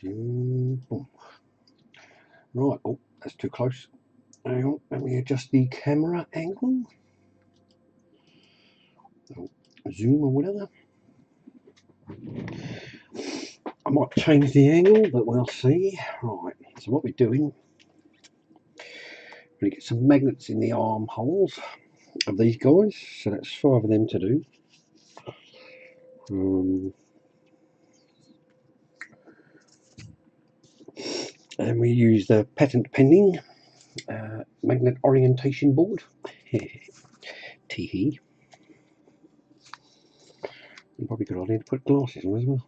Boom. Right, oh, that's too close. Hang on, let me adjust the camera angle. Oh, zoom or whatever. I might change the angle, but we'll see. Right, so what we're doing, we get some magnets in the armholes of these guys, so that's 5 of them to do. And we use the patent pending magnet orientation board. Teehee. Probably a good idea to put glasses on as well.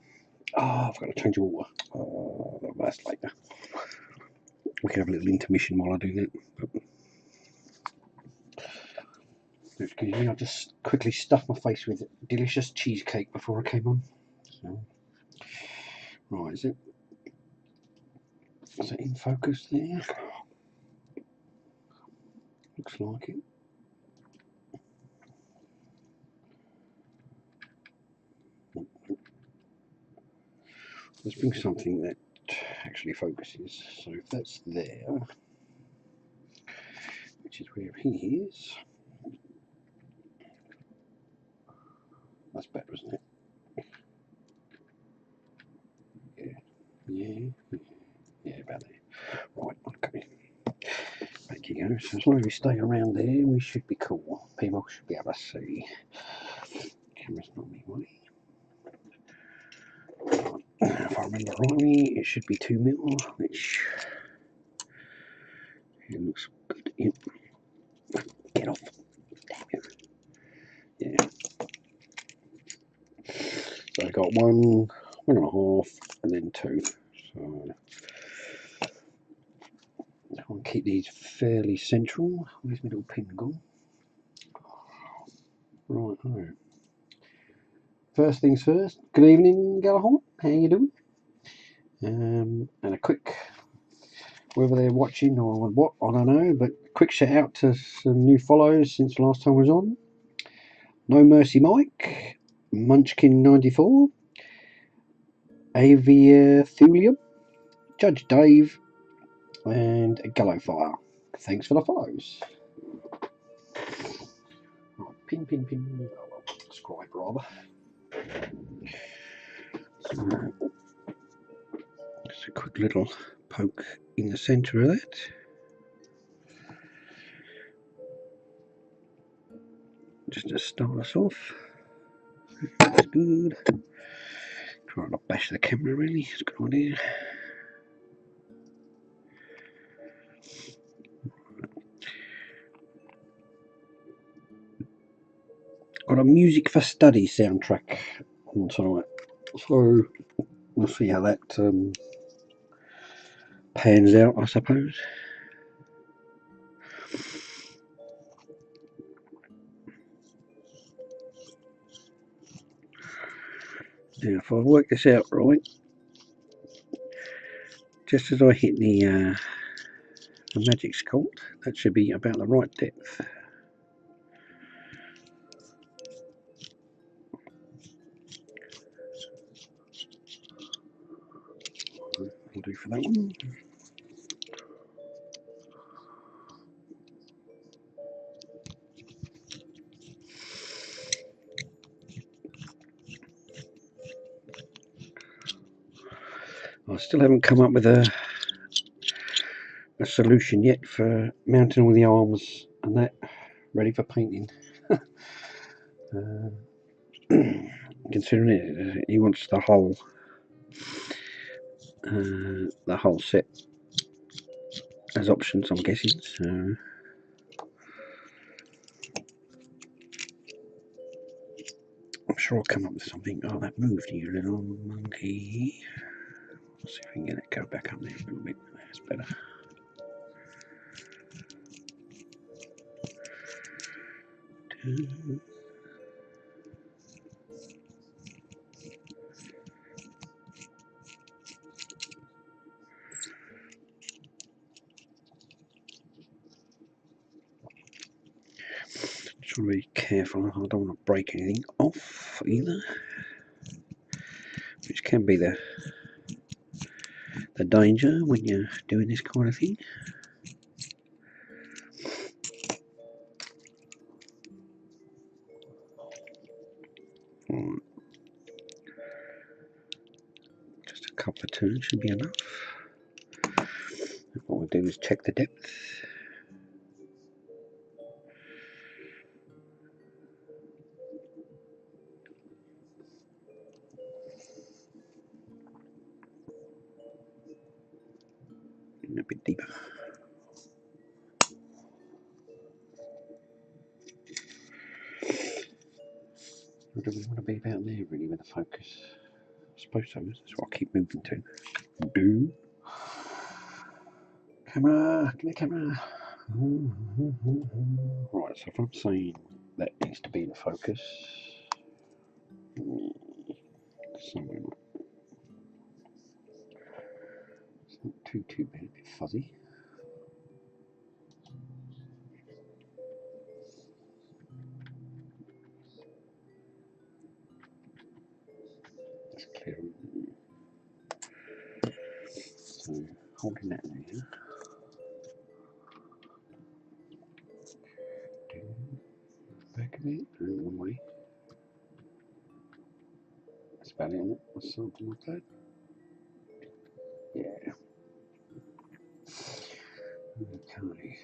Oh, I've got to change the water. Oh, that's later. We can have a little intermission while I do that. Excuse me, I just quickly stuffed my face with delicious cheesecake before I came on. So, right, is it in focus there? Looks like it. Let's bring something that actually focuses. So if that's there, which is where he is, that's better, isn't it? Yeah, about there. Right, okay. Back you go. So as long as we stay around there, we should be cool. People should be able to see. Camera's not me way. If I remember rightly, it should be 2 mil, which it looks good. Yep. Get off. Yeah. So I got 1, 1.5, and then 2. So I want to keep these fairly central. Where's my little pin gone? Right. Oh. First things first. Good evening, Gallagher. How you doing? And a quick, whether they're watching or what, I don't know, but quick shout out to some new follows since the last time I was on. No Mercy Mike, Munchkin94, Aviathulium, Judge Dave, and Gallowfire. Thanks for the follows. Pin. Subscribe rather. So, just a quick little poke in the centre of that. Just to start us off. That's good. Try not to bash the camera really, it's a good idea. Got a Music for Study soundtrack on tonight, so we'll see how that pans out, I suppose. Now, if I work this out right, just as I hit the magic sculpt, that should be about the right depth. I'll do for that one. I still haven't come up with a solution yet for mounting all the arms and that ready for painting. Considering it, he wants the whole set as options, I'm guessing. So I'm sure I'll come up with something. Oh, that moved, you little monkey. Let's see if we can get it go back up there a little bit. That's better. Just want to be careful. I don't want to break anything off either, which can be the the danger when you're doing this kind of thing. Right. Just a couple of turns should be enough. What we'll do is check the depth. And a bit deeper. What do we want to be about there really with the focus? I suppose so, that's what I keep moving to. Do. Camera, give me a camera. Right, so if I'm saying that needs to be the focus, somewhere like, it's not too bad, a bit fuzzy. That's clear. So holding that there. Back of it, one way. That's about it, isn't it? Or something like that. Yeah. Okay.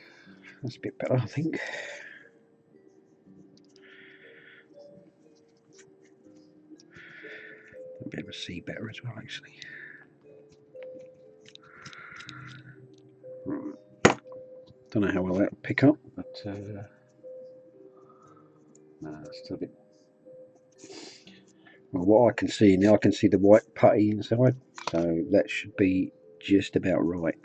That's a bit better, I think. I'll be able to see better as well, actually. Right. Don't know how well that'll pick up, but no, still a bit. Well, what I can see now, I can see the white putty inside, so that should be just about right.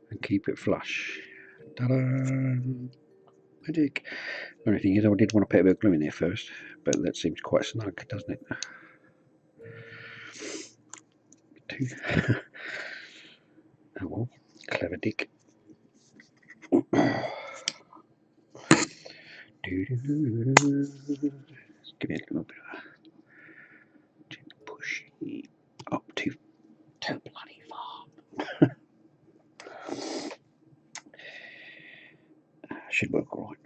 And keep it flush. Ta-da! Magic. The only thing is, I did want to put a bit of glue in there first, but that seems quite snug, doesn't it? Oh well, clever dick. Just give me a little bit of gentle push up to bloody far. Should work all right.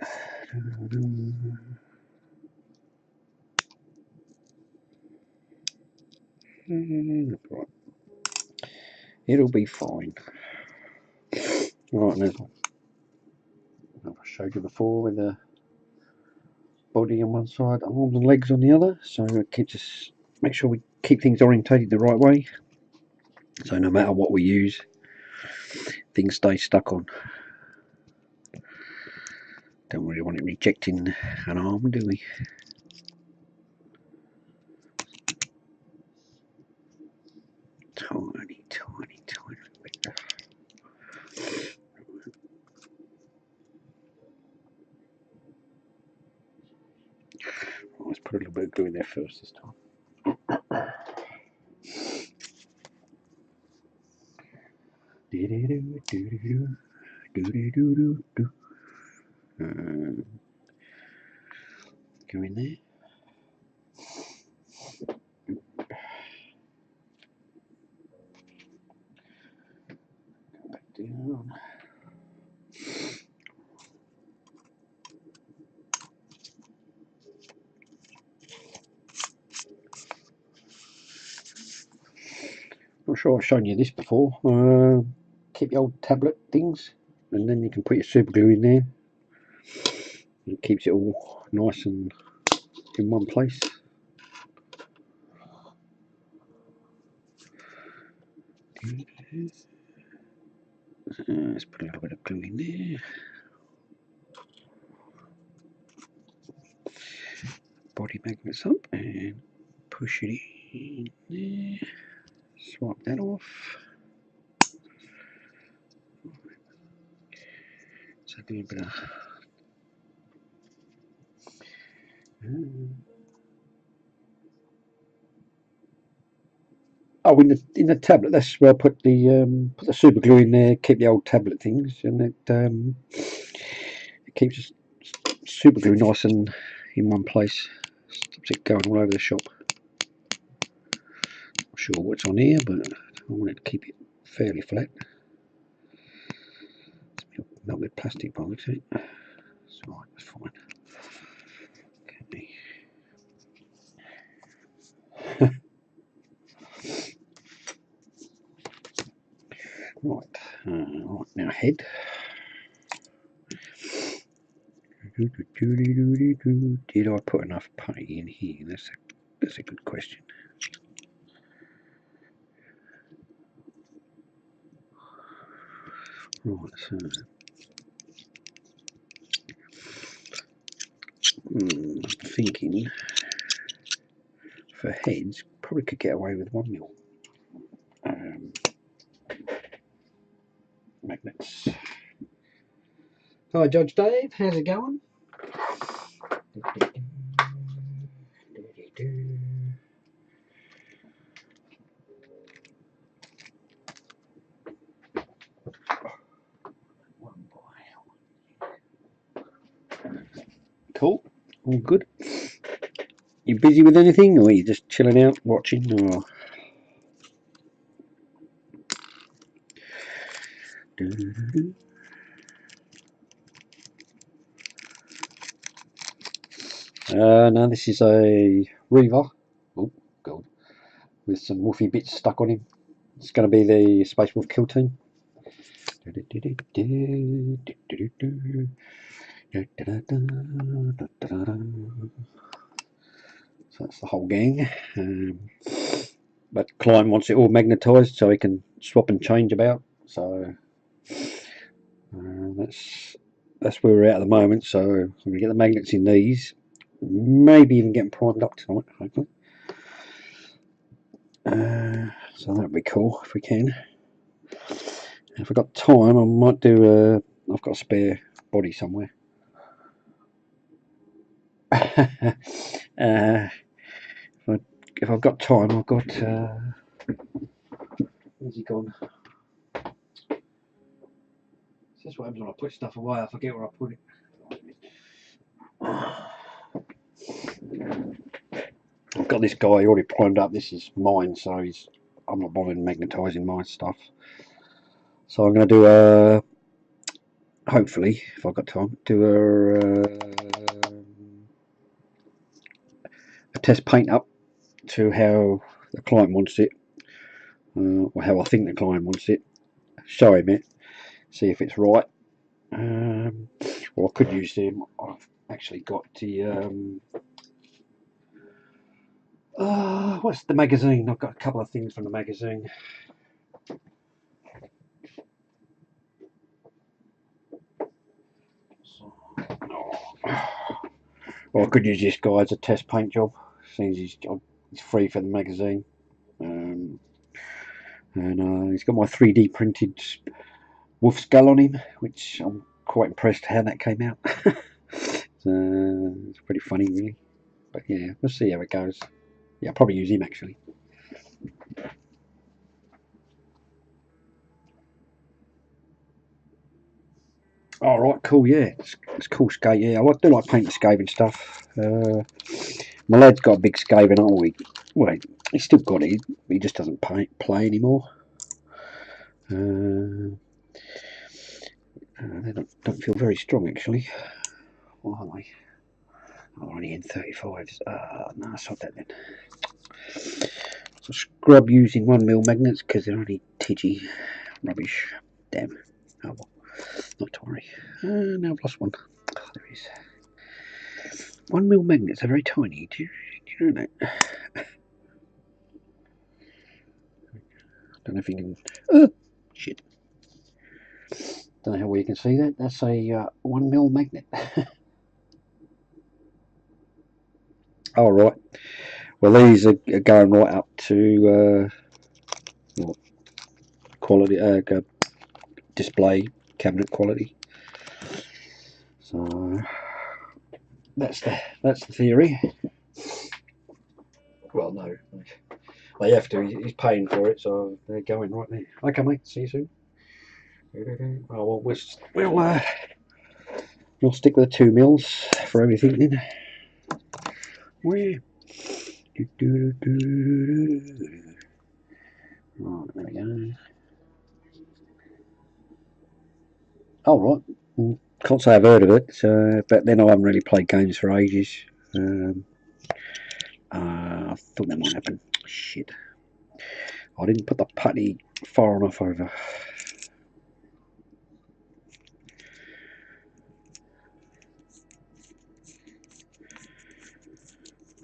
Right. It'll be fine. Right, now, I've showed you before with the body on one side, arms and legs on the other, so it keeps us, make sure we keep things orientated the right way, so no matter what we use, things stay stuck on. Don't really want it rejecting an arm, do we? Tiny bit. Let's put a little bit of glue in there first this time. Go in there. Go back down. Not sure I've shown you this before. Keep your old tablet things, and then you can put your super glue in there. It keeps it all nice and in one place. Let's put a little bit of glue in there. Body magnets up and push it in there. Swipe that off. So do a bit of oh, in the tablet, that's where I put the super glue in there. Keep the old tablet things, and it keeps super glue nice and in one place. Stops it going all over the shop. Not sure what's on here, but I want it to keep it fairly flat. It's melted plastic by the looks of it. It's alright, that's fine. Okay. Right, right now head. Did I put enough putty in here? That's a good question. Right, so I'm thinking for heads probably could get away with 1 mil magnets. Hi Judge Dave, how's it going? Cool, all good. You busy with anything, or are you just chilling out, watching, or? No, this is a Reaver. Oh, God. With some woofy bits stuck on him. It's going to be the Space Wolf kill team. So that's the whole gang. But Klein wants it all magnetised so he can swap and change about. So that's where we're at the moment. So I'm going to get the magnets in these. Maybe even get them primed up tonight, hopefully. So that'd be cool if we can. If I've got time, I might do I've got a spare body somewhere. If I've got time, I've got where's he gone? This is what happens when I put stuff away, I forget where I put it. I've got this guy already primed up. This is mine, so I'm not bothering magnetising my stuff. So I'm going to do a, hopefully, if I've got time, do a test paint up to how the client wants it, or how I think the client wants it. Show him it, see if it's right. Well, I could use them. I've actually got the what's the magazine? I've got a couple of things from the magazine. Well, I could use this guy as a test paint job, since he's free for the magazine. And he's got my 3D printed wolf skull on him, which I'm quite impressed how that came out. It's pretty funny, really. But yeah, we'll see how it goes. Yeah, I'll probably use him actually. All right, cool. Yeah, it's cool skate. Yeah, I do like painting scathing stuff. My lad's got a big scathing art. Well, he's still got it. He just doesn't play anymore. They don't feel very strong actually. What are they? Oh, only N35s. No, it's not that then. So scrub using 1mm magnets because they're only tidgy rubbish. Damn. Oh well, not to worry. Now I've lost one. Oh, there it is. 1mm magnets are very tiny. Do you know that? Don't know if you can. Oh, shit. Don't know how well you can see that. That's a 1mm magnet. All right. Well, these are going right up to quality, display cabinet quality. So that's the theory. Well, no, they have to. He's paying for it, so they're going right there. Okay, mate. See you soon. Oh well, we'll stick with the 2mm for everything then. Where? Right, there we go. Oh, right. Can't say I've heard of it, but then I haven't really played games for ages. I thought that might happen. Shit. I didn't put the putty far enough over.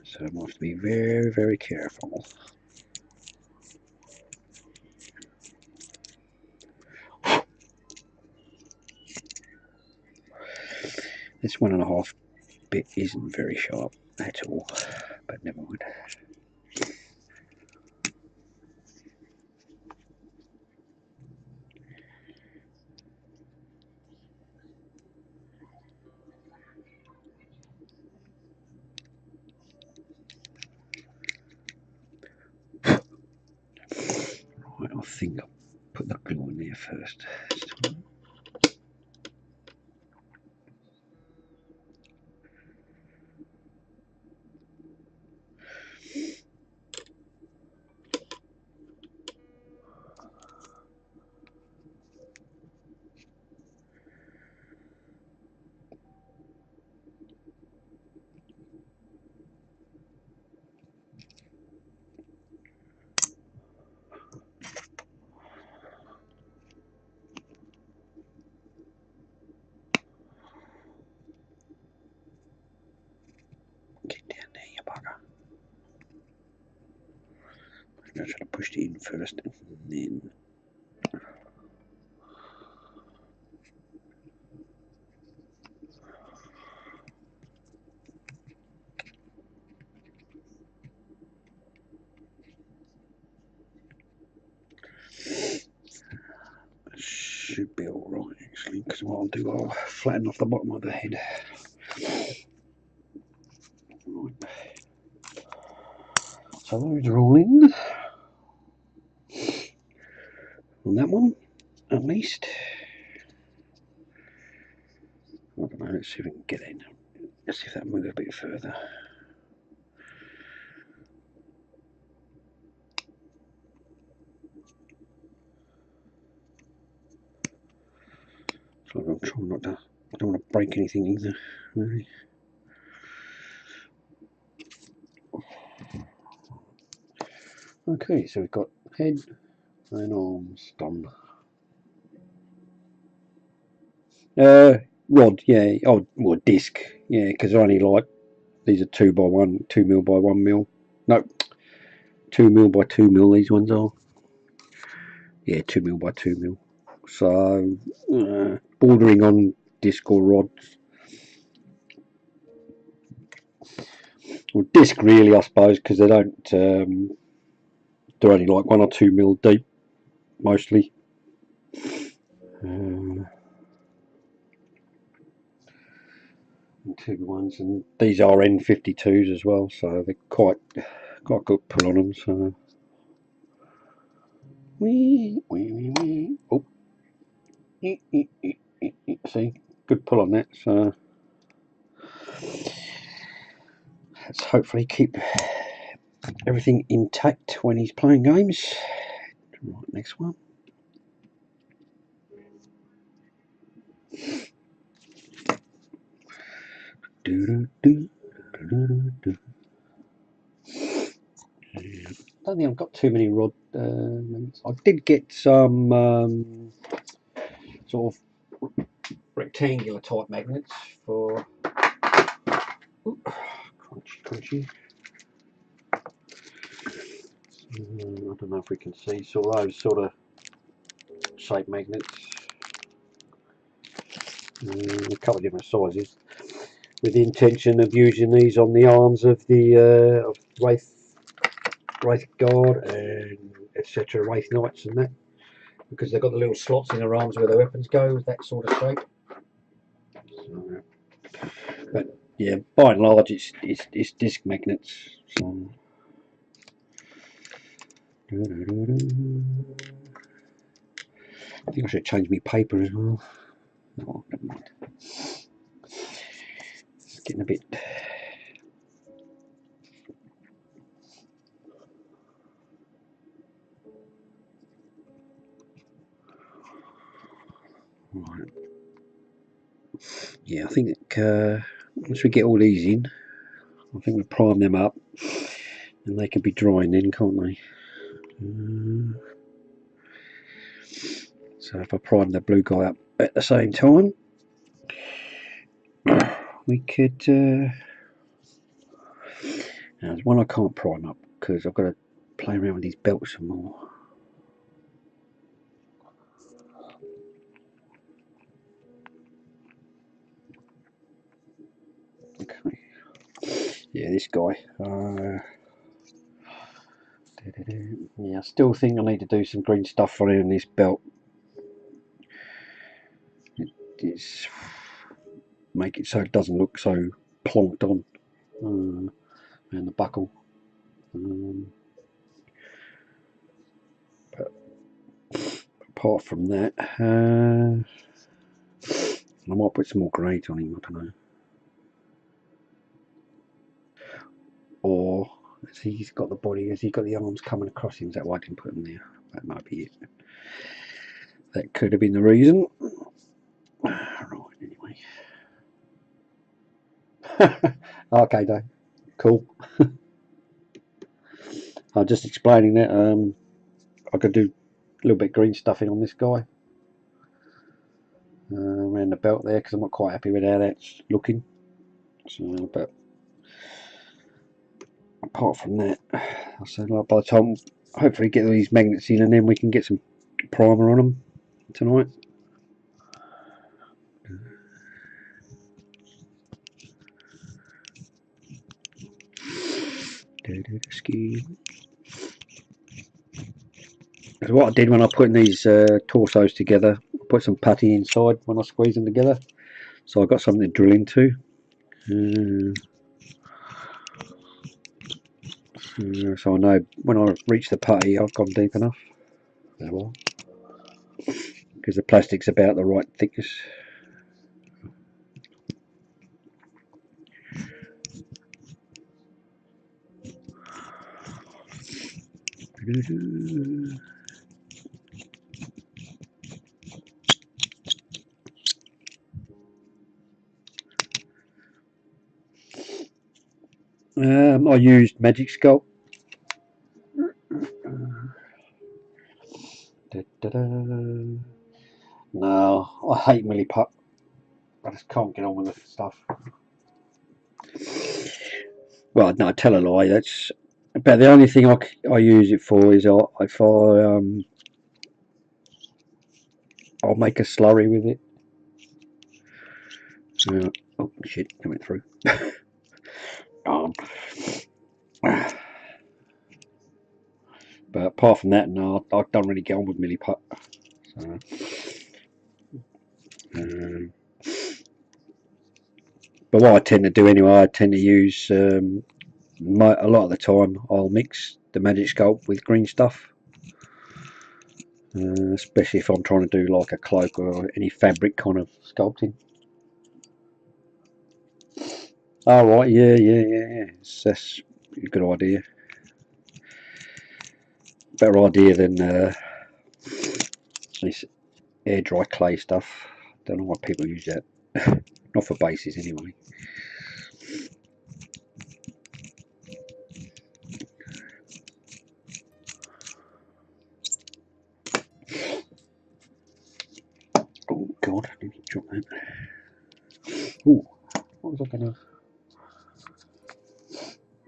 So I might have to be very, very careful. This 1.5 bit isn't very sharp at all, but never mind. Right, I think I'll put the glue in there first. Get down there, you bugger. I should have pushed it in first and then. Should be alright actually, because what I'll do, I'll flatten off the bottom of the head. Right. So those are all in. On that one, at least. I don't know, let's see if we can get in. Let's see if that moves a bit further. So I'm trying not to, I don't want to break anything either, really. Okay, so we've got head and arms done. Rod, yeah. Oh, well, disc, yeah, because I only like, these are 2x1, 2mm by 1mm. No, 2mm by 2mm, these ones are. Yeah, 2mm by 2mm. So, bordering on disc or rods. Well, disc really, I suppose, because they don't, they're only like 1 or 2mm deep, mostly. Two ones, and these are N52s as well, so they're quite good pull on them. So, oh, see, good pull on that. So let's hopefully keep everything intact when he's playing games. Right, next one. I don't think I've got too many rod. I did get some sort of rectangular type magnets for. Crunchy. I don't know if we can see. So those sort of shape magnets, a couple of different sizes, with the intention of using these on the arms of the Wraith Guard and etc. Wraith Knights and that, because they've got the little slots in their arms where their weapons go, that sort of shape. So, but yeah, by and large, it's disc magnets. So. I think I should change my paper as well. Oh, never mind. It's getting a bit. Right. Yeah, I think once we get all these in, I think we prime them up, and they can be drying then, can't they? So if I prime the blue guy up at the same time, we could. Now, there's one I can't prime up because I've got to play around with these belts some more. Okay. Yeah, this guy. Yeah, I still think I need to do some green stuff around this belt. It's make it so it doesn't look so plonked on, and the buckle. But apart from that, I might put some more grades on him. I don't know. Or has he's got the body? Has he got the arms coming across him? Is that why I didn't put them there? That might be it. That could have been the reason. Right, anyway. Okay, Dave. Cool. I'm just explaining that I could do a little bit of green stuffing on this guy around the belt there because I'm not quite happy with how that's looking. So, but apart from that, I said like by the time hopefully get all these magnets in and then we can get some primer on them tonight. Because what I did when I put these torsos together, I put some putty inside when I squeeze them together, so I got something to drill into. So I know when I reach the putty I've gone deep enough as well, because the plastic's about the right thickness. I used Magic Sculpt. No, I hate milliput. I just can't get on with the stuff. Well, no, tell a lie. That's about the only thing I use it for is if I'll make a slurry with it. Oh shit, coming through. But apart from that, no, I don't really get on with milliput. So, but what I tend to do anyway, I tend to use a lot of the time I'll mix the Magic Sculpt with green stuff, especially if I'm trying to do like a cloak or any fabric kind of sculpting. Oh right, yeah. That's a good idea. Better idea than this air dry clay stuff. Don't know why people use that. Not for bases anyway. Oh god, I didn't drop that. Oh, what was I gonna?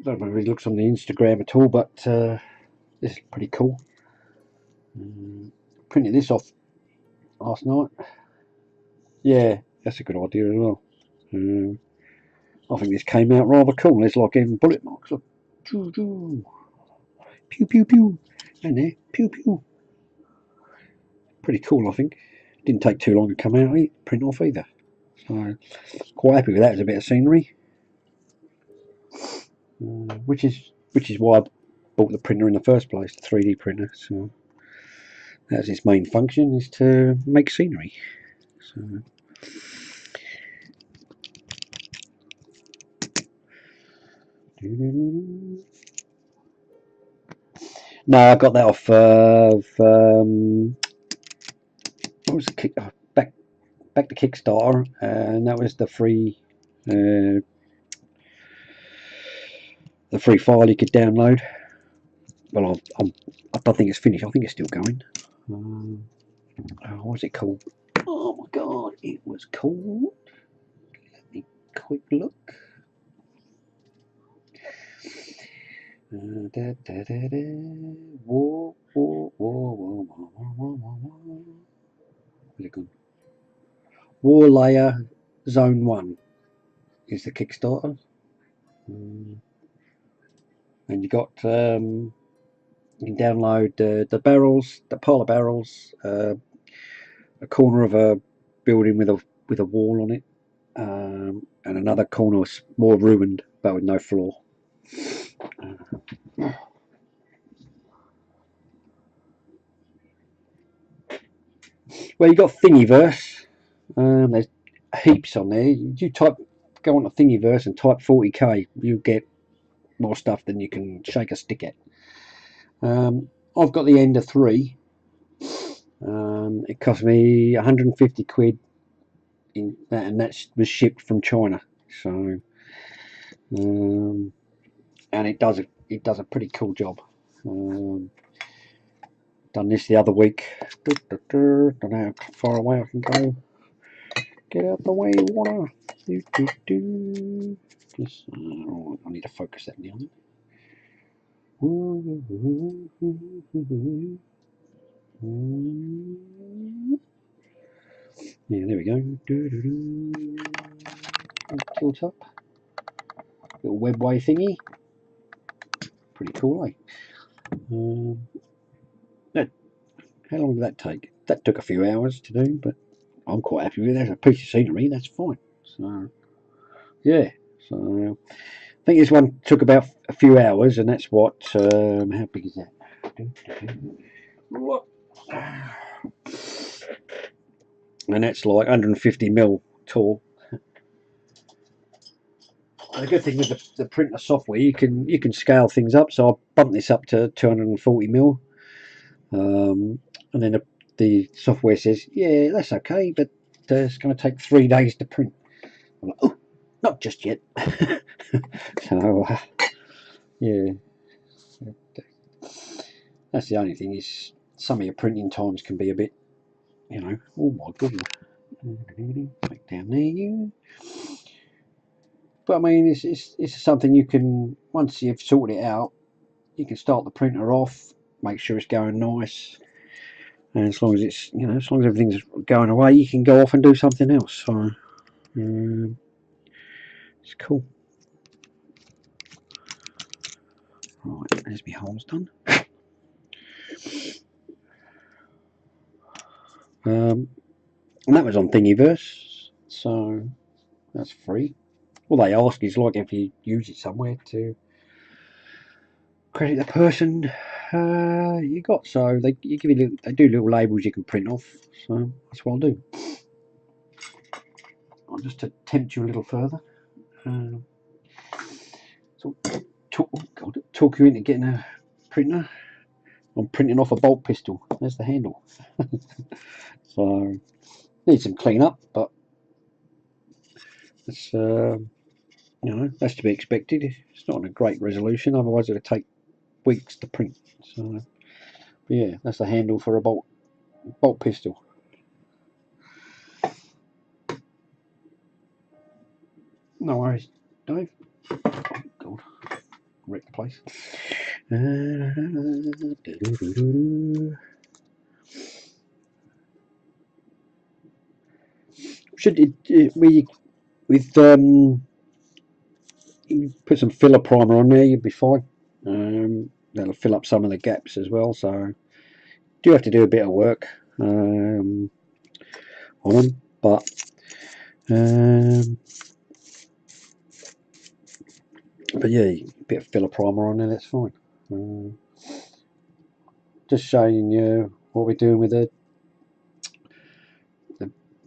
I don't know if it looks on the Instagram at all, but this is pretty cool. Printed this off last night. Yeah, that's a good idea as well. I think this came out rather cool. There's like even bullet marks. Look. Pew pew pew. And there, pew pew. Pretty cool, I think. Didn't take too long to come out, print off either. So quite happy with that as a bit of scenery. Which is why I bought the printer in the first place, the 3D printer. So that's its main function, is to make scenery. So no, I got that off of what was the kick? back to Kickstarter, and that was the free file you could download. Well, I don't think it's finished. I think it's still going. What was it called? Oh my god, it was called. Let me quick look. Whoa. Where's it gone? War Layer Zone 1 is the Kickstarter. And you got you can download the barrels, the pile of barrels, a corner of a building with a wall on it, and another corner more ruined but with no floor. Well, you got Thingiverse. There's heaps on there. You go on to Thingiverse and type 40k, you get more stuff than you can shake a stick at. I've got the Ender 3. It cost me 150 quid, and that was shipped from China. So, and it does a pretty cool job. Done this the other week. Don't know how far away I can go. Get out the way, water. Just, I need to focus that now. Yeah, there we go. Tilt up. Little webway thingy. Pretty cool, eh? How long did that take? That took a few hours to do, but I'm quite happy with it. There's a piece of scenery, that's fine. So, yeah. So, I think this one took about a few hours, and that's what. How big is that? And that's like 150 mil tall. The good thing with the printer software, you can scale things up. So I bumped this up to 240 mil, and then the software says, yeah, that's okay, but it's going to take 3 days to print. I'm like, oh, not just yet. So yeah, that's the only thing, is some of your printing times can be a bit, oh my goodness. Back down there, you. But I mean, it's something you can, once you've sorted it out, you can start the printer off, make sure it's going nice, and as long as it's, as long as everything's going away, you can go off and do something else. So it's cool. Right, there's my holes done. And that was on Thingiverse, so that's free. All they ask is, like, if you use it somewhere, to credit the person you got. So they do little labels you can print off. So that's what I'll do. I'll just to tempt you a little further. So talk you into getting a printer. I'm printing off a bolt pistol. There's the handle. So needs some clean up, but it's that's to be expected. It's not in a great resolution, otherwise it would take weeks to print. So yeah, that's the handle for a bolt pistol. No worries, Dave. God, wreck the place. Should it with you put some filler primer on there, you'll be fine. That'll fill up some of the gaps as well. So do have to do a bit of work on them, but yeah, a bit of filler primer on there, that's fine. Just showing you what we're doing with the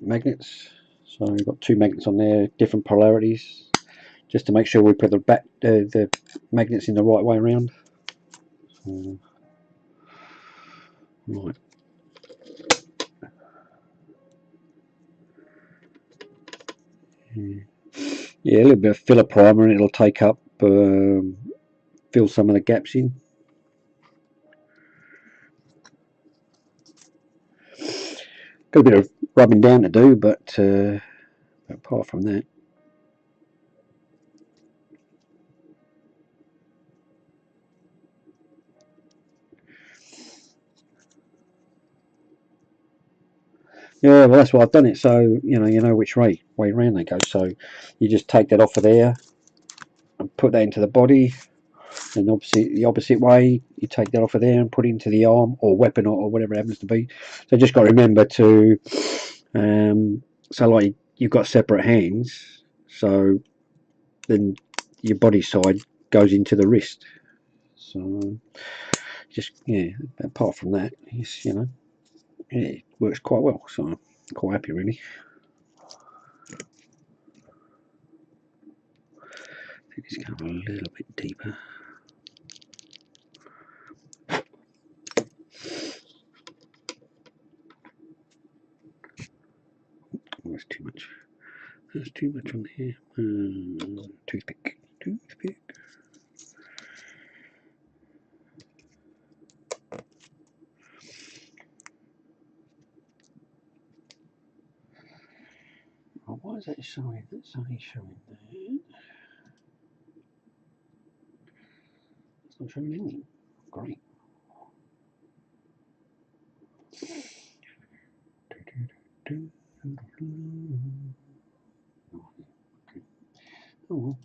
magnets. So we've got 2 magnets on there, different polarities, just to make sure we put the magnets in the right way around. Right. Yeah, a little bit of filler primer and it'll take up, fill some of the gaps in. Got a bit of rubbing down to do, but apart from that. Yeah, well, that's why I've done it. So you know which way around they go. So you just take that off of there and put that into the body, and obviously the opposite way you take that off of there and put it into the arm or weapon or whatever it happens to be. So just got to remember to, so like you've got separate hands, so then your body side goes into the wrist. So just apart from that, it's, it works quite well. So I'm quite happy really. I think it's going a little bit deeper. Oh, that's too much. That's too much on here. Toothpick. Oh, why is that showing? That's only showing that. It's not showing anything. Great. Oh well.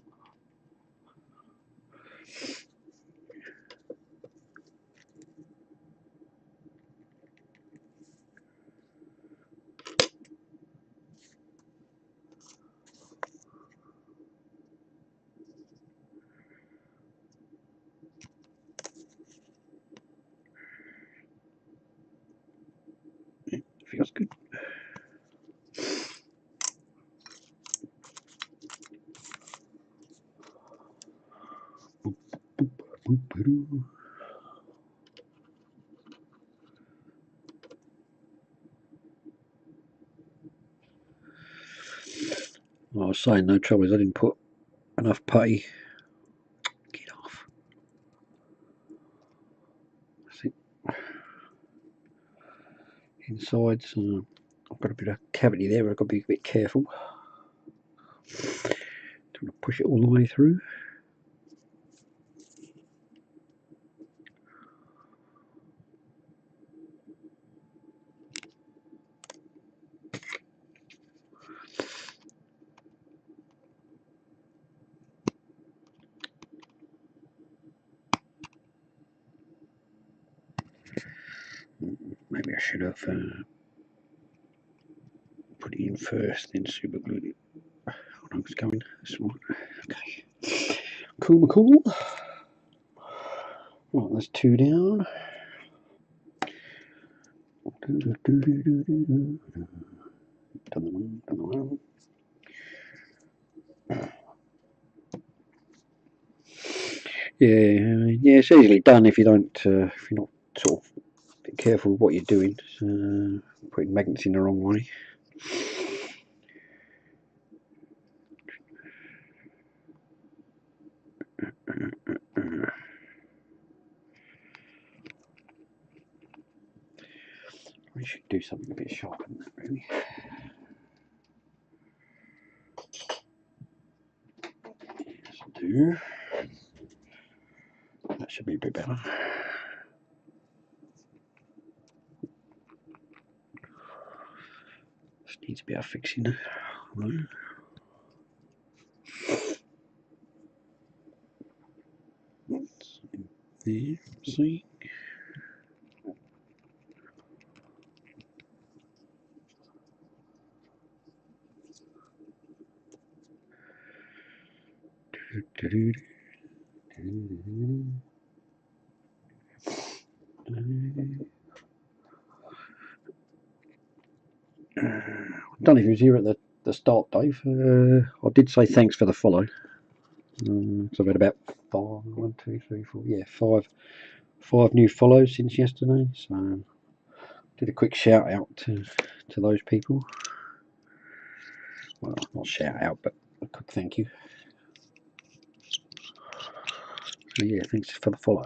Feels good. I was saying no trouble is I didn't put enough putty. Get off. See, inside, so I've got a bit of cavity there, but I've got to be a bit careful. Don't want to push it all the way through. Maybe I should have put it in first, then super glued it. Oh no, it's going. That's right. Okay. Cool. Right, that's two down. Done the one. Yeah, it's easily done if you don't, if you're not sort of a bit careful with what you're doing. Putting magnets in the wrong way. We should do something a bit sharper than that, really. Yes, I do. That should be a bit better. This needs a bit of fixing. There, see? I don't know if you was here at the start, Dave. I did say thanks for the follow. So I've had about five new follows since yesterday. So did a quick shout out to those people. well, not shout out, but a quick thank you. So yeah, thanks for the follow.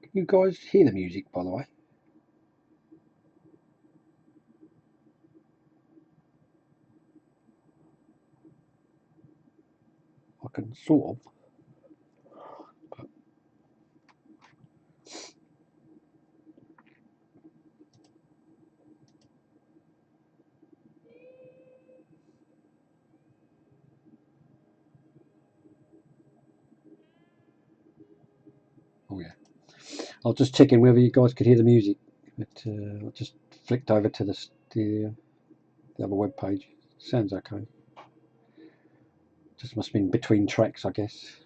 Can you guys hear the music, by the way? I can sort of. Oh yeah. I was just checking whether you guys could hear the music. But I just flicked over to the other web page. Sounds okay. Just must have been between tracks, I guess.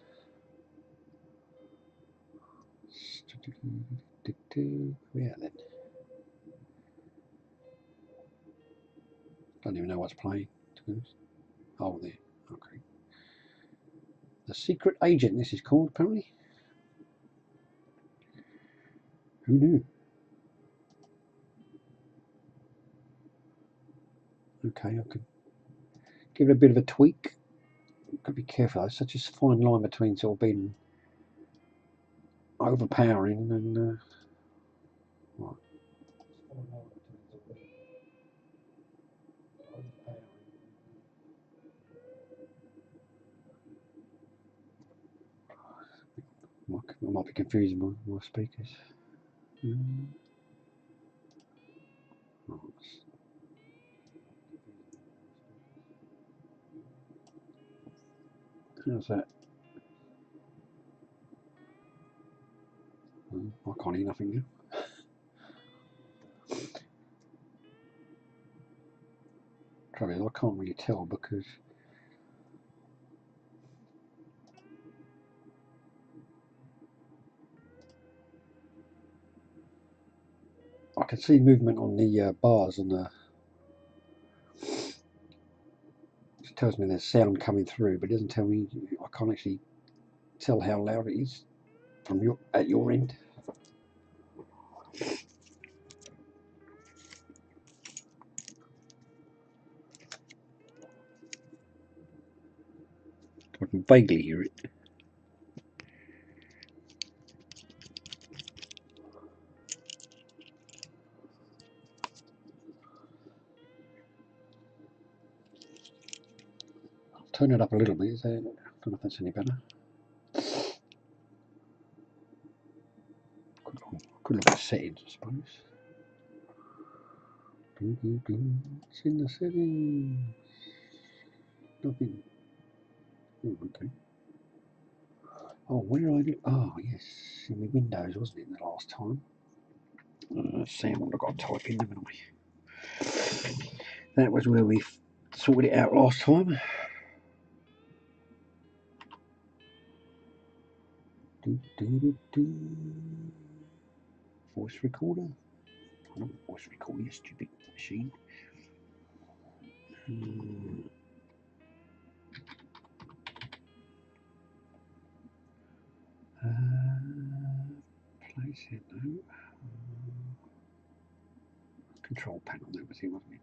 Yeah, then. Don't even know what's playing. Oh, there. Okay. The Secret Agent, this is called, apparently. Who knew? Okay, I could give it a bit of a tweak. Got to be careful. There's such a fine line between sort of being overpowering and right. I might be confusing my speakers. How's that? I can't hear nothing now. Trouble is, I can't really tell because I can see movement on the bars and it tells me there's sound coming through, but it doesn't tell me. I can't actually tell how loud it is from at your end. I can vaguely hear it. I'll turn it up a little bit. I don't know if that's any better. Could look at settings, I suppose. It's in the settings. Nothing. Oh, okay. Oh, where I did? Oh, yes, in the Windows, wasn't it, the last time? Sound, I've got to type in, haven't I? That was where we sorted it out last time. Voice recorder? I don't voice recorder, you stupid machine. Place it, no. Control panel, that was it, wasn't it?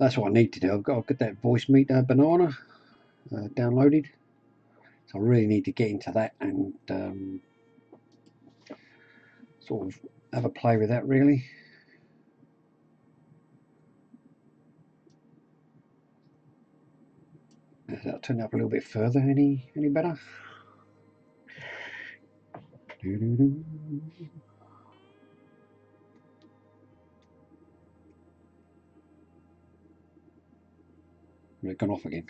that's what I need to do. I've got to get that voice meter banana downloaded. So I really need to get into that and sort of have a play with that really. That'll turn it up a little bit further. Any better? It's gone off again.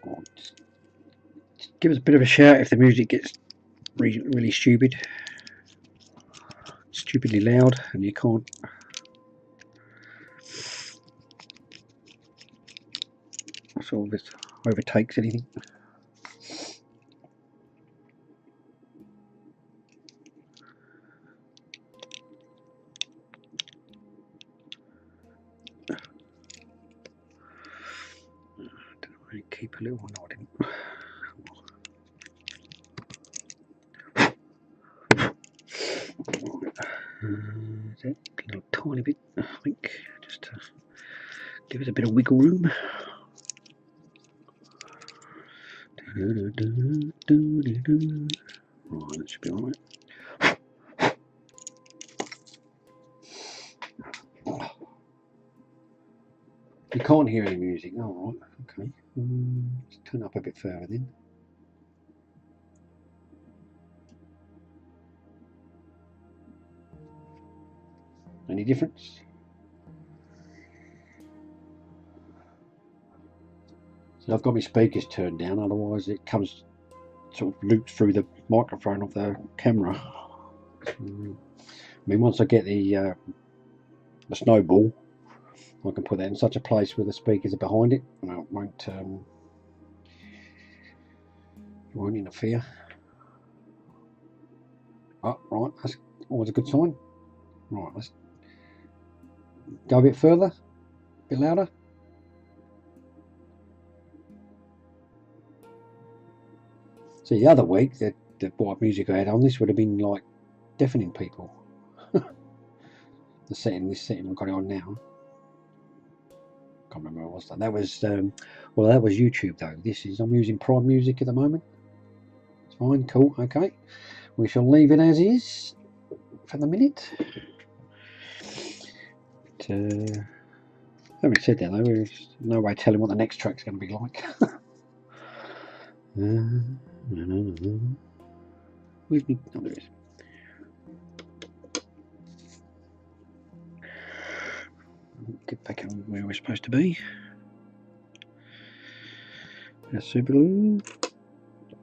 Right. Just give us a bit of a shout if the music gets really stupidly loud and you can't sort of overtakes anything. Keep a little. No, I didn't. Is that a little tiny bit? I think just to give us a bit of wiggle room. Right, that should be alright. You can't hear any music. Alright, okay. Let's turn up a bit further then. Any difference? So I've got my speakers turned down, otherwise it comes sort of loops through the microphone of the camera. I mean, once I get the snowball, I can put that in such a place where the speakers are behind it and it won't interfere. Oh, right, that's always a good sign. Right, let's go a bit further, a bit louder. See, the other week, the white music I had on, this would have been like deafening people. This setting I've got it on now. Can't remember what was that. That was well, that was YouTube though. I'm using Prime Music at the moment. It's fine, cool, okay. We shall leave it as is for the minute. But, having said that though, there's no way of telling what the next track's going to be like. Where's me? Oh, there it is. Get back on where we're supposed to be. Super glue.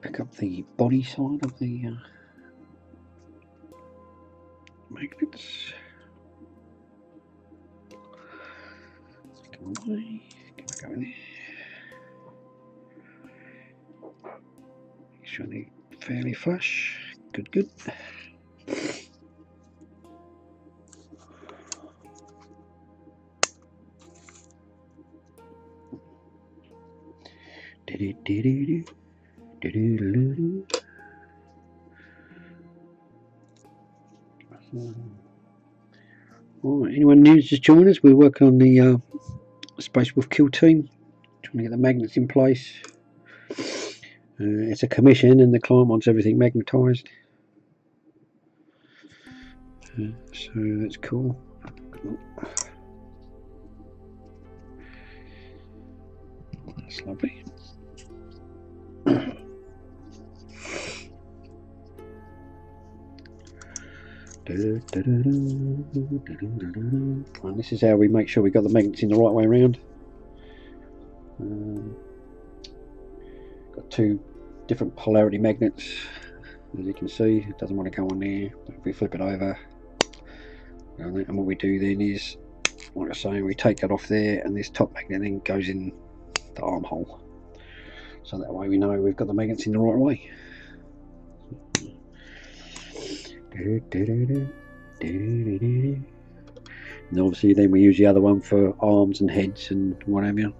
Back up the body side of the magnets. Come away. Get back over there. Make sure they're fairly flush. Good, good. Alright, anyone new just join us? We're working on the Space Wolf Kill team, trying to get the magnets in place. It's a commission and the client wants everything magnetized, so that's cool. That's lovely. And this is how we make sure we got the magnets in the right way around. Got two different polarity magnets, as you can see. It doesn't want to go on there, but if we flip it over, and what we do then is, like I say, we take that off there, and this top magnet then goes in the armhole, so that way we know we've got the magnets in the right way. And obviously then we use the other one for arms and heads and whatever.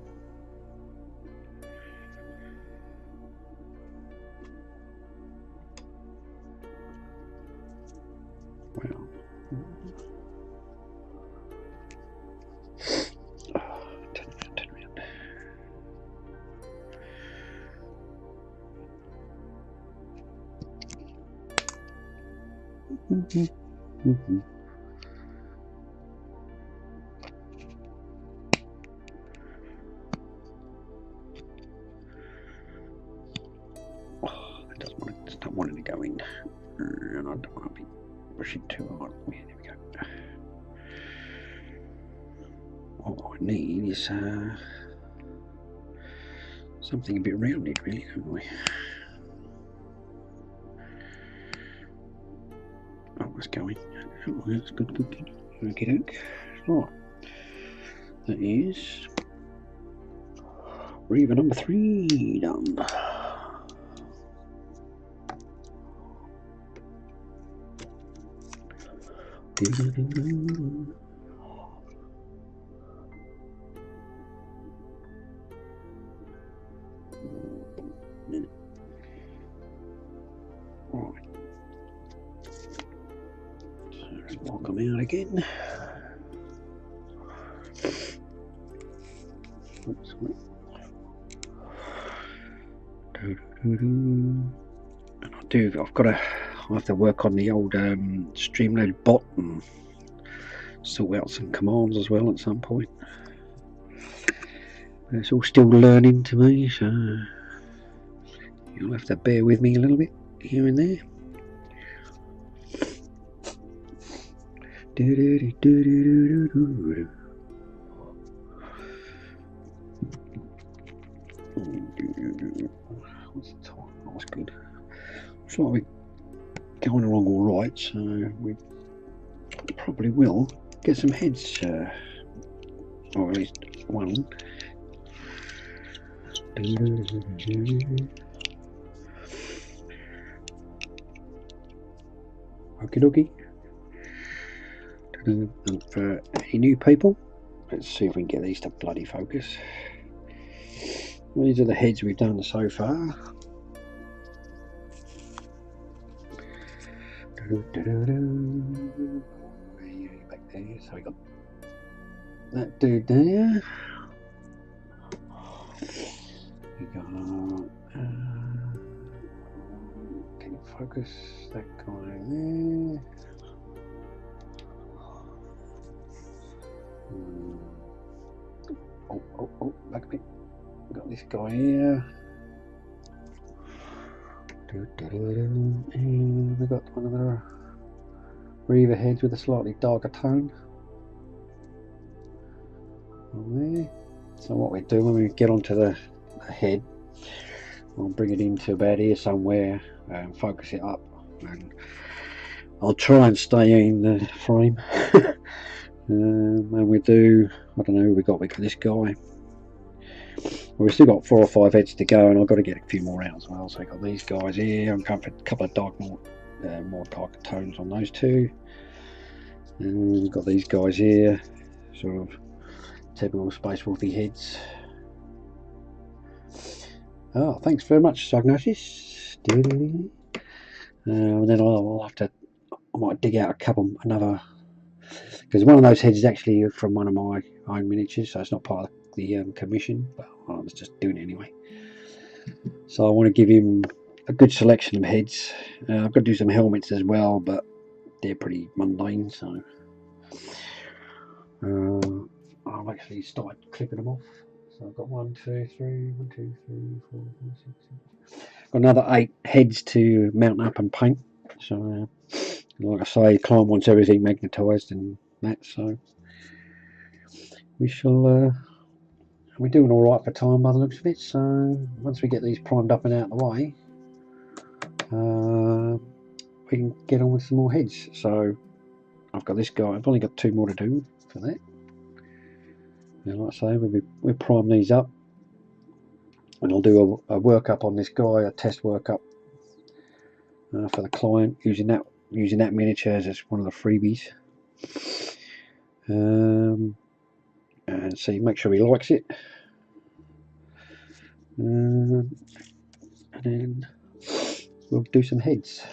It doesn't want it, it's not wanting to go in, and I don't want to be pushing too hard. Yeah, there we go. What I need is something a bit rounded, really, don't we? Oh, it's going. Oh, that's good, good, good. Okay, doke. Right. That is Reaver number 3 done. Right. So let's walk them out again. Oops, and I have to work on the old Streamload bot and sort out some commands as well at some point. It's all still learning to me, so you'll have to bear with me a little bit here and there. What's the time? Oh, that's good. Looks like we're going along all right, so we probably will get some heads, or at least one. Okie dokie. And for any new people, let's see if we can get these to bloody focus. These are the heads we've done so far. Back there, so we got that dude there. We got can you focus that guy there? Oh, back a bit. We got this guy here. And we got one of the Reaver heads with a slightly darker tone on there. So what we do when we get onto the head, we'll bring it into about here somewhere and focus it up, and I'll try and stay in the frame. And we do, I don't know, we got this guy. We've still got 4 or 5 heads to go, and I've got to get a few more out as well. So we've got these guys here. I'm going for a couple of more darker tones on those two. And we've got these guys here, sort of typical Space Wolfy heads. Oh, thanks very much, Sognosis. And then I'll have to, I might dig out another, because one of those heads is actually from one of my own miniatures, so it's not part of the commission, but I was just doing it anyway. So I want to give him a good selection of heads. I've got to do some helmets as well, but they're pretty mundane, so I've actually started clipping them off. So I've got 1, 2, 3, 1, 2, 3, 4, 5, 6, 7. Got another 8 heads to mount up and paint. So like I say, Klein wants everything magnetized and that, so we shall we're doing all right for time by the looks of it. So once we get these primed up and out of the way, we can get on with some more heads. So I've got this guy, I've only got 2 more to do for that. And like I say, we'll prime these up, and I'll do a workup on this guy, a test workup for the client, using that miniature as one of the freebies, and see, make sure he likes it, and then we'll do some heads.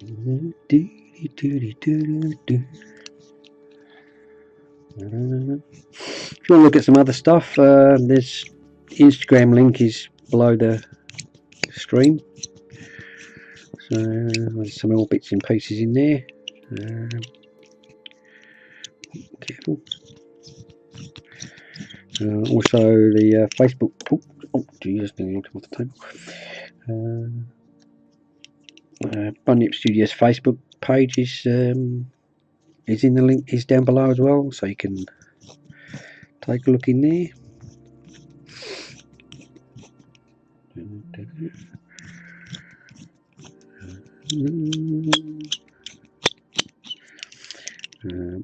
If you want to look at some other stuff, this Instagram link is below the stream, So there's some more bits and pieces in there. Careful. Also the Facebook. Oh, Jesus, nearly knocked him off the table. Bunyip Studios Facebook page is in the link, is down below as well, so you can take a look in there.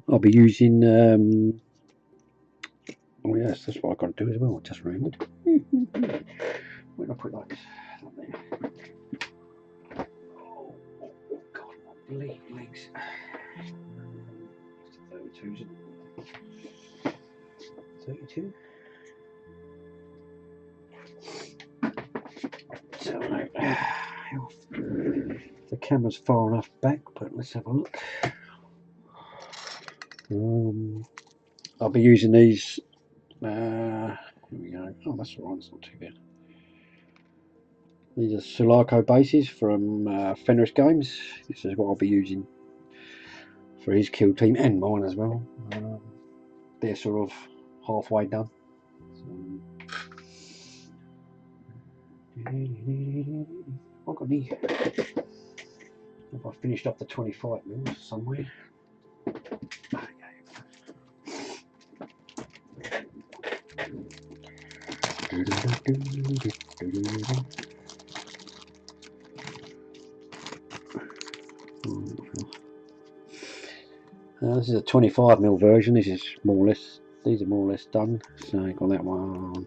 I'll be using oh yes, that's what I've got to do as well. I just remembered. Where did I put those? Up there. Oh God, my bleeding legs. 32, isn't it? 32. So the camera's far enough back, but let's have a look. I'll be using these. Here we go. Oh, that's alright. It's not too bad. These are Sulaco bases from Fenris Games. This is what I'll be using for his kill team and mine as well. They're sort of halfway done. So, I've got any. Have I finished up the 25 mils somewhere? This is a 25mm version. This is more or less. These are more or less done. So I got that one.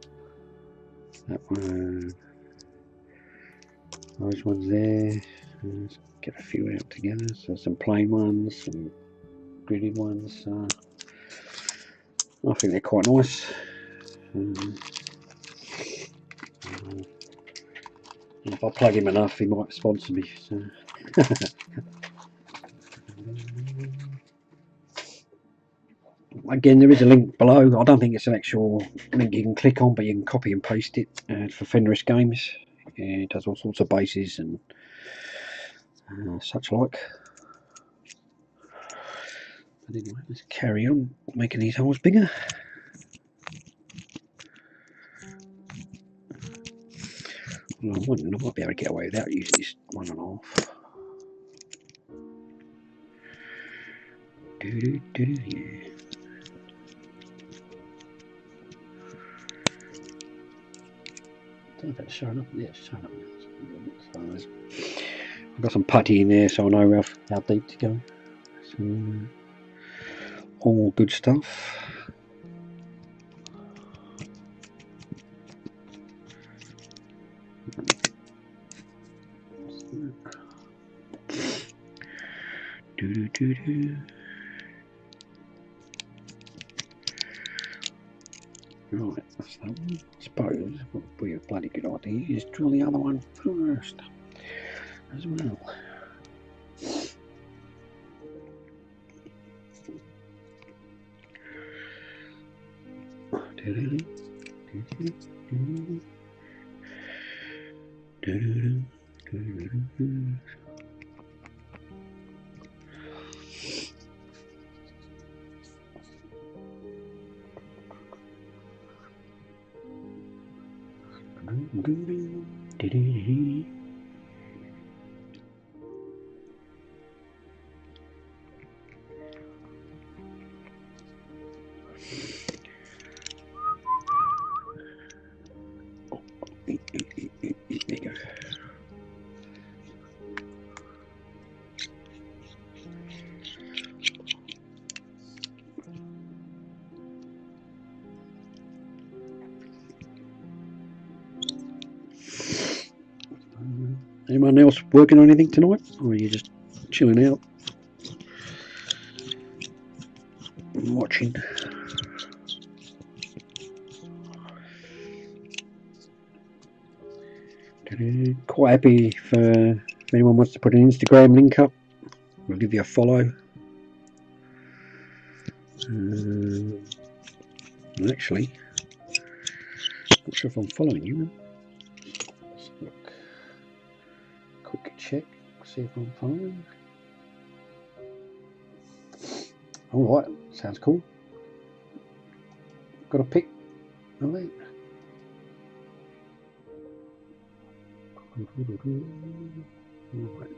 That one. Those ones there. Let's get a few out together. So some plain ones, some gridded ones. I think they're quite nice. If I plug him enough, he might sponsor me. So. Again, there is a link below. I don't think it's an actual link you can click on, but you can copy and paste it for Fenris Games. It does all sorts of bases and such like. But anyway, let's carry on making these holes bigger. Well, I might be able to get away without using this 1.5. Yeah. I don't know if that's showing up. Yeah, it's showing up. So I've got some putty in there, so I know how deep to go. So, all good stuff. Right, that's that one. I suppose what would be a bloody good idea is drill the other one first as well. There you go. Anyone else working on anything tonight, or are you just chilling out and watching? Quite happy if anyone wants to put an Instagram link up. We'll give you a follow. Actually, not sure if I'm following you. Let's look. Quick check. see if I'm following. Alright, sounds cool. Got a pick of it. Alright,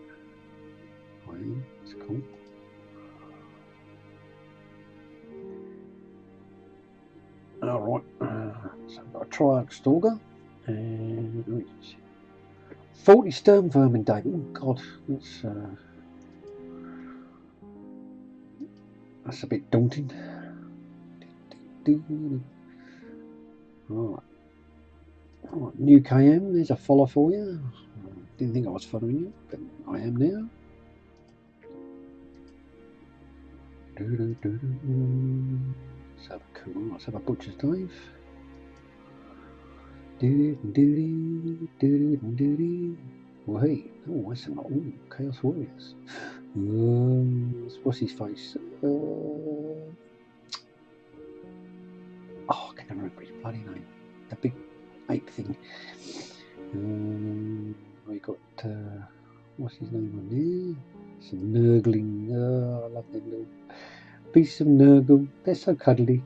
it's cool. Alright, so I've got a triarch stalker and 40 stern vermin day. Oh god, that's a bit daunting. Alright. Alright, new KM, there's a follow for you. Didn't think I was following you, but I am now. Let's have a cool, let's have a butcher's dive. Well, hey, oh, that's a lot. Oh, Chaos Warriors. What's his face? Oh, I can never remember his bloody name. The big ape thing. We got what's his name on there? Some Nurgling. Oh, I love them little pieces of Nurgle. They're so cuddly.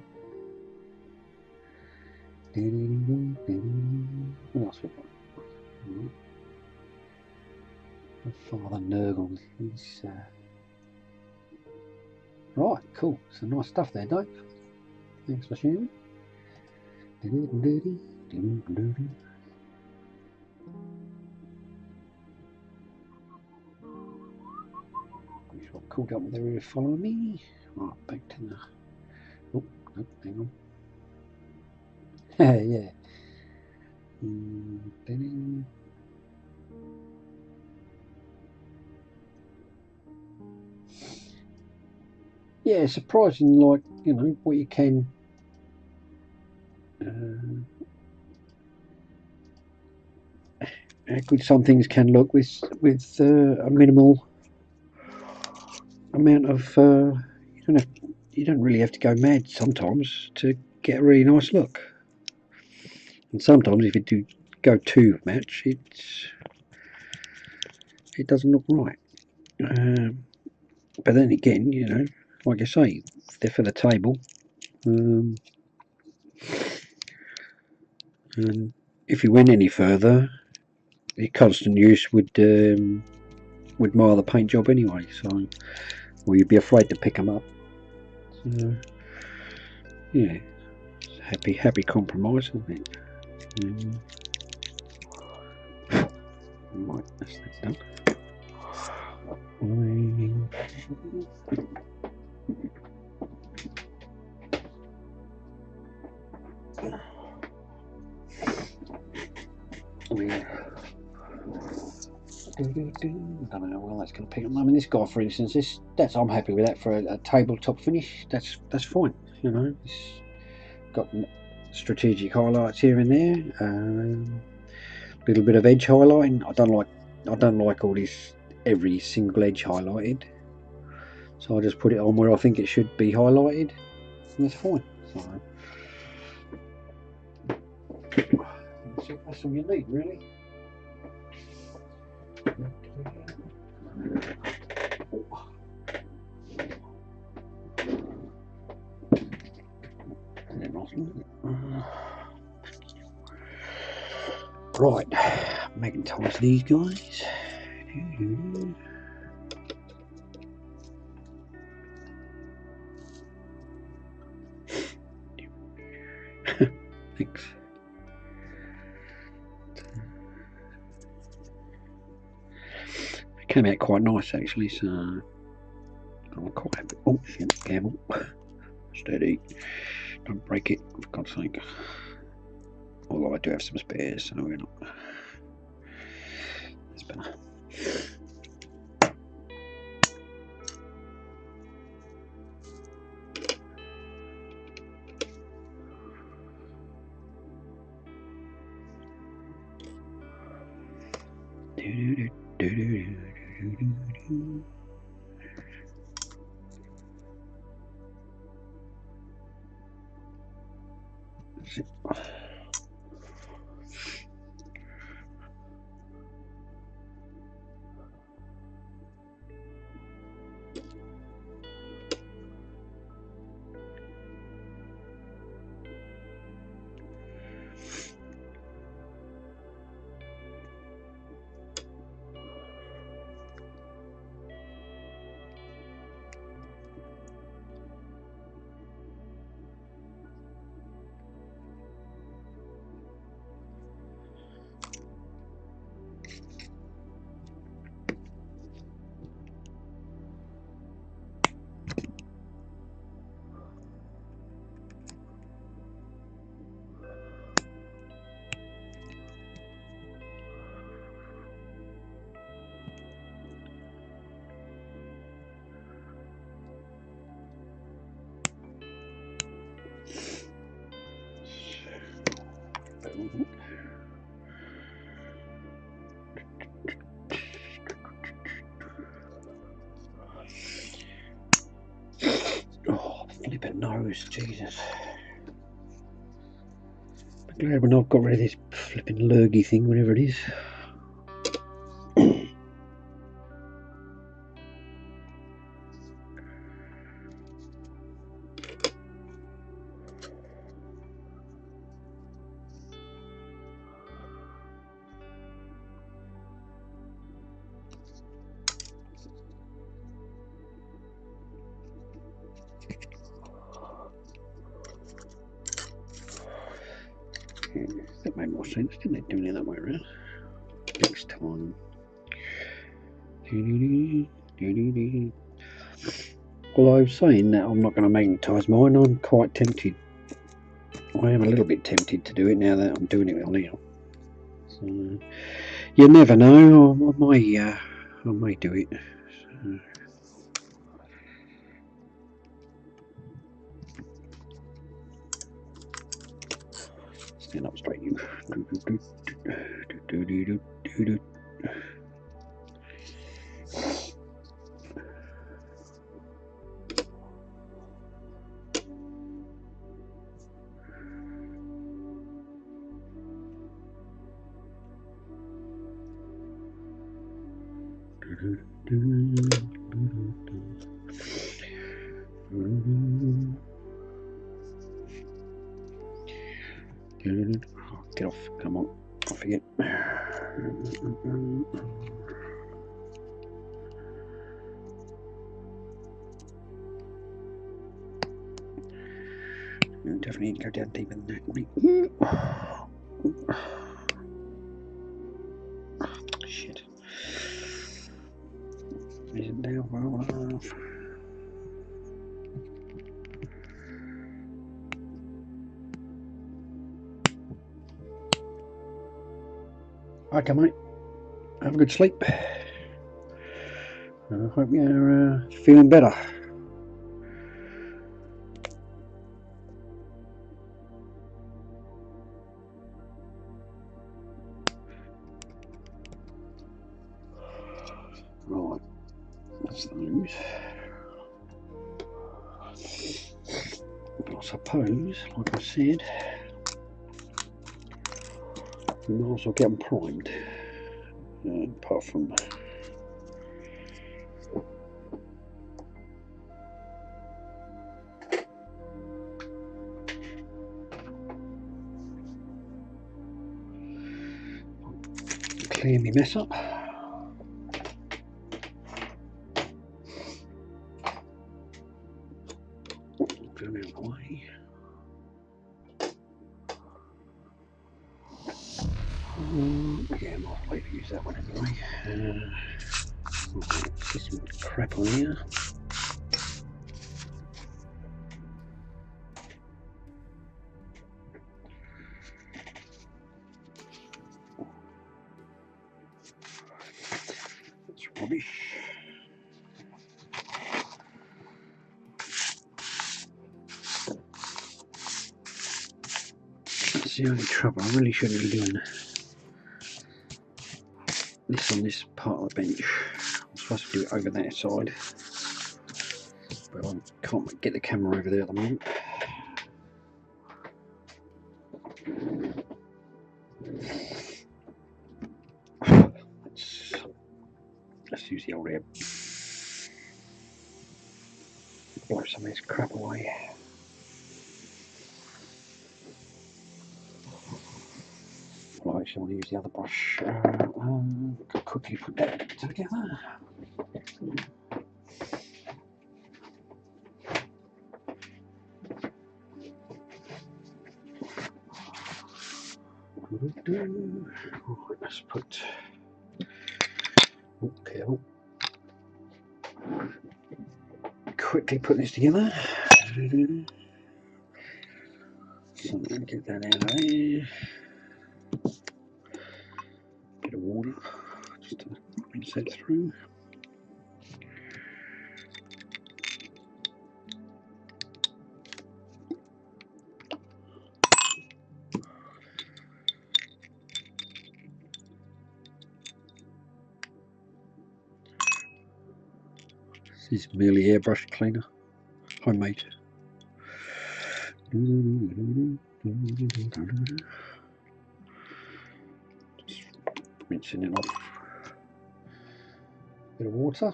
What else we got? Father Nurgle. He's right. Cool. Some nice stuff there, Dave. Thanks for sharing. Called up there to follow me. Right, back to the. Oh, no, hang on. Yeah. Yeah, surprising, like, you know, what you can. How good some things can look with a minimal amount of. You don't really have to go mad sometimes to get a really nice look. And sometimes, if you do go too much, it doesn't look right. But then again, you know, like I say, they're for the table. And if you went any further, the constant use would mar the paint job anyway. So, or you'd be afraid to pick them up. So, yeah, happy compromise, isn't it? Right, that's done. I don't know how well that's going to pick up. I mean, this guy, for instance, I'm happy with that for a tabletop finish. That's fine. You know, it's got strategic highlights here and there. Little bit of edge highlighting. I don't like all this every single edge highlighted. So I just put it on where I think it should be highlighted, and that's fine. So that's all you need, really. Right, magnetize these guys. Thanks. It came out quite nice actually, so I'm quite happy. Oh shit, careful. Steady. Don't break it, for God's sake. Although I do have some spares, so we're not. That's better. Oh, flipping nose, Jesus. I'm glad when I've got rid of this flipping lurgy thing, whatever it is. That made more sense, didn't it, doing it that way around? Next time. Although saying that I'm not going to magnetise mine, I'm quite tempted. I am a little bit tempted to do it now that I'm doing it on here. So, you never know, I may do it. So. Stand up straight, you. Oh, get off, come on, off again. You definitely need to go down deeper than that. Shit. Is it down well enough? Okay, mate. Have a good sleep. I hope you're feeling better. Right, that's those. But I suppose, like I said, we might as well get them primed. Apart from clear me mess up. Get them out of the way. Yeah, I'm not likely to use that one anyway. Right, get some crap on here. That's rubbish. That's the only trouble. I really shouldn't be doing this on this part of the bench. I'm supposed to do it over that side, but I can't get the camera over there at the moment. Let's use the old air. Blow some of this crap away. Well, I actually want to use the other brush. Quickly put that together. Right, let's put. Oh, careful. Quickly put this together. So get that out of there. Bit of water just to rinse that through. This is merely airbrush cleaner, homemade. Just rinsing it off. Bit of water.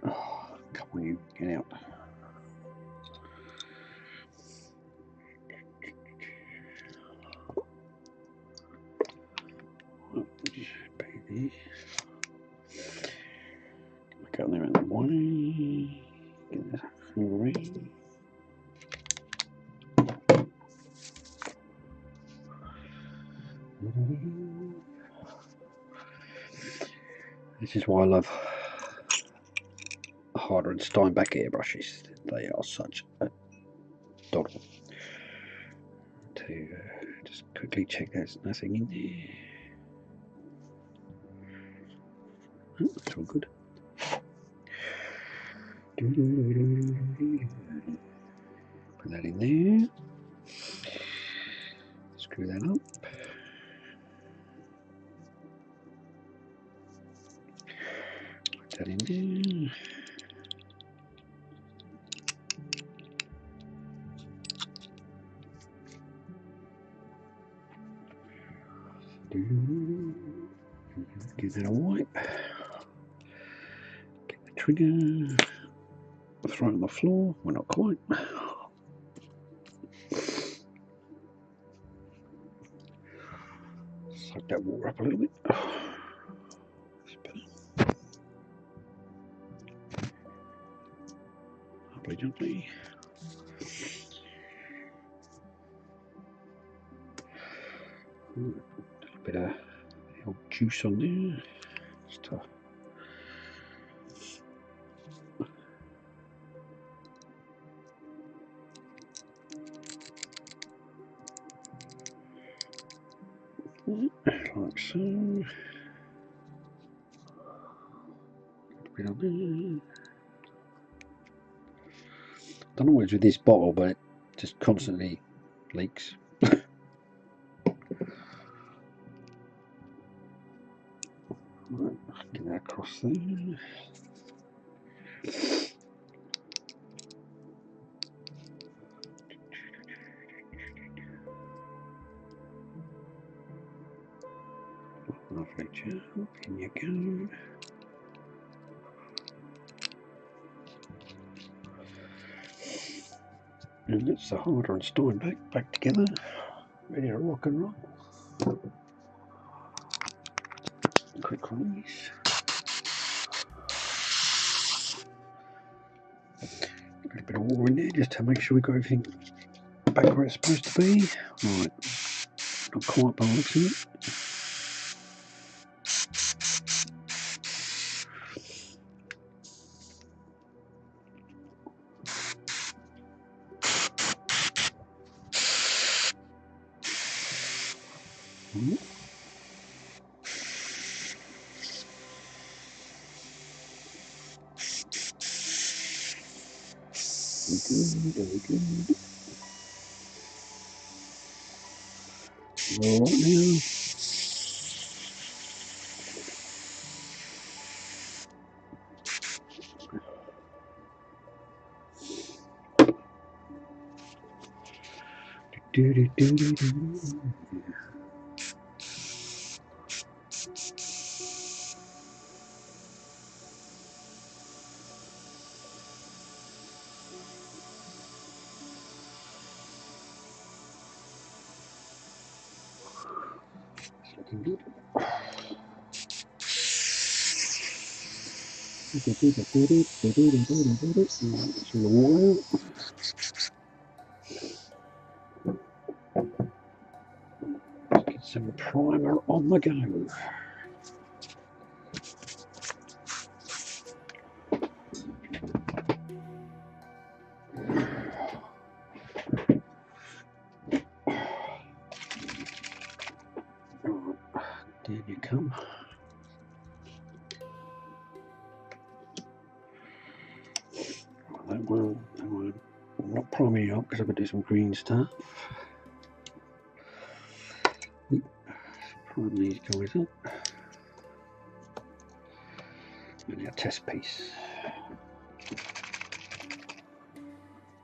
Oh, come on, you get out. Baby. Look out there in the way. Get that free. This is why I love Harder and Steinbeck airbrushes. They are such a doddle. To just quickly check there's nothing in there. Oh, that's all good. Put that in there. Screw that up. Put that in there. Give that a wipe. Get the trigger. Throw it on the floor. Well, not quite. Soak that water up a little bit. Gently, gently. A little bit of juice on there. Just like so. A bit on there. Don't know what's with this bottle, but it just constantly leaks. Right, get that across there. Lovely job, in you go. And that's the Harder and Steinbeck back together, ready to rock and roll. Quick release. A little bit of water in there just to make sure we got everything back where it's supposed to be. Right, not quite by the looks of it. Very good. All right now. Looking good. Some of the water out. Get some primer on the go. There you come. That one, I'm not priming up because I've got to do some green stuff. Prime these guys up. And our test piece.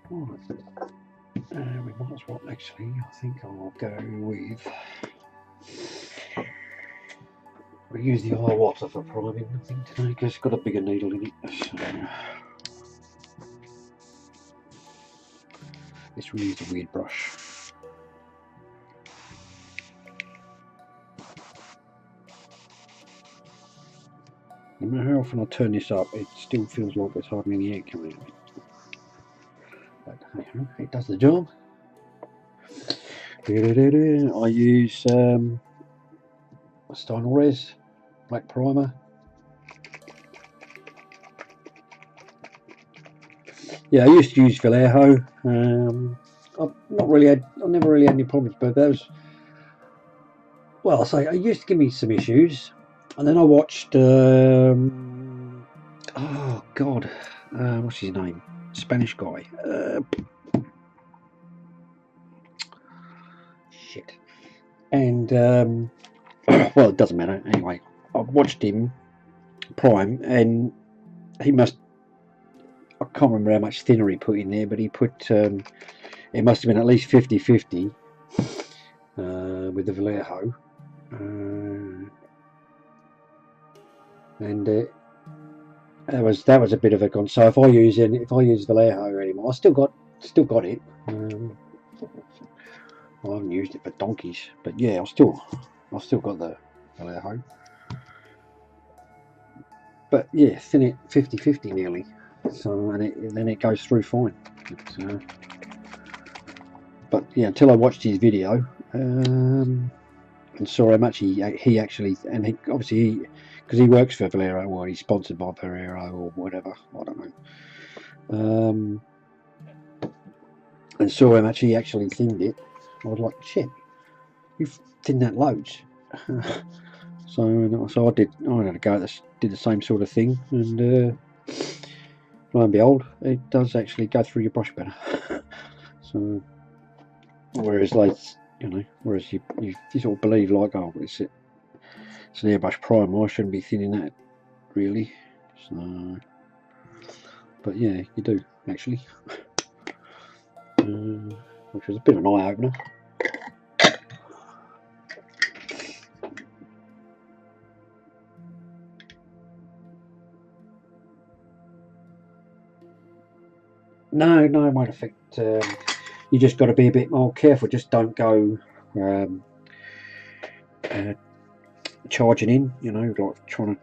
Right. We might as well actually, I think I'll go with, we'll use the water for priming, I think, today, because it's got a bigger needle in it. So this really is a weird brush. No matter how often I turn this up, it still feels like there's hardly any air coming out of it. But it does the job. I use Steinel Res black primer. Yeah, I used to use Vallejo. I've never really had any problems, but that was, well, I say it used to give me some issues, and then I watched oh god, what's his name? Spanish guy. Shit. And well, it doesn't matter. Anyway, I watched him prime, and he must, I can't remember how much thinner he put in there, but he put it must have been at least 50-50 with the Vallejo, and that was a bit of a con. So if I use Vallejo anymore, I still got it. I haven't used it for donkeys, but yeah, I've still got the Vallejo. But yeah, thin it 50-50 nearly. So and then it goes through fine. But yeah, until I watched his video and saw how much he actually, and he obviously, because he works for Valero, or he's sponsored by Valero or whatever, I don't know, and saw how much he actually thinned it. I was like, shit, you've thinned that loads. So I had a go at this, did the same sort of thing, and lo and behold, it does actually go through your brush better. So whereas like, you sort of believe like, oh, it's an airbrush primer, I shouldn't be thinning that really. So, but yeah, you do actually, which was a bit of an eye opener. No, it won't affect. You just got to be a bit more careful. Just don't go charging in. Like trying to.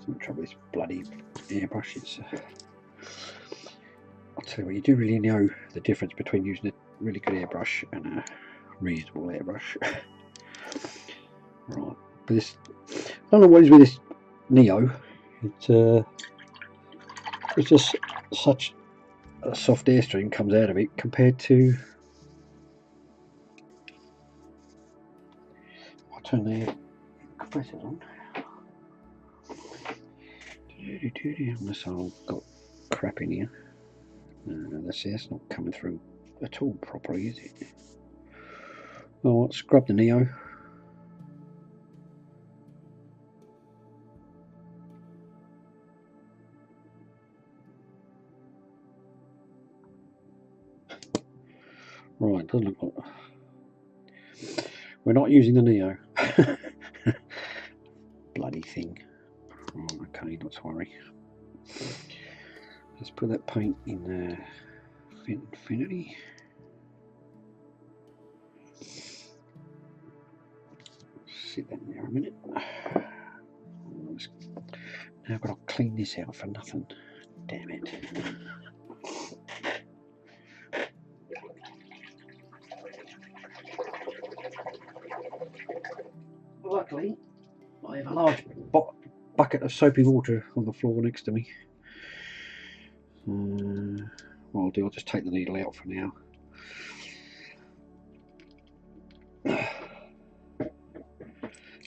The trouble with this bloody airbrush is, I'll tell you what, you do really know the difference between using a really good airbrush and a reasonable airbrush. Right, but this, I don't know what is with this Neo. It's just such a soft airstream comes out of it compared to. I'll turn the compressor on. Unless I've got crap in here. That's not coming through at all properly, is it? Oh, let's scrub the Neo. Right, doesn't look like we're not using the Neo. Bloody thing. Right, okay, not to worry. Let's put that paint in Infinity. Sit that there a minute. Now I've got to clean this out for nothing. Damn it. Luckily, I have a large bucket of soapy water on the floor next to me. What I'll do, I'll just take the needle out for now.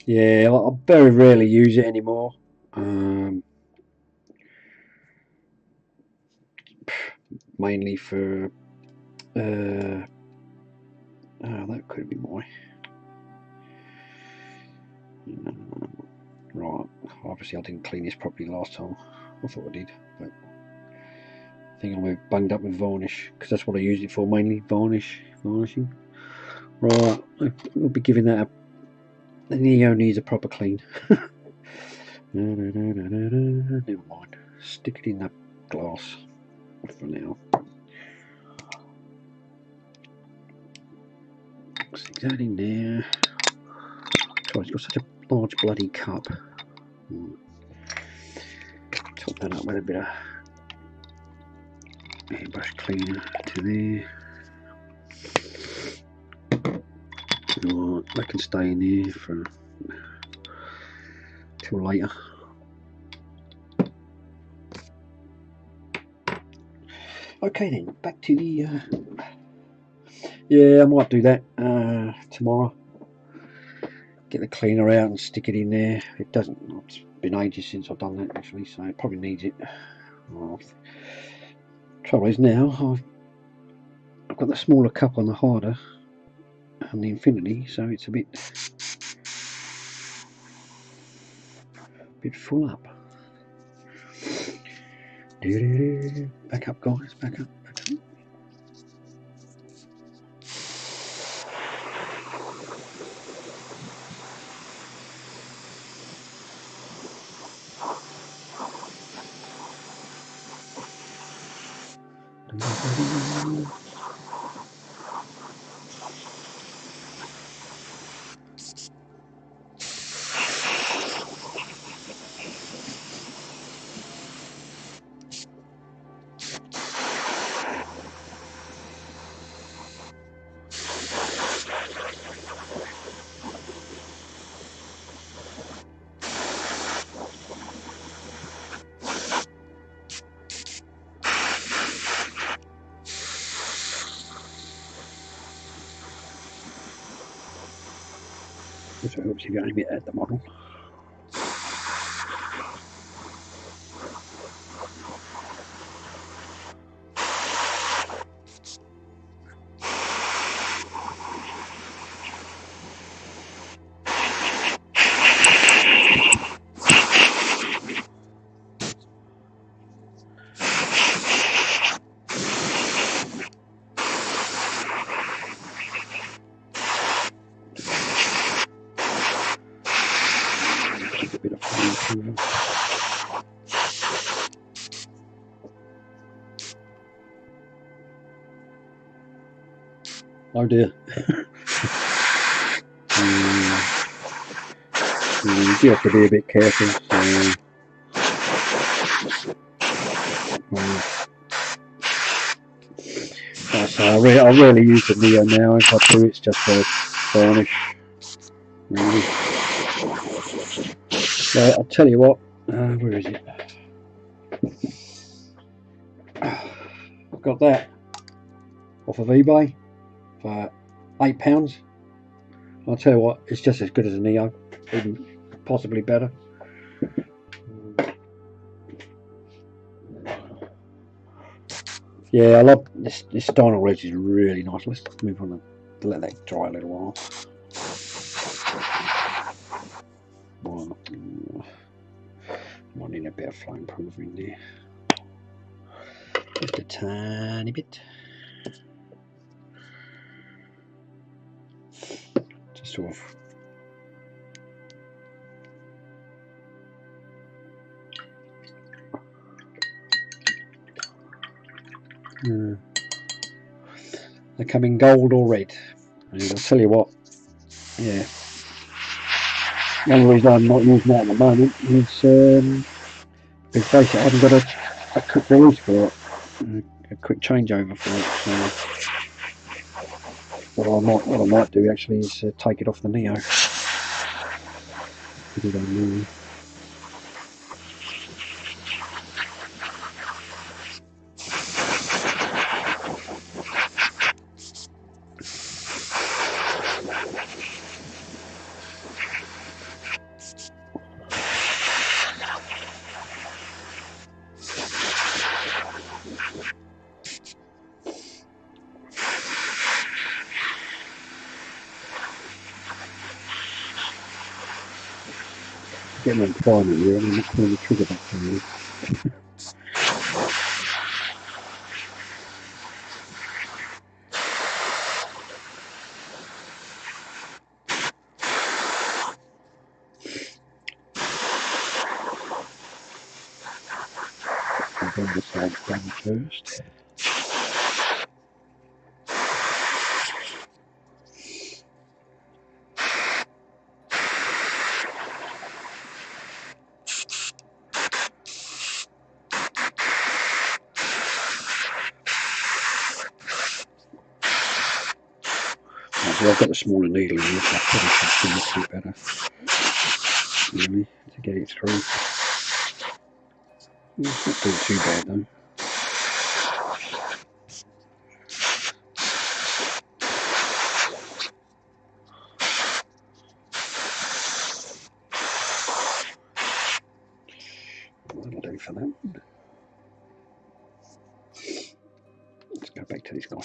Yeah, I very rarely use it anymore. Mainly for oh, that could be why. Right, obviously I didn't clean this properly last time. I thought I did, but I think I'm bunged up with varnish because that's what I use it for, mainly varnishing. Right, I'll be giving that the Neo needs a proper clean. Never mind, stick it in that glass for now. Stick that in there. Sorry, it's got such a large bloody cup. Top that up with a bit of airbrush cleaner to there. Right, that can stay in there for till later. Okay then, back to the yeah, I might do that tomorrow. Get the cleaner out and stick it in there. It doesn't, it's been ages since I've done that actually, so it probably needs it. Trouble is now I've got the smaller cup on the harder and the infinity, so it's a bit full up. Back up guys, back up, back up. Also helps if you aim it at the model. A bit of fun. Oh dear. You do have to be a bit careful. So I rarely use the Neo now. If I do, it's just for varnish. Really. So I'll tell you what. Where is it? I've got that off of eBay for £8. I'll tell you what, it's just as good as a Neo, even possibly better. Yeah, I love this Dino Red is really nice. Let's move on and let that dry a little while. Might need a bit of flame proof in there. Just a tiny bit. Just sort of they come in gold or red. And I'll tell you what, yeah. The only reason I'm not using that at the moment is basically I haven't got a quick release for it, a quick changeover for it. So what I might do actually is take it off the Neo. Put it on there. getting on fine at you, I'm not pulling the trigger back for you. I'll bring the sides down first. So I've got the smaller needle in here, so I probably should trim this a bit better, really, to get it through. It's not doing too bad though. That'll do for that. Let's go back to this guy.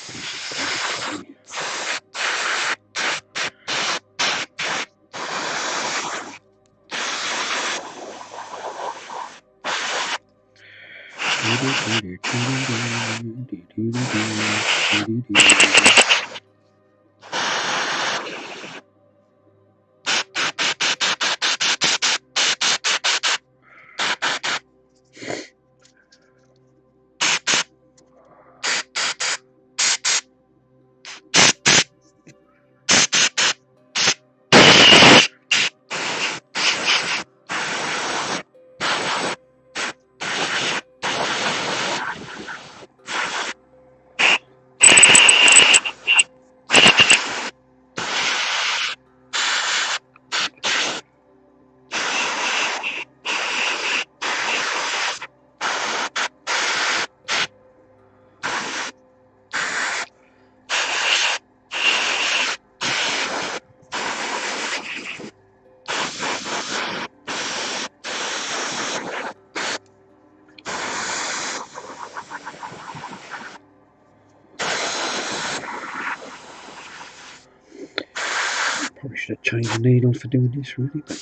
Probably should have changed the needle for doing this, really. But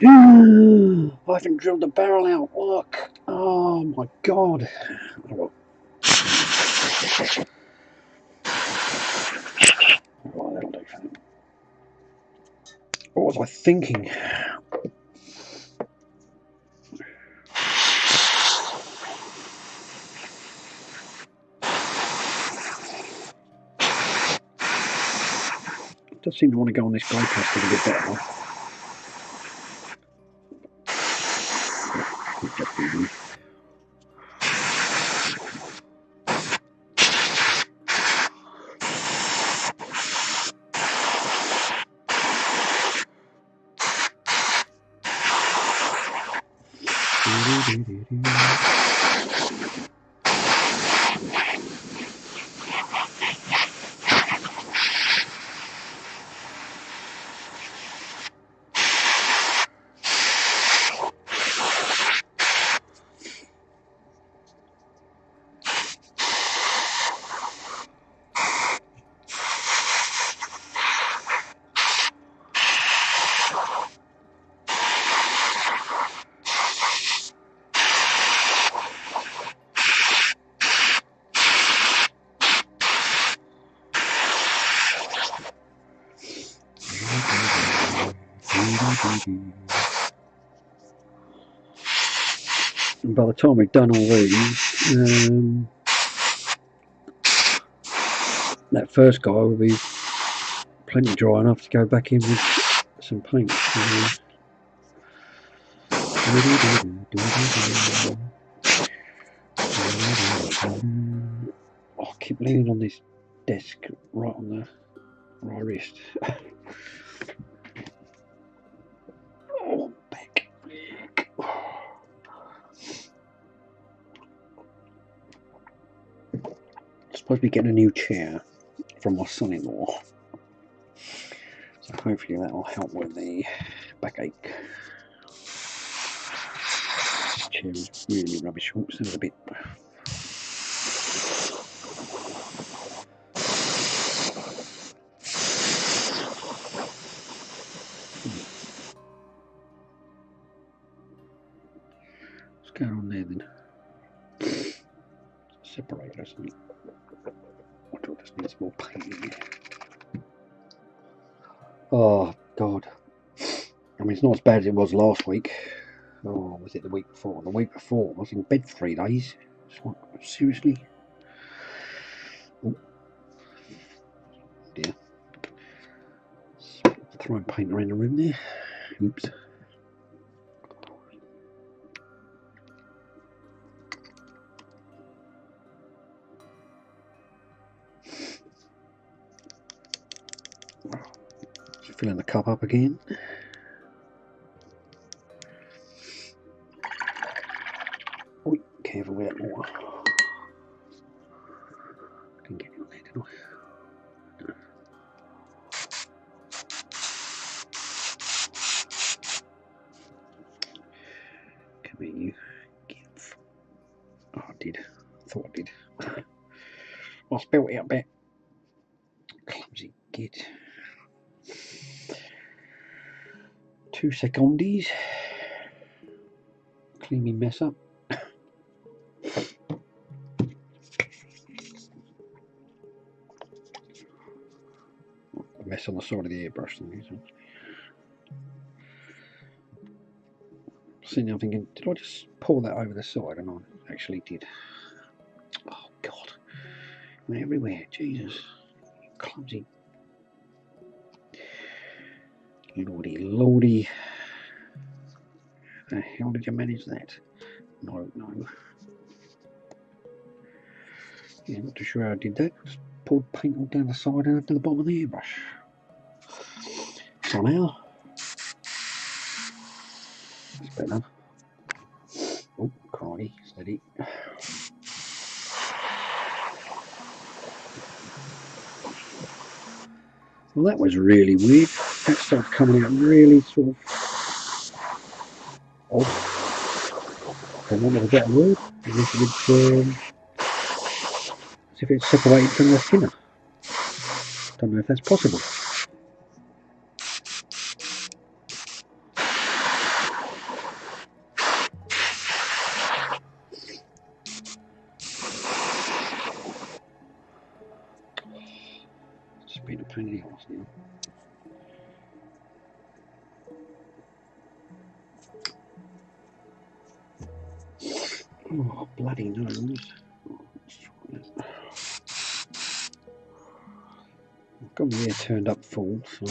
I haven't drilled the barrel out. Look! Oh my god! Oh, well, that'll do for that. What was I thinking? It does seem to want to go on this grey plastic a bit better. And by the time we've done all these, that first guy will be plenty dry enough to go back in with some paint. Oh, I keep leaning on this desk right on the right wrist. Oh, back. I'm supposed to be getting a new chair from my son-in-law, so hopefully that will help with the backache. This chair is really rubbish. Oops, that was a bit. What's going on there then? Separator, isn't it? I thought this needs more paint in there. Oh God. I mean, it's not as bad as it was last week. Or was it the week before? The week before I was in bed for 3 days. Seriously? Oh dear. Throwing paint around the room there. Oops. Just filling the cup up again. Oh, careful with that water. I can get it on there, didn't I? Come here, you. Oh, I did. I thought I did. I spilled it a bit. Clumsy git. 2 secondes. Clean me mess up. Mess on the side of the airbrush. Sitting there thinking, did I just pour that over the side? And I actually did. Oh God. Went everywhere. Jesus. Clumsy. Lordy, lordy. How the hell did you manage that? No. Yeah, not too sure how I did that. Just poured paint all down the side and to the bottom of the airbrush. Somehow. That's better. Oh, crikey, steady. Well, that was really weird. That started coming out really sort of odd. For want of a better word. As if it's separated from the thinner. Don't know if that's possible. It's been a pain in the arse now. Oh, bloody nose. I've got my ear turned up full, so.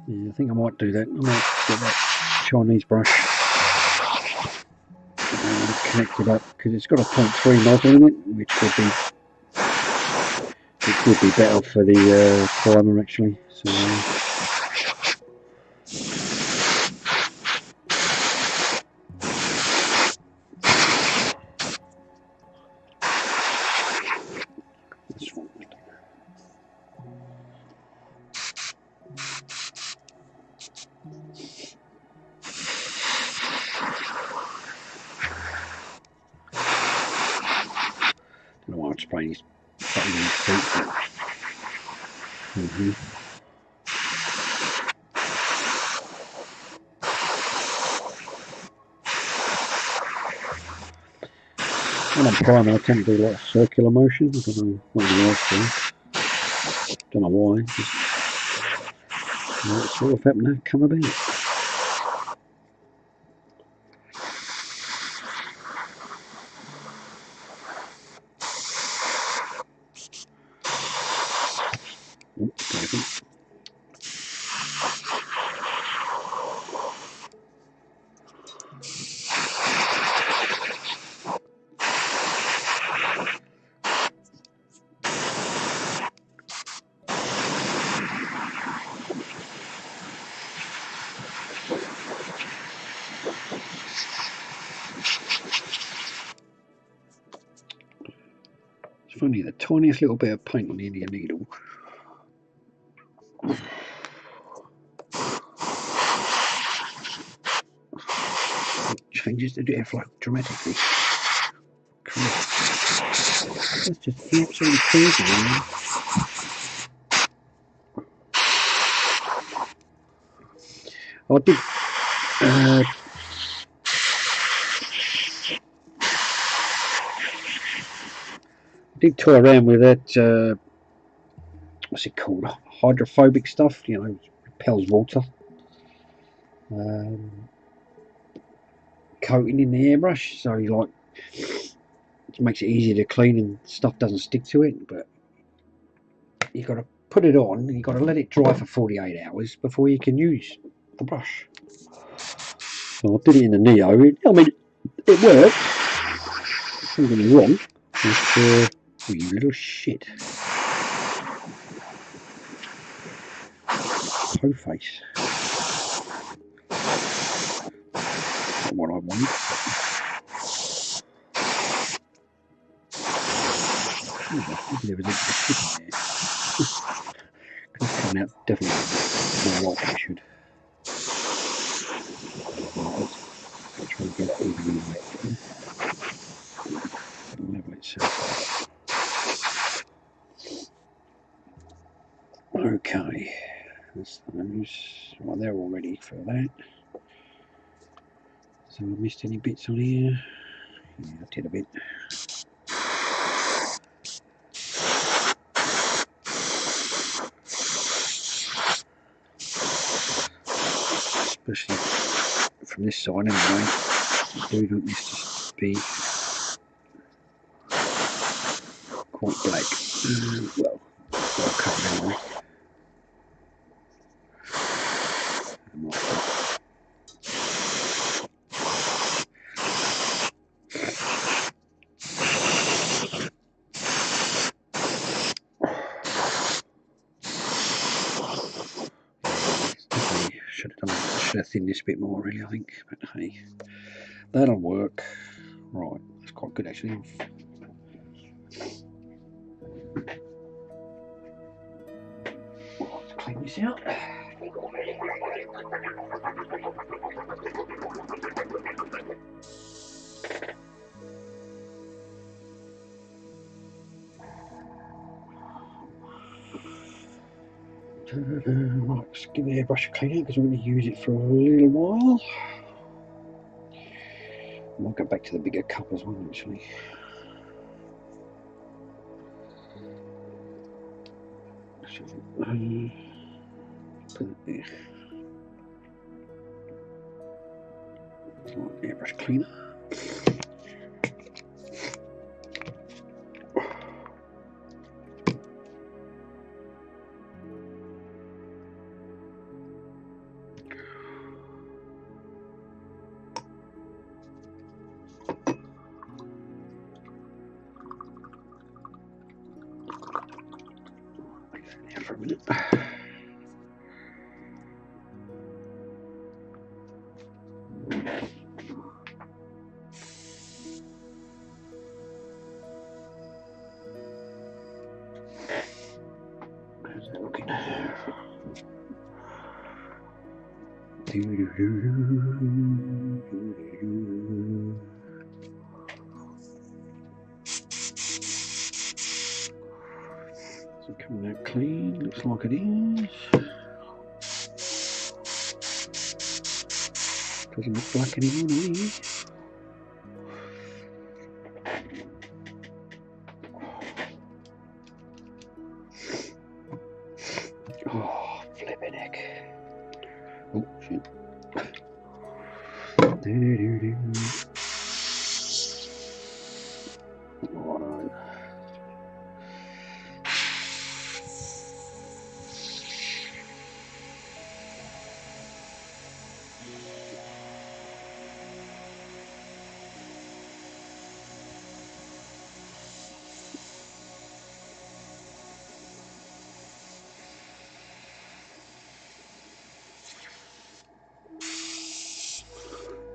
Yeah, I think I might do that. I might get that Chinese brush and connect it up because it's got a 0.3 nozzle in it, which would be better for the primer actually. So. I don't know why I'm spraying these fucking feet. When I'm priming, I tend to do like a circular motion. I don't know what the else do. Don't know why. Just, it's sort of happened to come about. It's only the tiniest little bit of paint on the end of your needle. changes the airflow dramatically. That's just absolutely crazy, man. I did toy around with that, what's it called, hydrophobic stuff, you know, repels water, coating in the airbrush, so you like, it makes it easier to clean and stuff doesn't stick to it, but you've got to put it on, and you've got to let it dry for 48 hours before you can use the brush. So I did it in the Neo. I mean, it worked. Don't get me wrong. But, oh, you little shit. Toe face. Not what I wanted. There was a shit in there. Could have come out definitely more like it should. I'll try and get it even anyway. Whatever it says. Okay. That's those. Well, they're all ready for that. So I missed any bits on here? Yeah, I did a bit. Especially from this side anyway. I do want this to be quite black. Well, I'll cut it anyway. Should have thinned this a bit more, really, I think. But hey, that'll work. Right, that's quite good actually. Let's clean this out. Let's give the airbrush a clean out because we're going to use it for a little while. I'll go back to the bigger cup as well, actually. Put it there. Airbrush cleaner. For a minute. How's that looking? So coming out clean, looks like it is. Doesn't look black anymore to me. Oh, flippin' heck. Oh, shit. Righto.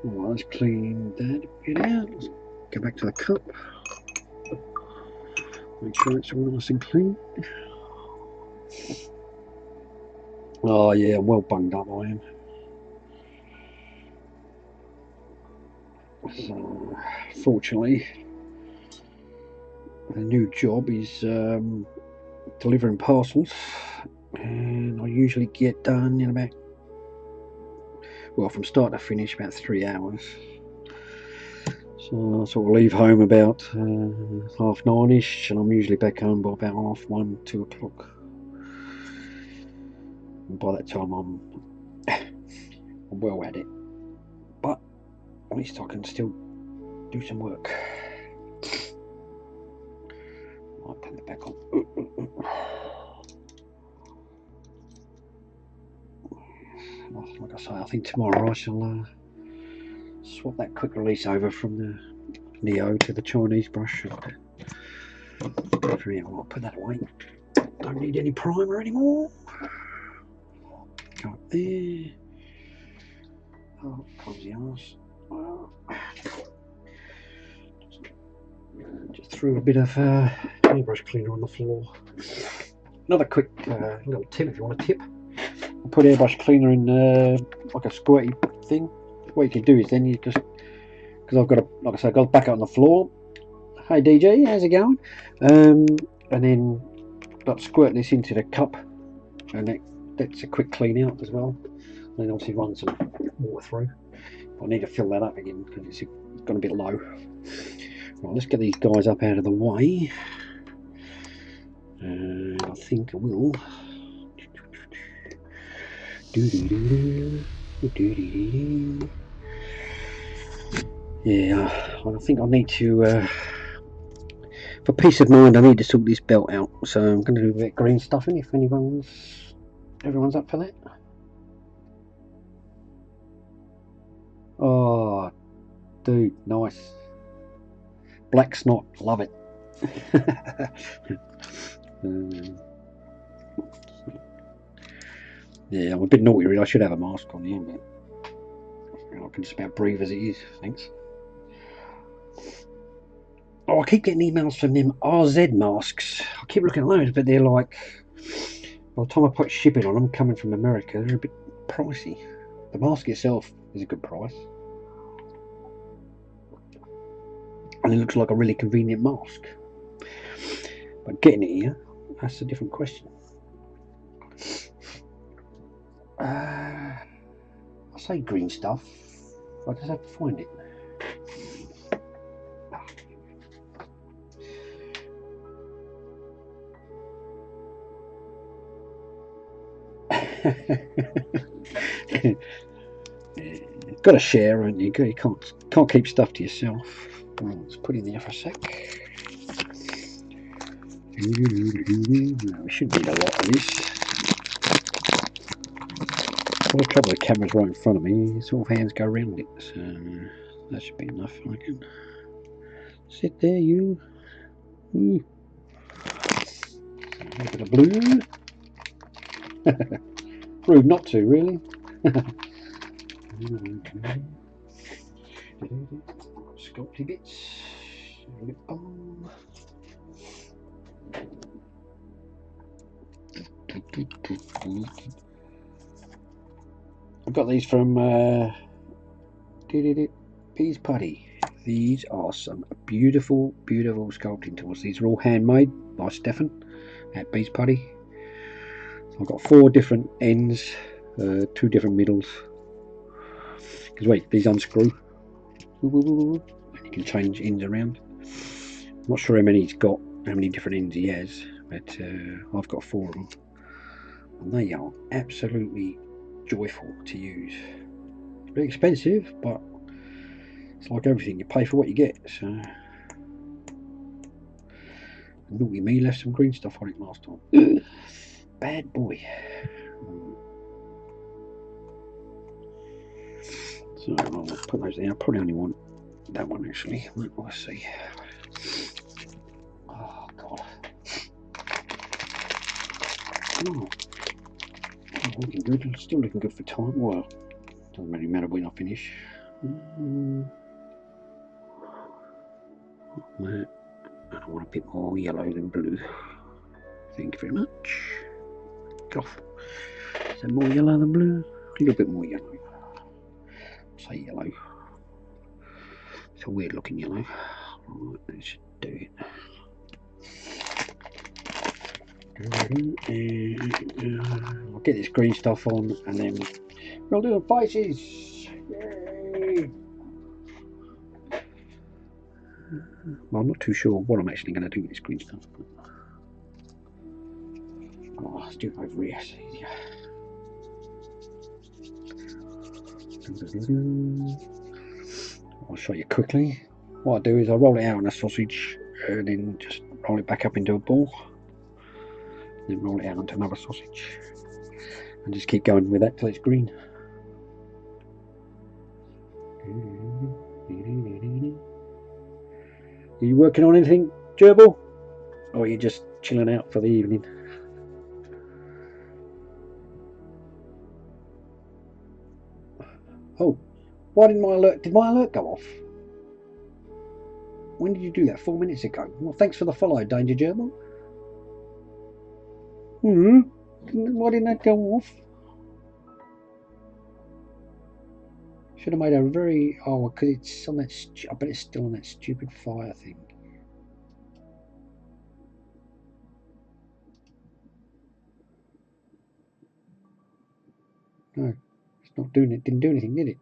Well, let's clean that bit out. Let's go back to the cup. Make sure it's all nice and clean. Oh yeah, I'm well bunged up, I am. So, fortunately, the new job is delivering parcels, and I usually get done in about, well, from start to finish, about 3 hours. So I sort of leave home about 9:30ish, and I'm usually back home by about 1:30, 2 o'clock. And by that time I'm well at it, but at least I can still do some work. I'll put it back on. Like I say, I think tomorrow I shall swap that quick release over from the Neo to the Chinese brush. I'll put that away. Don't need any primer anymore. Go up there. Oh, clumsy arse. Just threw a bit of airbrush cleaner on the floor. Another quick little tip, if you want a tip. I'll put airbrush cleaner in like a squirty thing. What you can do is then you just, because I've got a, like I said, I've got to back it on the floor. Hey DJ, how's it going? And then got squirt this into the cup, and that's a quick clean out as well. And then obviously run some water through. I need to fill that up again because it's gone a bit low. Right, let's get these guys up out of the way. And I think I will. Yeah, I think I need to, for peace of mind, I need to sort this belt out. So I'm going to do a bit of green stuffing if everyone's up for that. Oh, dude, nice. Black snot, love it. Yeah, I'm a bit naughty really. I should have a mask on here, but I can just about breathe as it is. Thanks. Oh, I keep getting emails from them RZ masks. I keep looking at those, but they're like, by the time I put shipping on them, coming from America, they're a bit pricey. The mask itself is a good price, and it looks like a really convenient mask. But getting it here, that's a different question. I say green stuff. I just have to find it. Got to share, haven't you? You can't keep stuff to yourself. Well, let's put it in there for a sec. We shouldn't need a lot of this. Well, the trouble, the camera's right in front of me. Sort of hands go around it, so that should be enough. I can sit there, you. Ooh. A bit of blue. Rude not to, really. Sculpty bits. Lip balm. I got these from Bees Putty. These are some beautiful, beautiful sculpting tools. These are all handmade by Stefan at Bees Putty. I've got 4 different ends, 2 different middles. Because wait, these unscrew. And you can change ends around. I'm not sure how many he's got, how many different ends he has, but I've got 4 of them. And they are absolutely joyful to use. It's a bit expensive, but it's like everything, you pay for what you get. So naughty me left some green stuff on it last time. Bad boy. So I'll put those there. I probably only want that one actually. Let's see. Oh god. Oh, looking good. Still looking good for time. Well, doesn't really matter when I finish. I want a bit more yellow than blue. Thank you very much. Off. Is that more yellow than blue? A little bit more yellow. Say yellow. It's a weird looking yellow. Right, that should do it. I'll get this green stuff on and then we'll do the faces. Yay! Well, I'm not too sure what I'm actually going to do with this green stuff. Oh, let's do it over here. It's easier. I'll show you quickly. What I do is I roll it out on a sausage and then just roll it back up into a ball. Then roll it out onto another sausage. And just keep going with that till it's green. Are you working on anything, Gerbil? Or are you just chilling out for the evening? Oh, why didn't my alert? Did my alert go off? When did you do that? 4 minutes ago. Well, thanks for the follow, Danger Gerbil. Why didn't that go off? Should have made a very... Oh, because it's on that... I bet it's still on that stupid fire thing. No, it's not doing it. Didn't do anything, did it?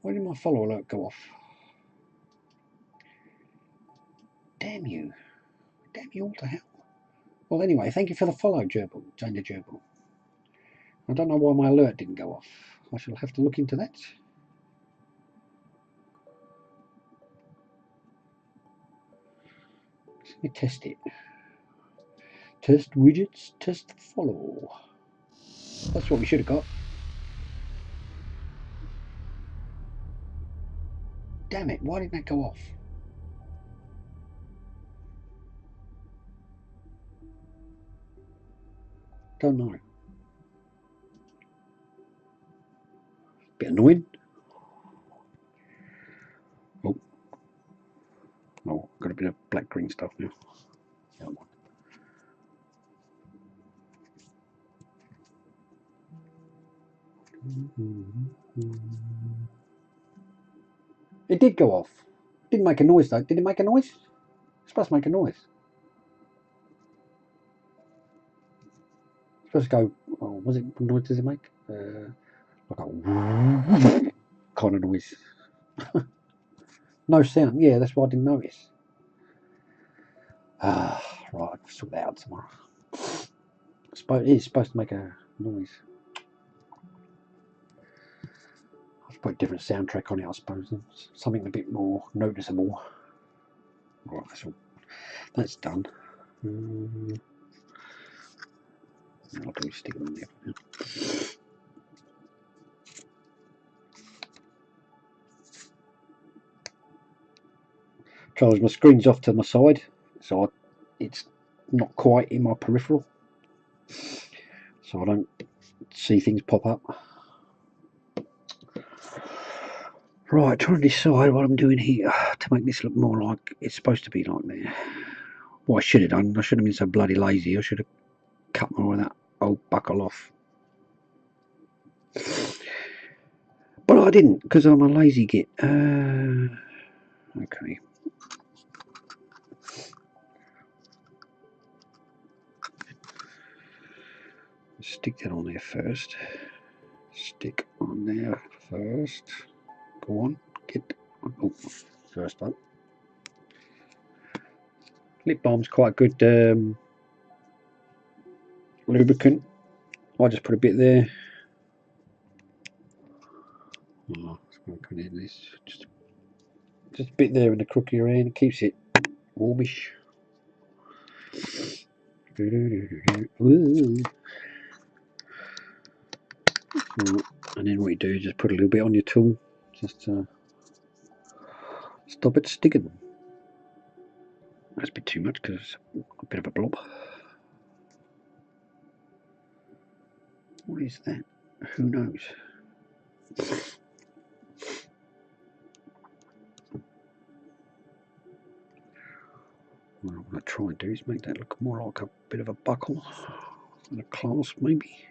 Why did my follow alert go off? Damn you. Damn you all to hell. Well, anyway, thank you for the follow, Gerbil, Danger Gerbil. I don't know why my alert didn't go off. I shall have to look into that. Let me test it. Test widgets, test follow. That's what we should have got. Damn it, why didn't that go off? Don't know. Bit annoying. Oh, got a bit of black green stuff now. It did go off. Didn't make a noise though. Did it make a noise? It's supposed to make a noise. It's supposed to go. Oh, was it? What noise does it make? Like a kind of noise. No sound. Yeah, that's why I didn't notice. Right, I'll sort that out tomorrow. It is supposed to make a noise. I've put a different soundtrack on it, I suppose. Something a bit more noticeable. Right, that's done. I'll do stick it on there. Charles, my screen's off to my side, so it's not quite in my peripheral, so I don't see things pop up. Right, trying to decide what I'm doing here to make this look more like it's supposed to be like there. What I should have done, I should have been so bloody lazy, I should have cut more of that old buckle off. But I didn't, because I'm a lazy git. Okay. Stick that on there first. Stick on there first. Go on, get. Oh, first up. Lip balm's quite good lubricant. I just put a bit there. Oh, it's going to come in this. Just a bit there in the crook of your hand. It keeps it warmish. Ooh. And then what you do is just put a little bit on your tool, just to stop it sticking. That's a bit too much because it's a bit of a blob. What is that? Who knows? What I'm going to try and do is make that look more like a bit of a buckle and a clasp, maybe.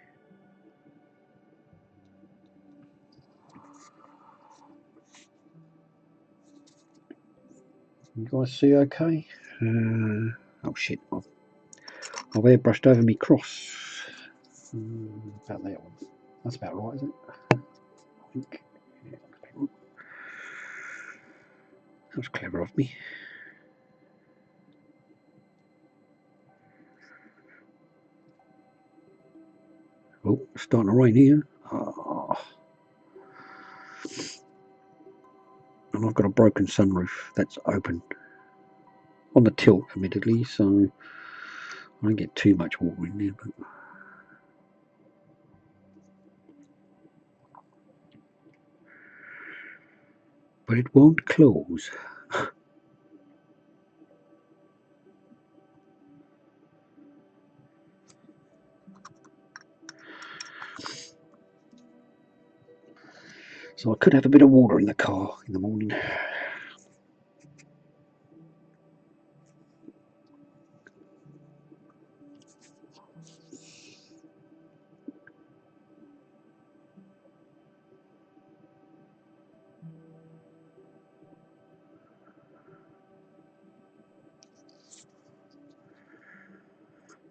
You guys see okay? Oh shit, I've airbrushed over me cross. About that one. That's about right, isn't it? I think. Yeah, that was clever of me. Oh, it's starting to rain here. Oh. And I've got a broken sunroof that's open. On the tilt, admittedly, so I don't get too much water in there. But it won't close. So I could have a bit of water in the car in the morning.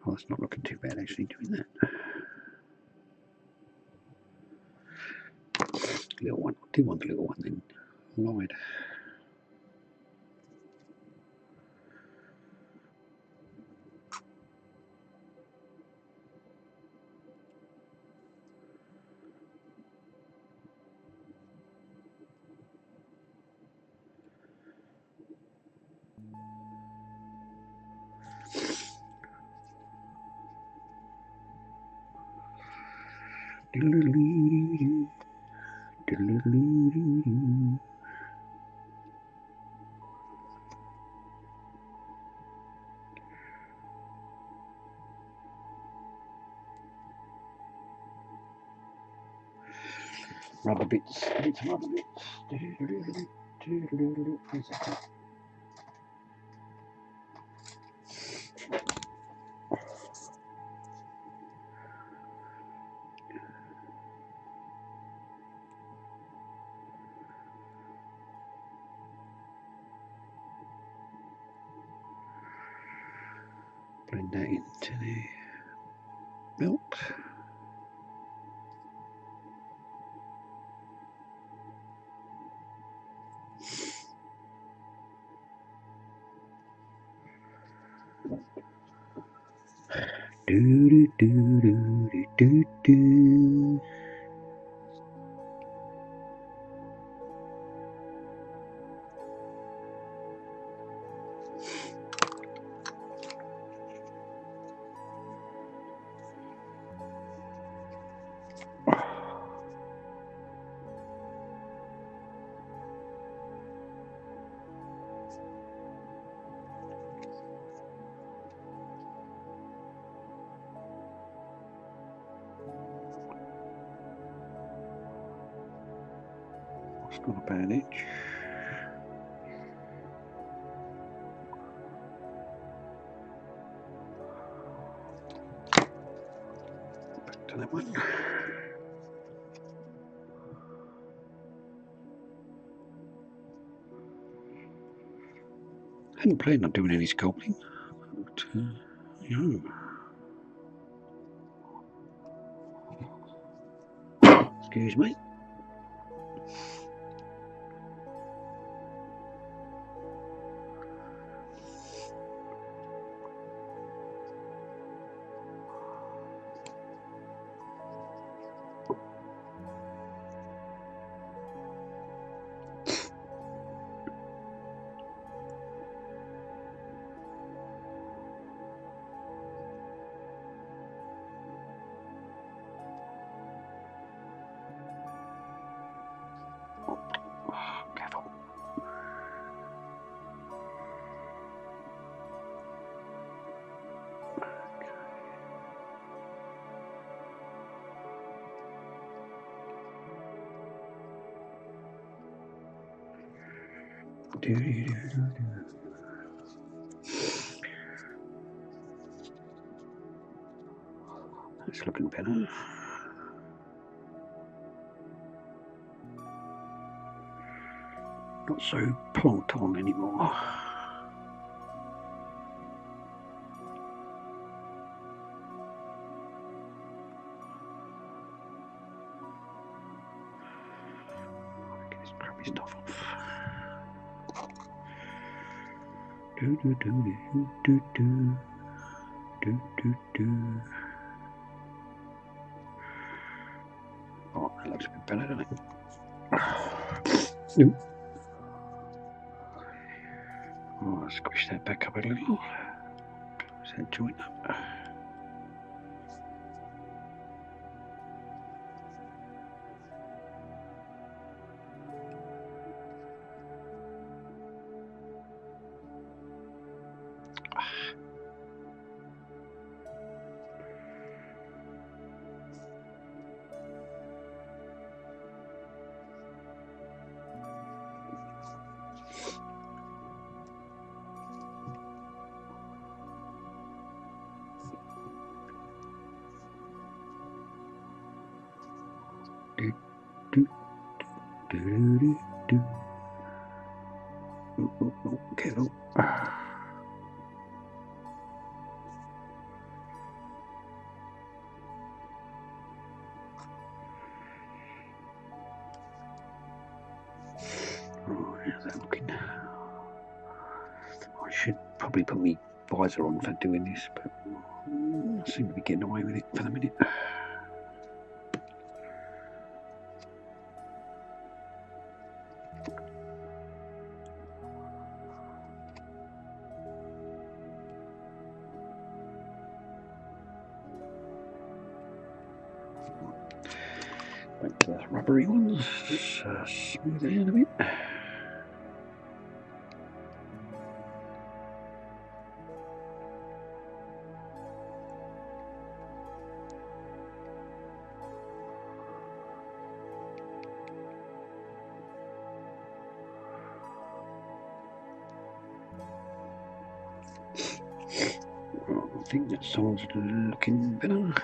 Oh, it's not looking too bad actually doing that. Little one. Do one little one then. Lied. Rubber bits. It's rubber bits. Blend that into the milk. Do do do do do do. It's not a bad itch. Back to that one. I hadn't planned on doing any sculpting. But, excuse me. Careful. That's looking better. Not so plonked on anymore. stuff off. Oh, that looks a bit better, doesn't it? Oh, I'll squish that back up a little. Close that joint up. Careful. Oh, how's that looking? I should probably put my visor on for doing this, but I seem to be getting away with it for the minute. Back to the rubbery ones, smooth it out a bit. I think that someone's looking better.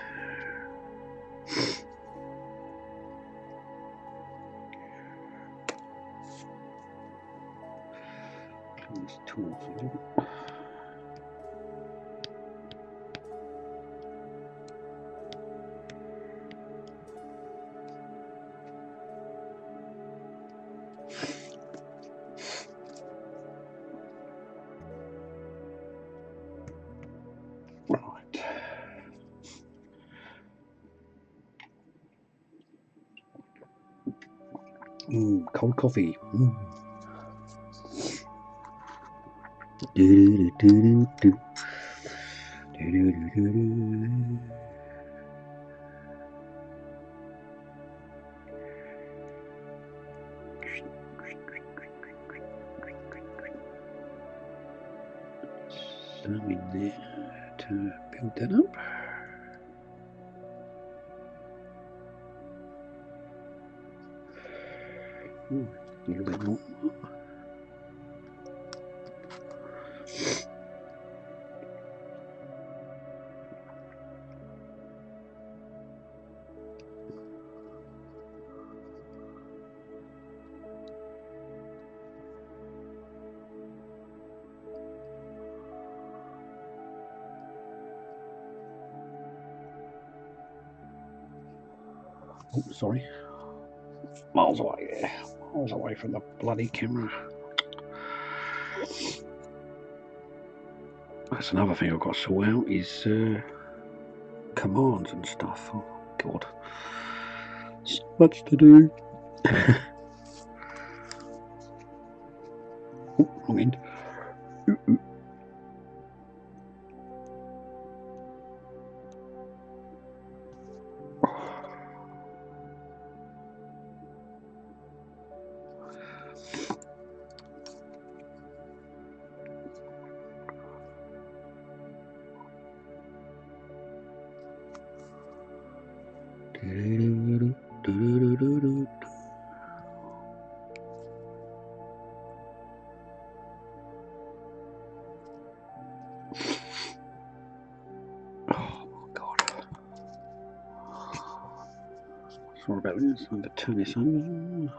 Clean this tool off a little. Cold coffee. Some in there to build that up. A little bit more. Oh, sorry. Miles away there. Miles away from the bloody camera. That's another thing I've got to sort out is commands and stuff. Oh, God. So much to do. Oh, wrong end. Sorry about this. I'm going to turn this on.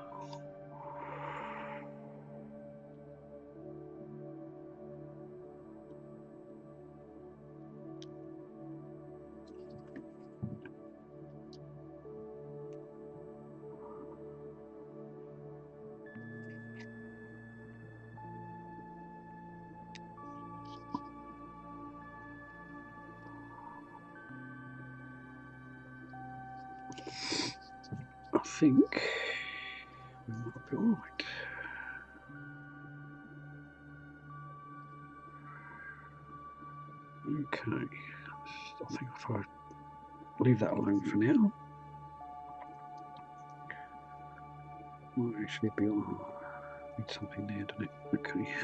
think we might be alright. Okay, I think if I leave that alone for now, might actually be on. Need something there, doesn't it? Okay.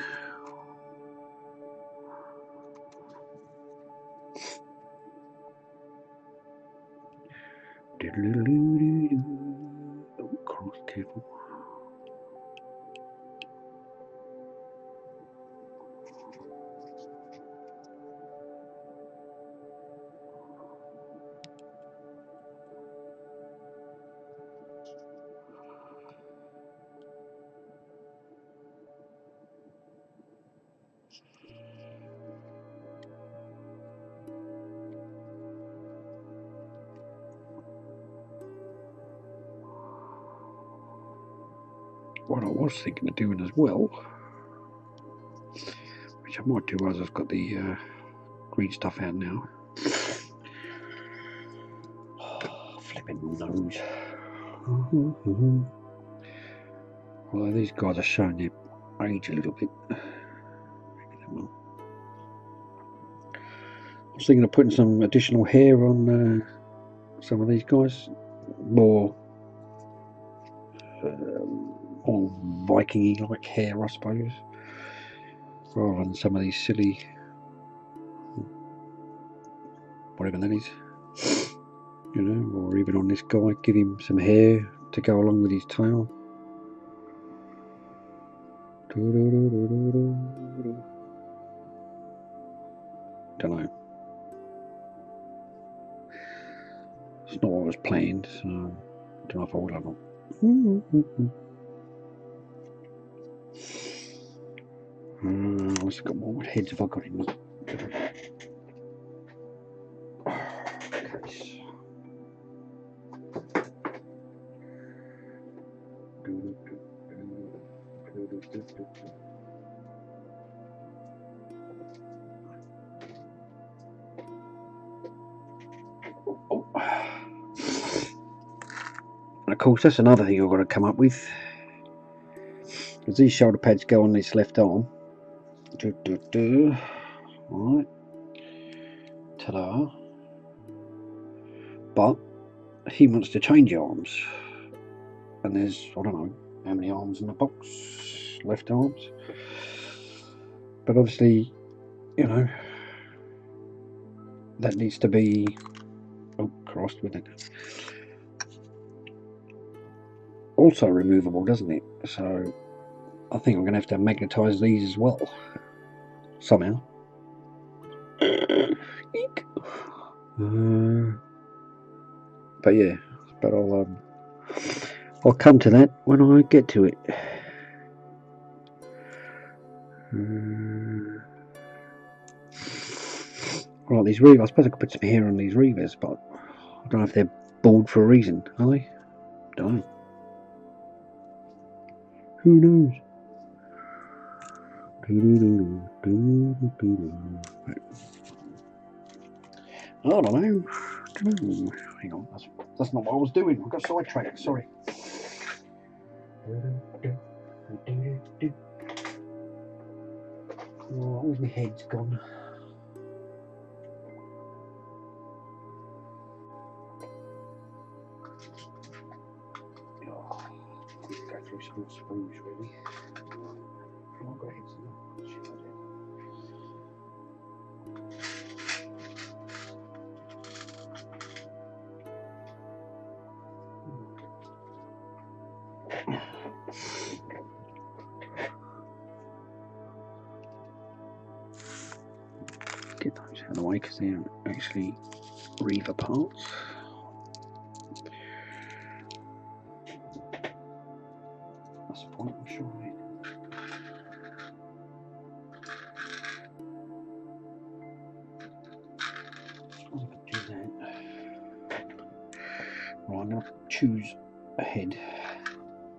Oh, cross, careful. What I was thinking of doing as well, which I might do as I've got the green stuff out now. Flipping nose. Although these guys are showing their age a little bit. I was thinking of putting some additional hair on some of these guys, more Viking-y like hair, I suppose, rather than some of these silly, whatever that is, you know, or even on this guy, give him some hair to go along with his tail. Don't know. It's not what was planned, so I don't know if I will or not. I've got more heads have I got in me. And of course, that's another thing I've got to come up with. As these shoulder pads go on this left arm. Alright. Ta-da. But he wants to change arms. And there's, I don't know how many arms in the box. Left arms. But obviously, you know, that needs to be, oh, crossed with it. Also removable, doesn't it? So I think I'm going to have to magnetize these as well. Somehow. But yeah, but I'll come to that when I get to it. Right, these reevers, I suppose I could put some hair on these reevers, but I don't know if they're bald for a reason, are they? Don't know. Who knows? I don't know. Hang on, that's not what I was doing. I got sidetracked, sorry. Oh, where's my head's gone? Oh, I need to go through some sprues, really. Oh, I've got heads now. Shit, I did. Get those out of the way because they're actually reever parts. That's the point, I'm sure. I could do that. Right, I'm going to choose a head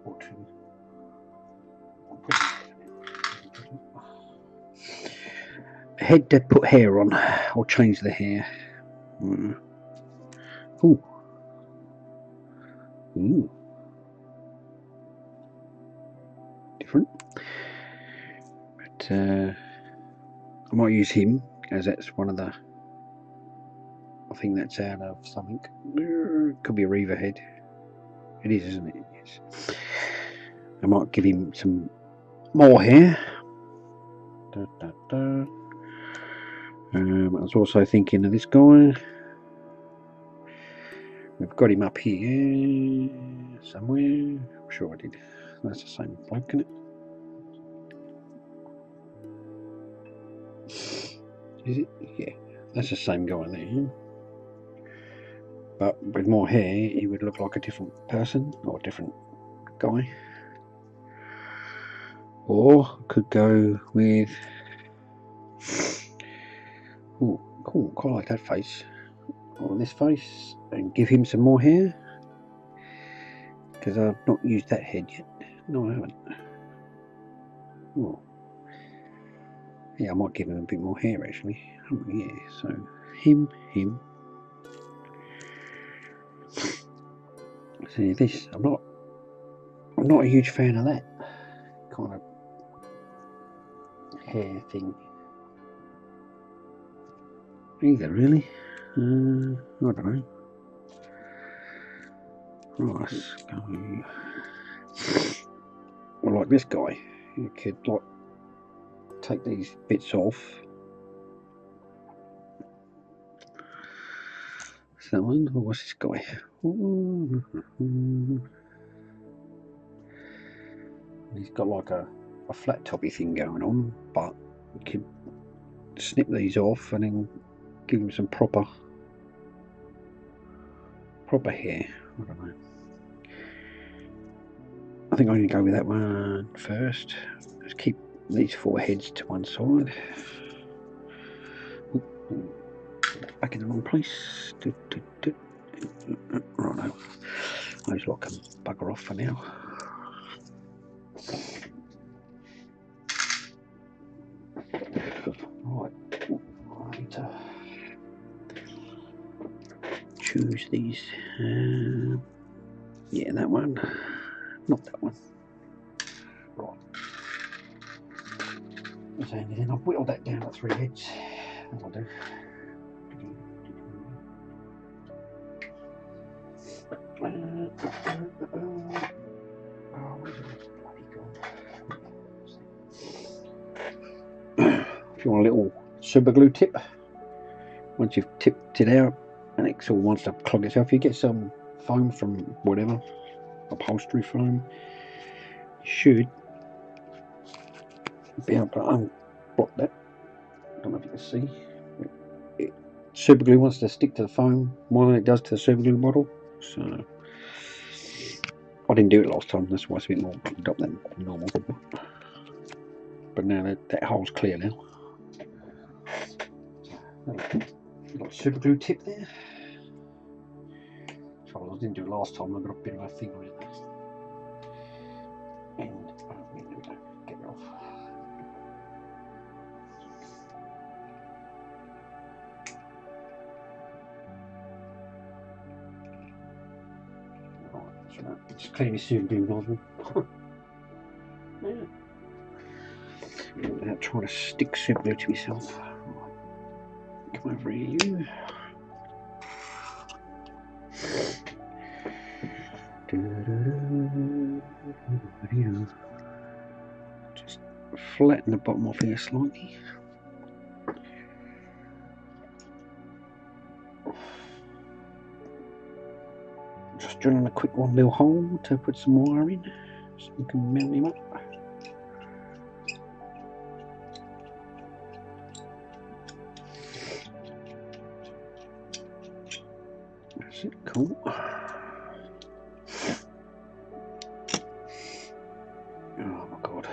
or two. A head to put hair on, or change the hair. Ooh. Ooh. I might use him, as that's one of the, I think that's out of something. Could be a Reaver head. It is, isn't it? Yes. I might give him some more hair. I was also thinking of this guy. We've got him up here somewhere. I'm sure I did. That's the same bloke, isn't it? Is it? Yeah, that's the same guy there. But with more hair, he would look like a different person or a different guy. Or could go with. Oh, cool! Quite like that face. Or this face, and give him some more hair. Because I've not used that head yet. No, I haven't. Oh. Yeah, I might give him a bit more hair actually. Oh, yeah, so him. See this, I'm not a huge fan of that kind of hair thing either, really. I don't know. Right, let's go. Well, like this guy, you could like take these bits off. Someone, or what's this guy? He's got like a flat toppy thing going on, but you could snip these off and then give him some proper hair. I don't know. I think I'm going to go with that one first. Let's keep these 4 heads to one side. Back in the wrong place. Righto. Those lot can bugger off for now. Right. I need to choose these. Yeah, that one. Not that one. Right. And then I've whittled that down to 3 heads. That'll do. If you want a little super glue tip, once you've tipped it out and it sort of wants to clog itself, you get some foam from whatever, upholstery foam. You should be able to unblock that. I don't know if you can see. Super glue wants to stick to the foam more than it does to the super glue bottle, so I didn't do it last time. That's why it's a bit more plugged up than normal. But now that hole's clear now. Got a super glue tip there. Trouble I didn't do it last time. I got a bit of a finger in there. And get it off. Just clean my super glue nozzle. Yeah. Without trying to stick super glue to myself. Come over here. Just flatten the bottom off here slightly. Just drilling a quick one little hole to put some wire in so we can mount him up. That's it, cool. Oh my god.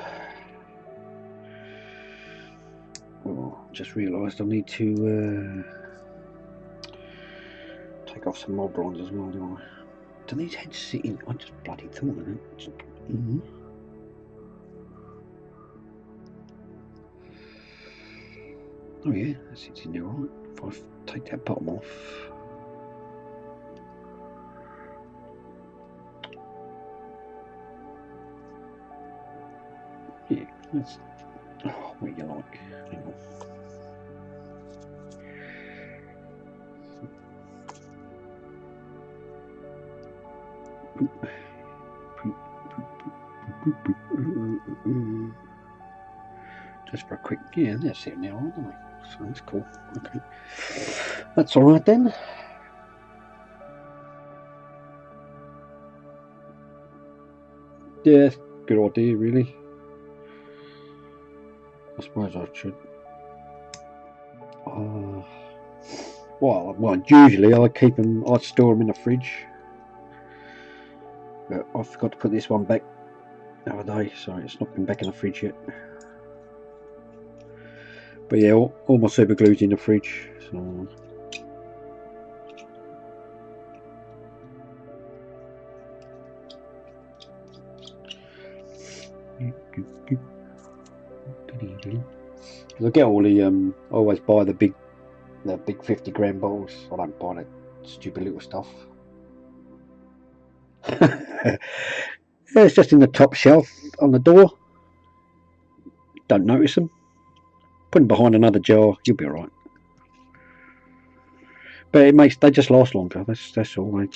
Oh, just realised I need to take off some mob bronze as well, do I? Do these heads sit in? I just bloody thought of it. Oh yeah, that sits in there right. If I take that bottom off. Yeah, that's Oh, what do you like? Hang on. Just for a quick, yeah, that's it now, aren't they? So that's cool. Okay, that's all right then. Yeah, good idea, really. I suppose I should. Well, usually I keep them. I store them in the fridge. But I forgot to put this one back the other day, so it's not been back in the fridge yet. But yeah, all my super glue's in the fridge. So. I get all the I always buy the big 50-gram bottles. I don't buy that stupid little stuff. Yeah, it's just in the top shelf on the door. Don't notice them. Put them behind another jar, you'll be alright. But they just last longer. That's all.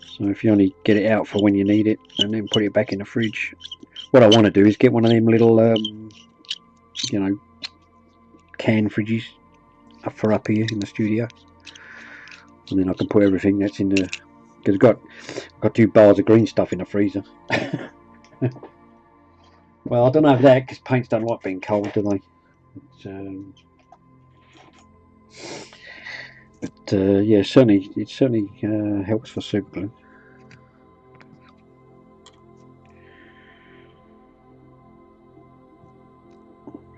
So if you only get it out for when you need it, and then put it back in the fridge. What I want to do is get one of them little, you know, can fridges for up here in the studio, and then I can put everything that's in the. Because I've got 2 bars of green stuff in the freezer. Well, I don't know if that, because paints don't like being cold, do they? But yeah, it certainly helps for super glue.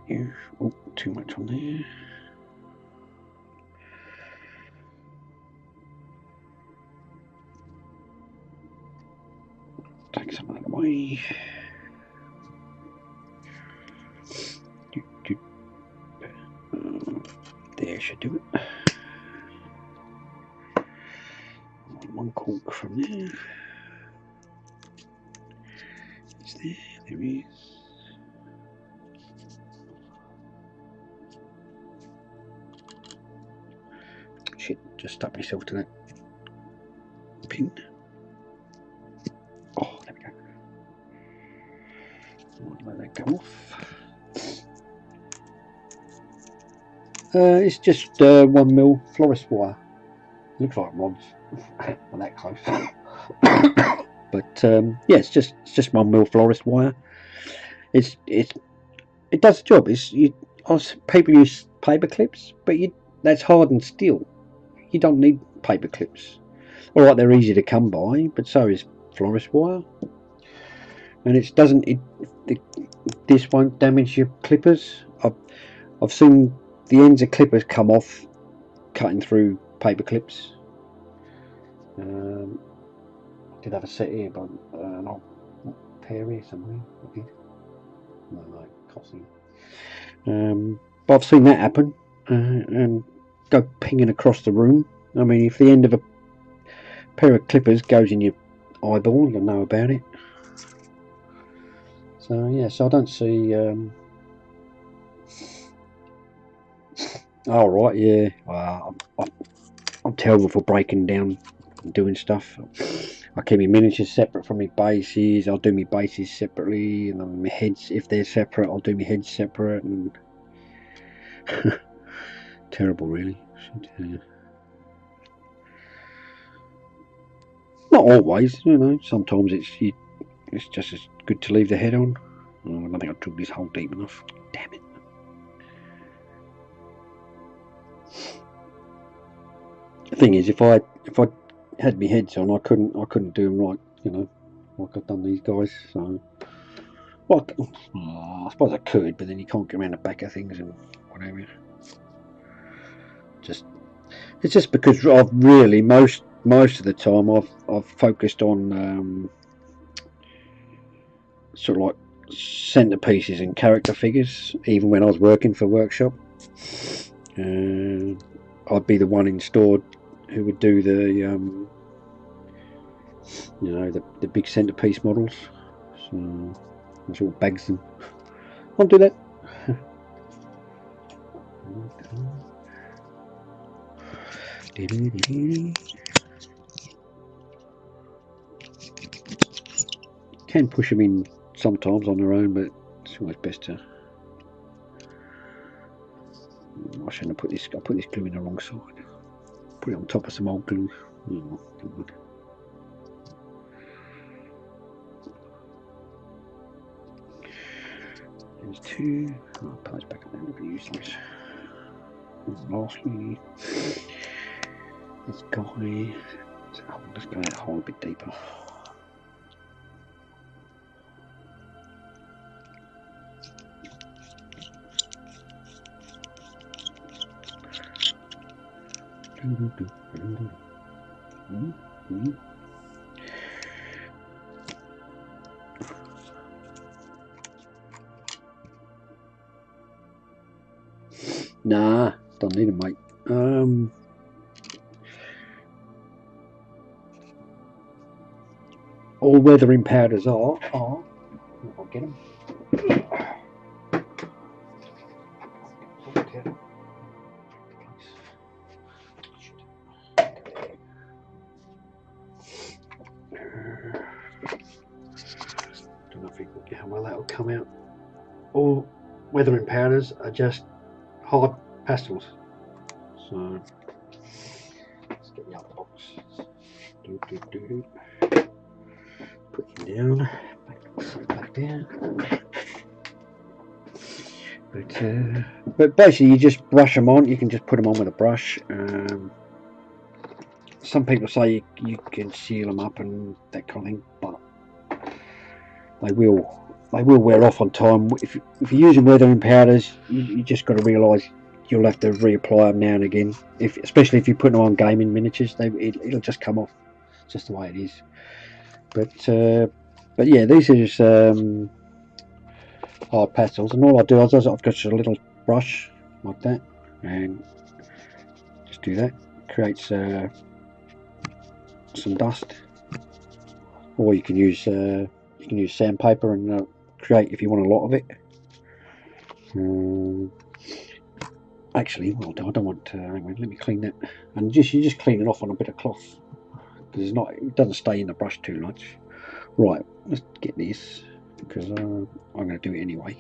Yeah. Oh, too much on there. Take some of that away. There should do it. One cork from there. It's there. There he is. Shit, just stuck myself to that pin. Oh, there we go. Let that come off. It's just 1mm florist wire. Looks like rods. Not that close. But yeah, it's just 1mm florist wire. It does the job. People use paper clips, but that's hardened steel. You don't need paper clips. All right, they're easy to come by, but so is florist wire. And this won't damage your clippers. I've seen the ends of clippers come off cutting through paper clips. I did have a set here, but an old pair here somewhere. I did. No, costly. But I've seen that happen and go pinging across the room. I mean, if the end of a pair of clippers goes in your eyeball, you'll know about it. So yeah, so I don't see. Oh right, yeah. I'm terrible for breaking down and doing stuff. I keep my miniatures separate from my bases. I'll do my bases separately, and then my heads, if they're separate, I'll do my heads separate. And terrible, really. Not always, you know. Sometimes it's just as good to leave the head on. Oh, I don't think I took this hole deep enough. Damn it. The thing is, if I had my heads on, I couldn't do them like, you know, like I've done these guys. So, well, I suppose I could, but then you can't get around the back of things and whatever. It's just because I've really most of the time I've focused on sort of like centerpieces and character figures. Even when I was working for workshop, I'd be the one in store who would do the you know, the big centerpiece models. So That's all bags them. I'll do that. Can push them in sometimes on their own, but it's always best to. I shouldn't have put this. I put this glue in the wrong side. Put it on top of some old glue. Oh, there's two. I'll put those back up there. We'll use those. And lastly, this guy. Let's go that hole a bit deeper. Nah, don't need them, mate. All weathering powders are. I'll get them. Don't know if you can, how well that will come out. All weathering powders are just hard pastels. So let's get the other box. Put him down. Back down. But basically, you just brush them on. You can just put them on with a brush. Some people say you can seal them up and that kind of thing, but they will wear off on time. If you're using weathering powders, you just got to realise you'll have to reapply them now and again. Especially if you put them on gaming miniatures, it'll just come off. It's just the way it is. But yeah, these are just hard pastels, and all I do is I've got just a little brush like that, and just do that. Creates some dust, or you can use sandpaper and create if you want a lot of it. Actually, well, I don't want to. Hang on, let me clean that, and you just clean it off on a bit of cloth because it doesn't stay in the brush too much. Right, let's get this because I'm going to do it anyway.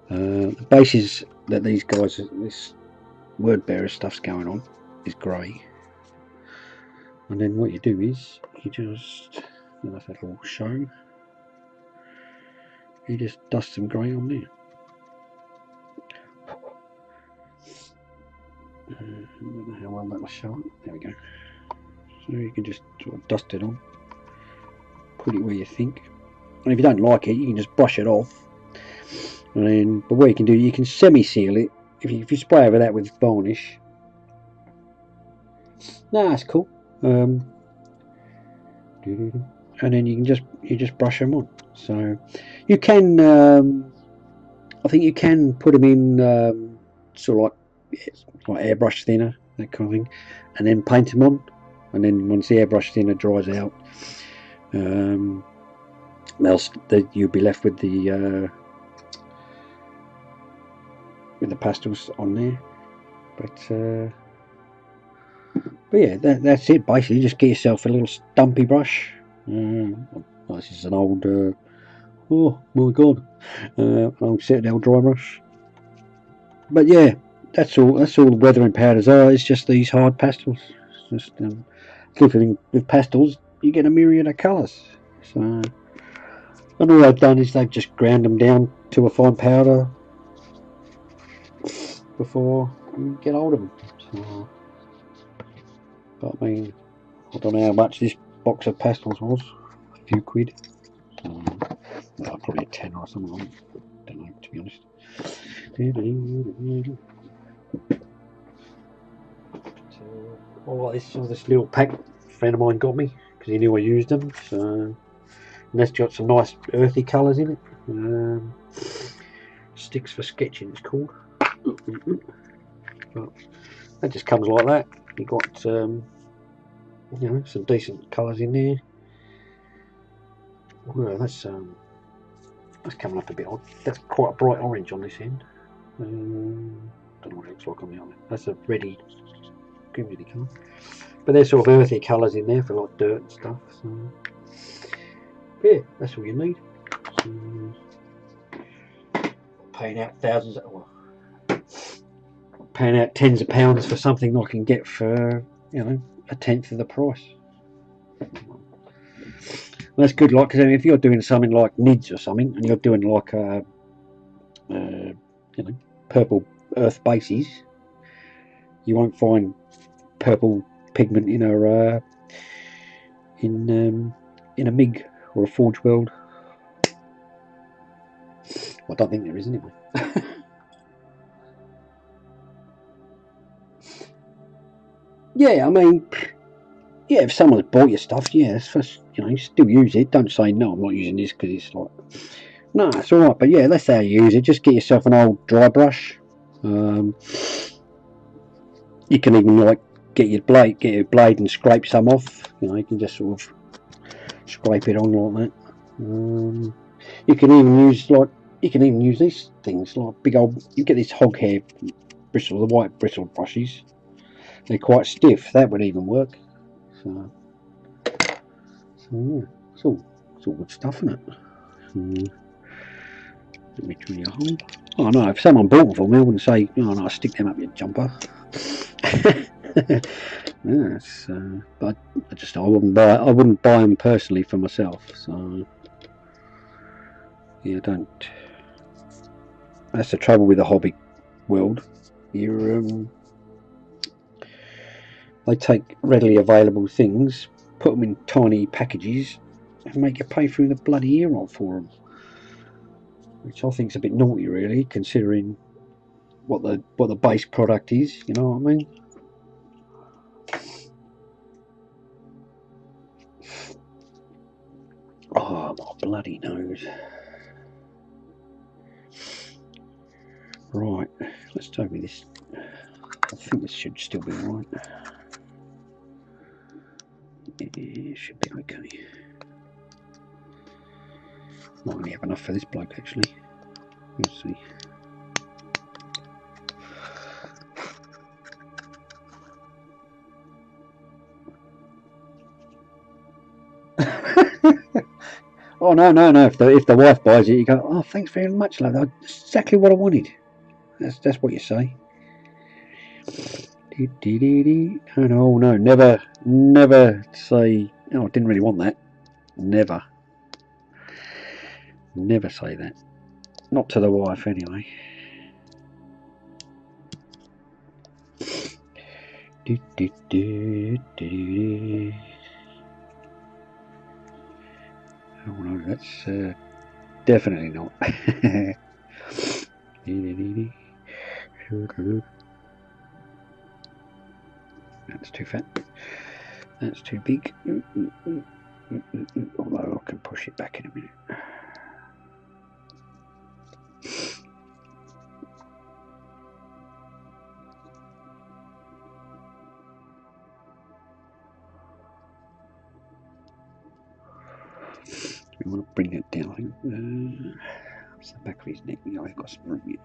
The bases that these guys, this word bearer stuff's going on, is grey, and then what you do is you just, I don't know if that'll show, you just dust some grey on there. I don't know how well that will show up. There we go. So you can just sort of dust it on, put it where you think, and if you don't like it, you can just brush it off. And then, but what you can do, you can semi-seal it. If you spray over that with varnish, that's cool. And then you just brush them on. So you can, I think you can put them in sort of like airbrush thinner, that kind of thing, and then paint them on. And then once the airbrush thinner dries out, you'll be left with the pastels on there. But yeah, that's it basically. Just get yourself a little stumpy brush. This is an old oh my god, old Citadel dry brush. But yeah, that's all the weathering powders are. It's just these hard pastels. It's just different with pastels, you get a myriad of colours. So, and all they've done is they've just ground them down to a fine powder before you get hold of them. So, but I mean, I don't know how much this box of pastels was. A few quid. Probably a tenner or something. I don't know, to be honest. All this little pack a friend of mine got me because he knew I used them. So, and that's got some nice earthy colours in it. Sticks for sketching, it's called. But that just comes like that. You got you know, some decent colours in there. Well, that's That's coming up a bit odd. That's quite a bright orange on this end. Don't know what it looks like on the other. That's a reddy, grimly colour. But there's sort of earthy colours in there for like dirt and stuff. So yeah, that's all you need. So, paying out thousands, well, paying out tens of pounds for something I can get for, you know, a tenth of the price. That's good, like, because if you're doing something like NIDS or something, and you're doing like a, you know, purple earth bases, you won't find purple pigment in a in a MIG or a Forge World. Well, I don't think there is anyway. Yeah, I mean, yeah, if someone's bought your stuff, yeah, first, you know, still use it. Don't say no, I'm not using this because it's like, no, it's all right. But yeah, that's how you use it. Just get yourself an old dry brush. You can even like get your blade and scrape some off. You know, you can just sort of scrape it on like that. You can even use these things like big old. You get this hog hair bristle, the white bristle brushes. They're quite stiff. That would even work. So yeah, it's all good stuff, isn't it? Let me drill your hole. Oh no, if someone bought them for me, I wouldn't say, oh no, stick them up your jumper. Yes, but I wouldn't buy them personally for myself. So yeah, don't. That's the trouble with the hobby world. They take readily available things, put them in tiny packages, and make you pay through the bloody ear roll for them. Which I think is a bit naughty, really, considering what the base product is. You know what I mean? Oh, my bloody nose! Right, let's go with this. I think this should still be right. It should be okay. Might only have enough for this bloke, actually. We'll see. Oh no! If the wife buys it, you go, oh, thanks very much, love. That's exactly what I wanted. That's what you say. Oh no! Never say. Oh, I didn't really want that. Never say that. Not to the wife, anyway. Oh no, that's definitely not. That's too fat. That's too big. Although I can push it back in a minute. We want to bring that down, I think. What's the back of his neck? Yeah, I've got some room here.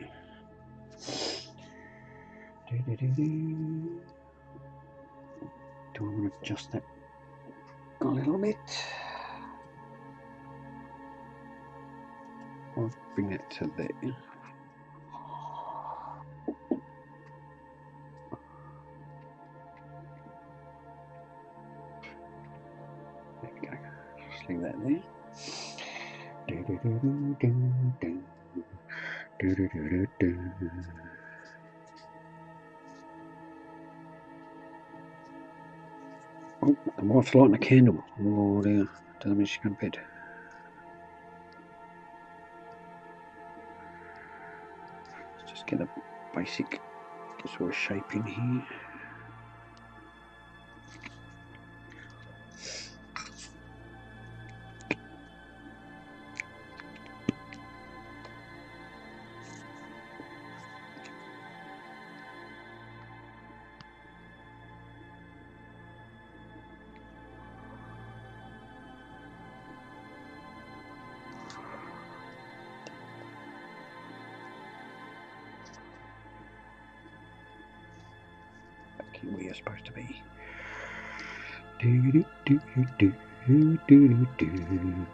Do I want to adjust that a little bit? I'll bring that to there. There we go. Just leave that there. Oh, the wife's lighting a candle. Oh dear, doesn't mean she's going to bed. Let's just get a basic sort of shape in here. you're supposed to be. Do, do, do, do, do, do, do.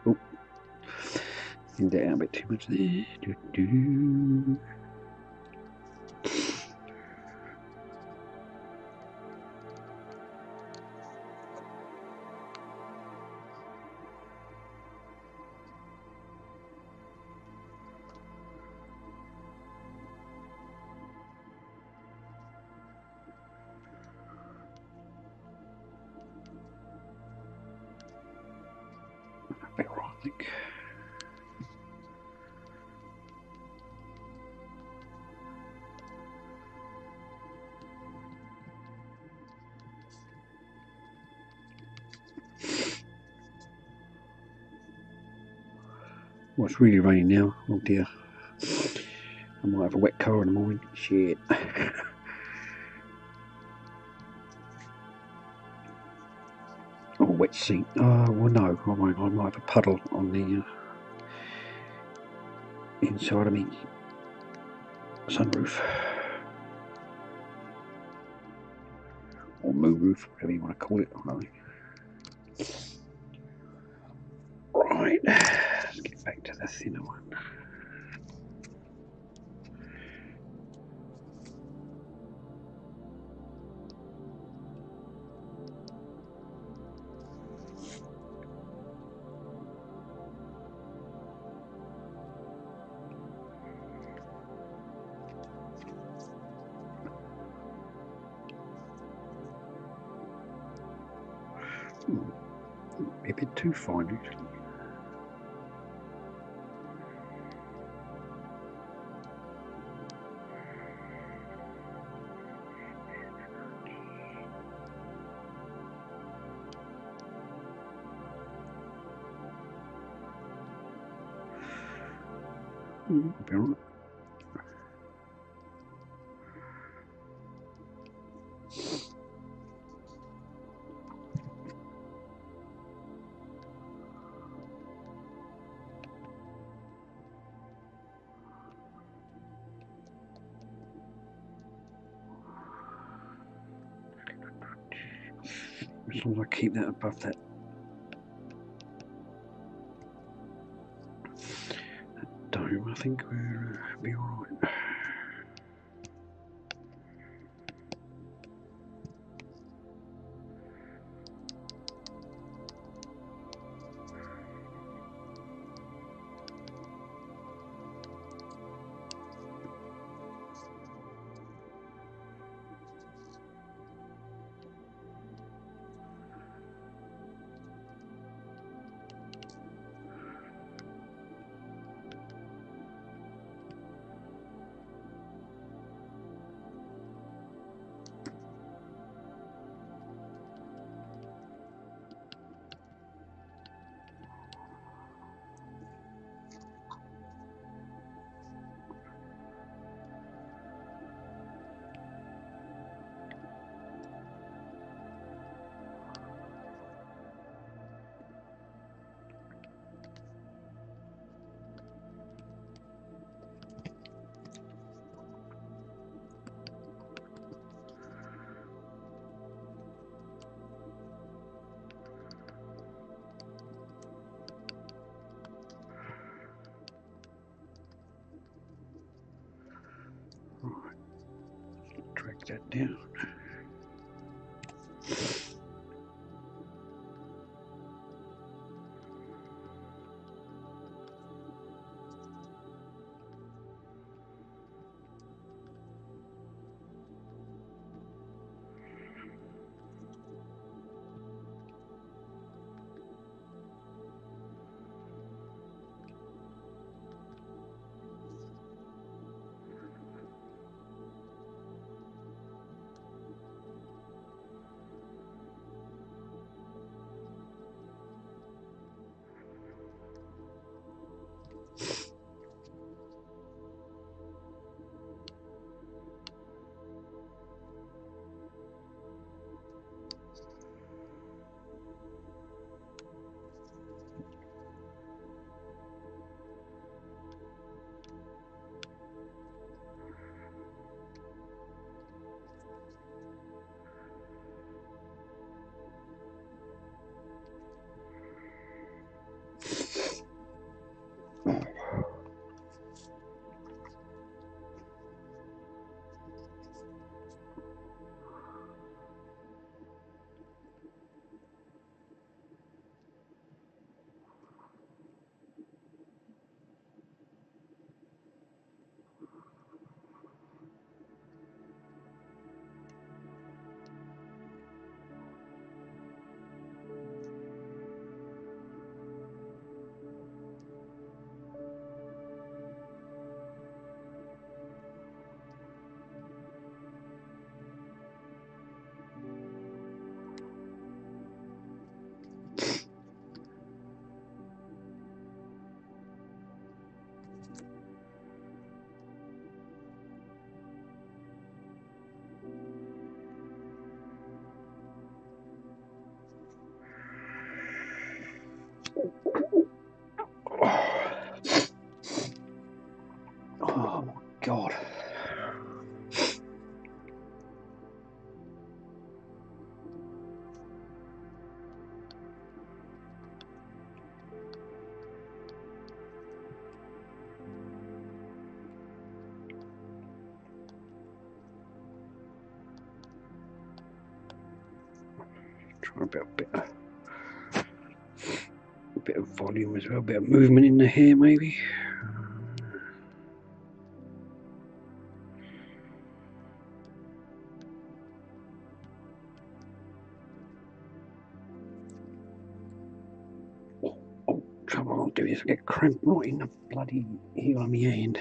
Oh, thinned it out a bit too much there. Do, do, do. Better, I think. Well, it's really raining now. Oh dear. I might have a wet car in the morning. Shit. Oh, wet seat. Oh, well, no, I won't. I might have a puddle on the inside of me sunroof. Or moonroof, whatever you want to call it. I don't know. Right, let's get back to the thinner one. A bit too fine, actually. Be all right. As long as I keep that above that dome, I think we'll be all right. Right, drag that down. Try a bit of volume as well, a bit of movement in the hair maybe. Trouble I'll do is get cramped right in the bloody heel of my hand.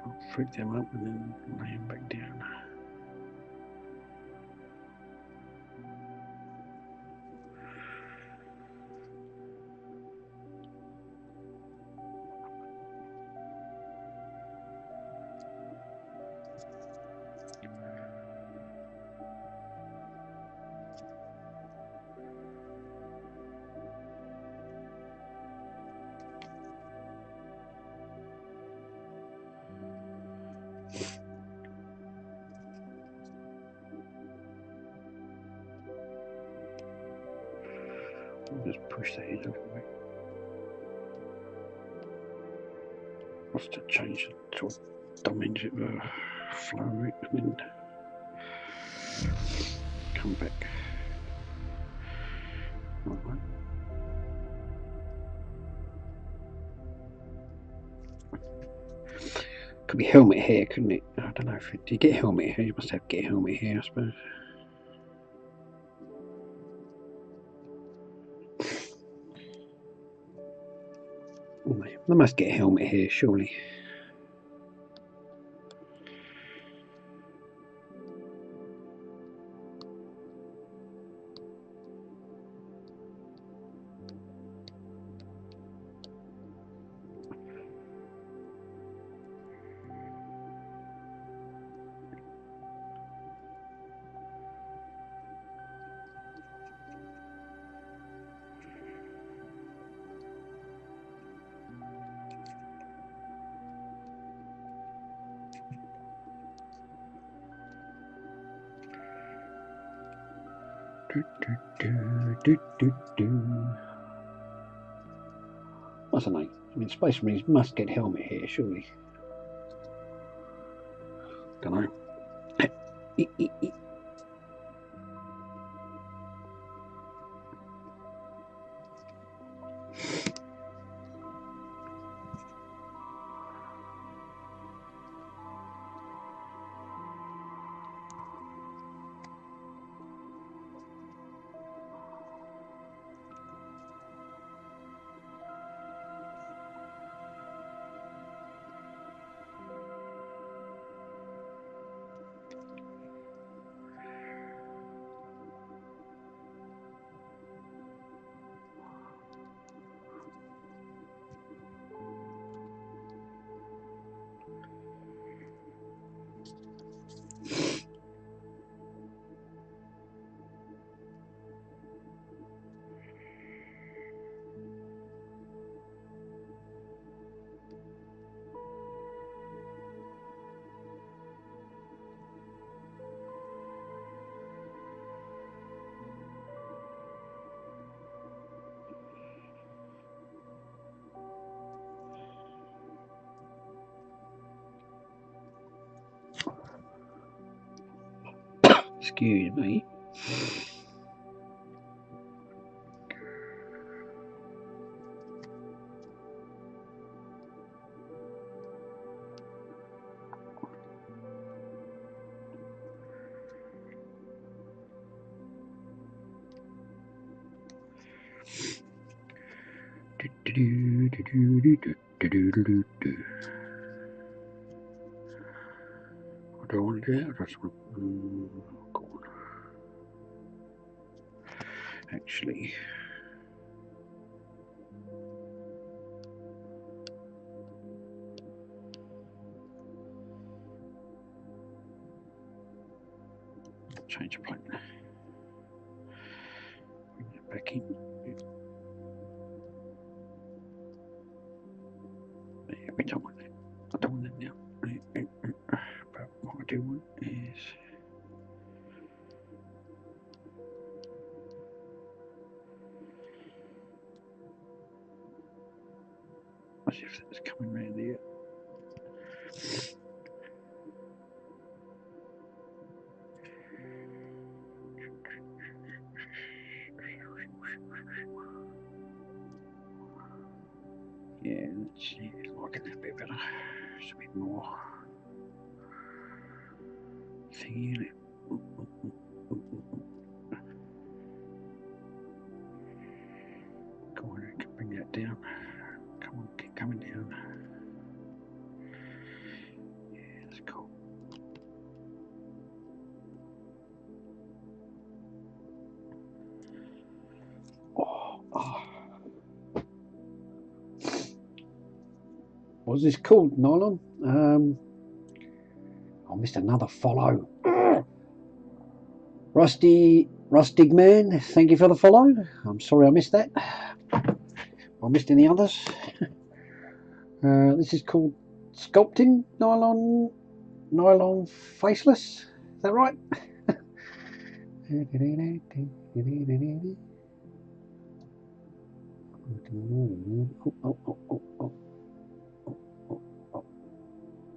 I'll freak them up and then lay them back down. I'll just push that edge a little bit. Just to change the sort of dimension of the flow of it and then come back. Right. Could be helmet hair, couldn't it? I don't know if do you get helmet hair? You must have get helmet hair, I suppose. They must get helmet hair, surely. What's the name? I mean, Space Marines must get helmet hair, surely. Don't know. Excuse me. I don't want to do that. I just want go on. Actually, change the plate. Bring that back in. Yeah, we don't want that. I don't want that now. But what I do want is as if that's coming round here. Yeah, that's like it a bit better. It's a bit more thingy in it. Go on, I can bring that down. Come on, keep coming down. Yeah, that's cool. Oh. What's this called? Nylon? I missed another follow. Rustig Man, thank you for the follow. I'm sorry I missed that. I missed any others. This is called Sculpting Nylon Faceless. Is that right?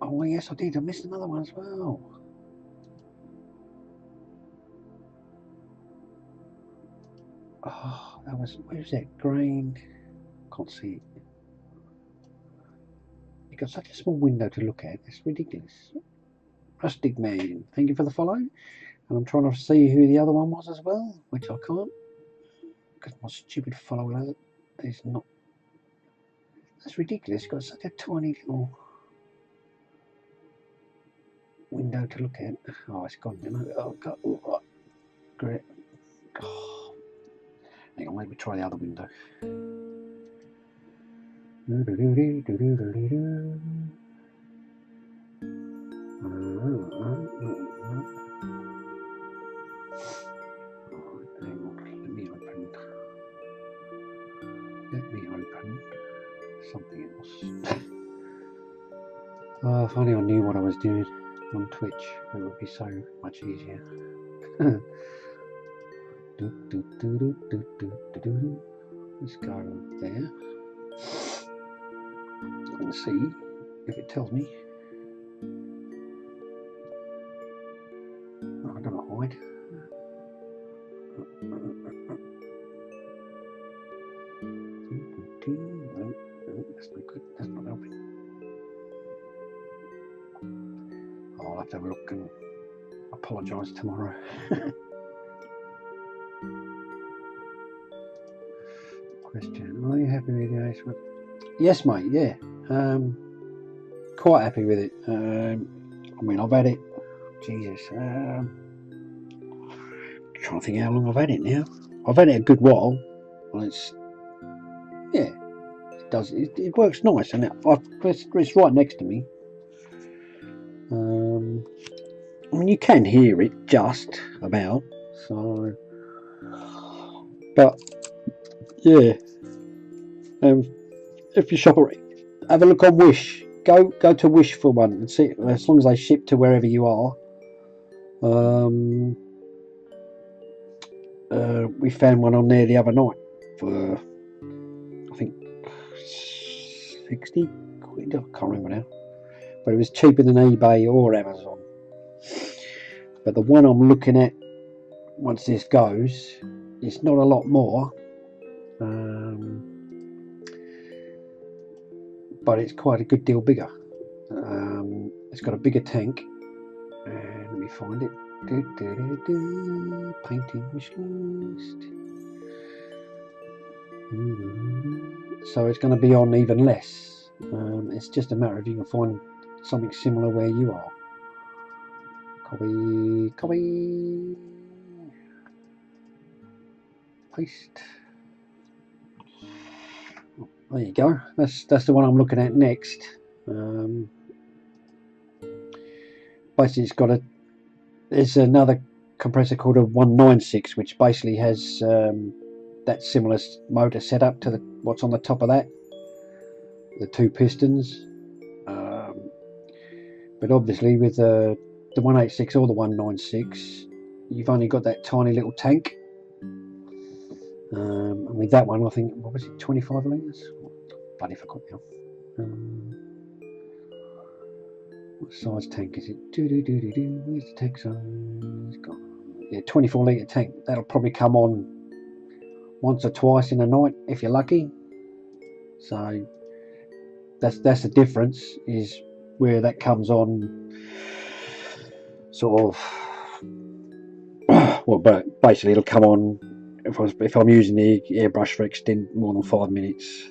Oh yes, I did. I missed another one as well. Oh, that was, where's that grain? Can't see it. You've got such a small window to look at. It's ridiculous. Rustic Man, thank you for the follow. And I'm trying to see who the other one was as well, which I can't because my stupid follow alert is not. That's ridiculous. It's got such a tiny little window to look at. Oh, it's gone. Oh, God. Oh, great. Oh. Hang on, maybe try the other window. Let me open something else. If only I knew what I was doing on Twitch, it would be so much easier. Let's go there and see if it tells me. Oh, I'm gonna hide. No, that's not good. That's not helping. I'll have to have a look and apologise tomorrow. Question: are you happy with the ice? Yes, mate. Yeah, quite happy with it. I mean, I've had it. Jesus, trying to think how long I've had it now. I've had it a good while, and it's it does. It works nice, and it's right next to me. I mean, you can hear it just about. So, but yeah. If you shop it, have a look on Wish. Go to Wish for one and see. As long as they ship to wherever you are. We found one on there the other night for I think 60 quid. I can't remember now, but it was cheaper than eBay or Amazon. But the one I'm looking at, once this goes, it's not a lot more. But it's quite a good deal bigger. It's got a bigger tank, and let me find it. Painting wish list. So it's going to be on even less. It's just a matter of you can find something similar where you are. Copy, paste. There you go. That's the one I'm looking at next. Basically, there's another compressor called a 196, which basically has that similar motor set up to what's on the top of that, the two pistons. But obviously, with the 186 or the 196, you've only got that tiny little tank. And with that one, I think, what was it, 25 litres? Bloody forgot now. What size tank is it? Where's the tank size? Yeah, 24 litre tank. That'll probably come on once or twice in a night if you're lucky. So that's the difference, is where that comes on sort of well, but basically it'll come on if I'm using the airbrush for more than 5 minutes,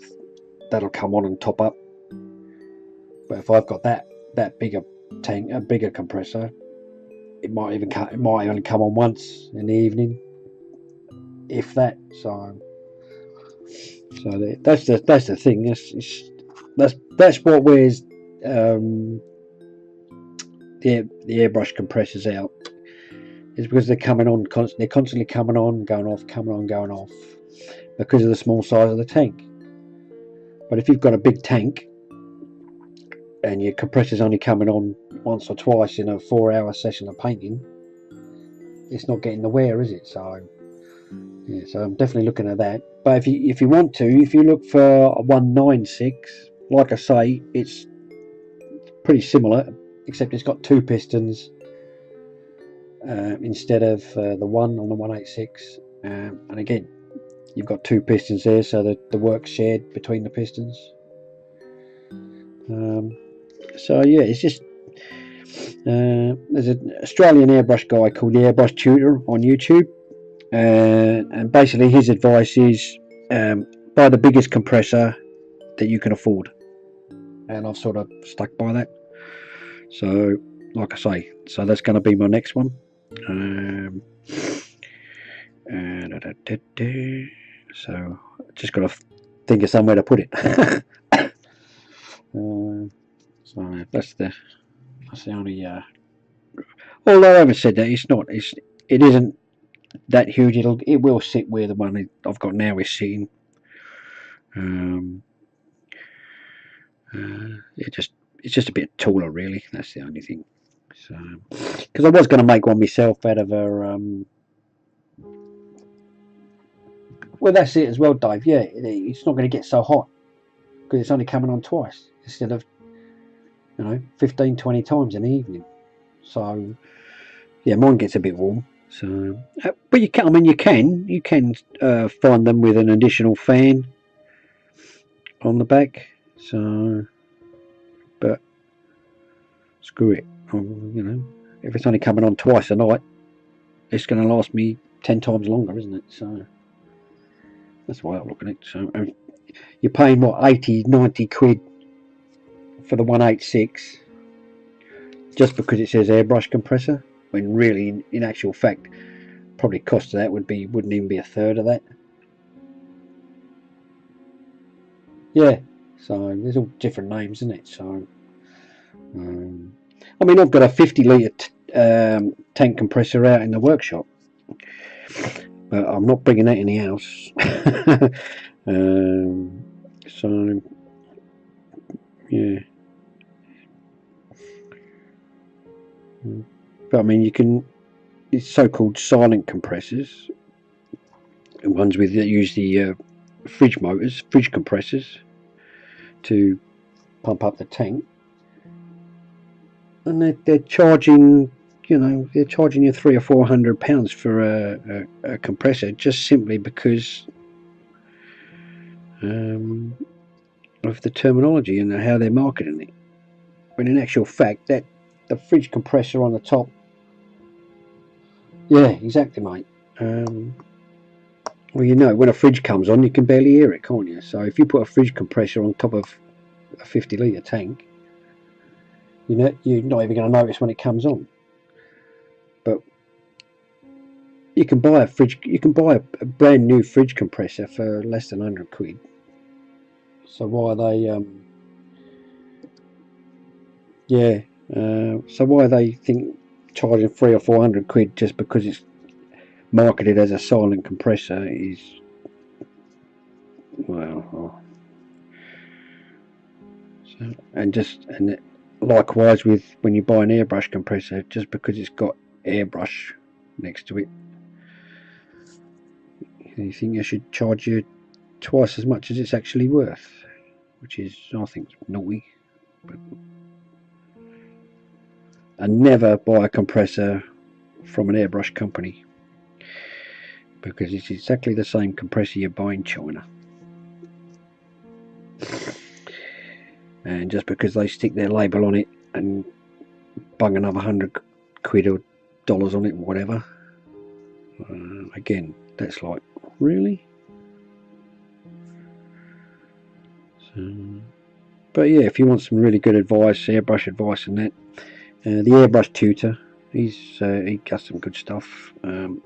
that'll come on and top up. But if I've got that bigger tank, a bigger compressor, it might only come on once in the evening, if that. So that's the thing. That's what wears the airbrush compressors out, is because they're coming on constantly. They're constantly coming on, going off, coming on, going off, because of the small size of the tank. But if you've got a big tank and your compressor's only coming on once or twice in a 4-hour session of painting, it's not getting the wear, is it? So yeah, so I'm definitely looking at that. But if you want to, if you look for a 196, like I say, it's pretty similar, except it's got 2 pistons instead of the one on the 186. And again, you've got 2 pistons there, so that the work's shared between the pistons. So yeah, it's just there's an Australian airbrush guy called the Airbrush Tutor on YouTube, and basically his advice is buy the biggest compressor that you can afford, and I've sort of stuck by that. So like I say, so that's going to be my next one. So just got to think of somewhere to put it. So that's the only. Although I haven't said that, it isn't that huge. It will sit where the one I've got now is sitting. It's just a bit taller, really. That's the only thing. So, because I was going to make one myself out of a. Well, that's it as well, Dave. Yeah, it's not going to get so hot because it's only coming on twice instead of 15-20 times in the evening. So yeah, mine gets a bit warm. So, but you can find them with an additional fan on the back. So, but screw it. If it's only coming on twice a night, it's going to last me 10 times longer, isn't it? So that's why I'm looking at it. So you're paying what, 80-90 quid for the 186 just because it says airbrush compressor, when really in actual fact probably cost of that wouldn't even be a third of that. Yeah, so there's all different names, isn't it? So I mean, I've got a 50 litre tank compressor out in the workshop, but I'm not bringing that in the house. So yeah, but I mean, it's so-called silent compressors, ones that use the fridge compressors to pump up the tank, and they're charging you £300 or £400 for a compressor, just simply because of the terminology and how they're marketing it. When in actual fact, that the fridge compressor on the top, yeah, exactly, mate. Well, when a fridge comes on, you can barely hear it, can't you? So if you put a fridge compressor on top of a 50 litre tank, you're not even going to notice when it comes on. But you can buy a brand new fridge compressor for less than 100 quid. So why they think charging 300 or 400 quid just because it's marketed as a silent compressor is, well, and likewise with when you buy an airbrush compressor, just because it's got airbrush next to it, you think I should charge you twice as much as it's actually worth. which is, I think, naughty. But, and never buy a compressor from an airbrush company, because it's exactly the same compressor you buy in China. And just because they stick their label on it and bung another £100 or dollars on it, whatever, again, that's like, really? So, but yeah, if you want some really good advice, airbrush advice and that, the airbrush tutor, he does some good stuff.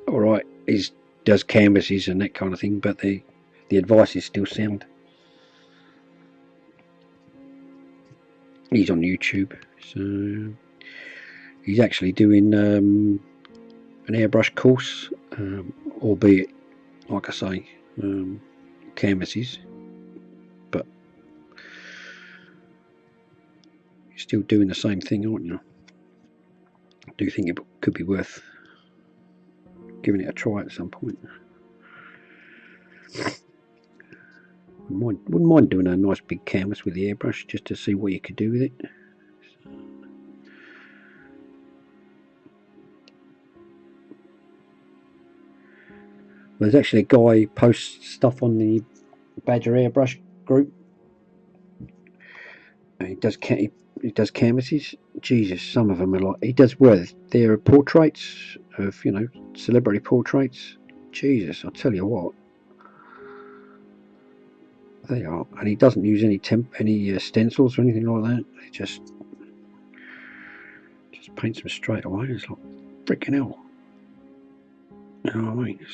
Alright, he does canvases and that kind of thing, but the advice is still sound. He's on YouTube, so he's actually doing an airbrush course, albeit, like I say, canvases, but you're still doing the same thing, aren't you? I do think it could be worth giving it a try at some point. Wouldn't mind doing a nice big canvas with the airbrush, just to see what you could do with it. There's actually a guy who posts stuff on the Badger airbrush group. He does canvases. Jesus, some of them are like, he does, well, they're portraits of, you know, celebrity portraits. Jesus, I'll tell you what, they are. And he doesn't use any stencils or anything like that. He just paints them straight away. It's like, freaking hell. You know what I mean?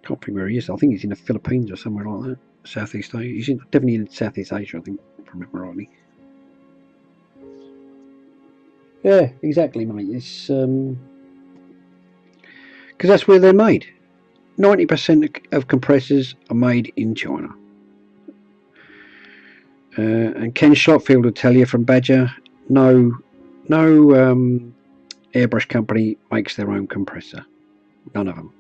Can't think where he is. I think he's in the Philippines or somewhere like that. Southeast Asia. He's definitely in Southeast Asia, I think, if I remember rightly. Yeah, exactly, mate. It's because that's where they're made. 90% of compressors are made in China. And Ken Shotfield will tell you from Badger, no airbrush company makes their own compressor. None of them.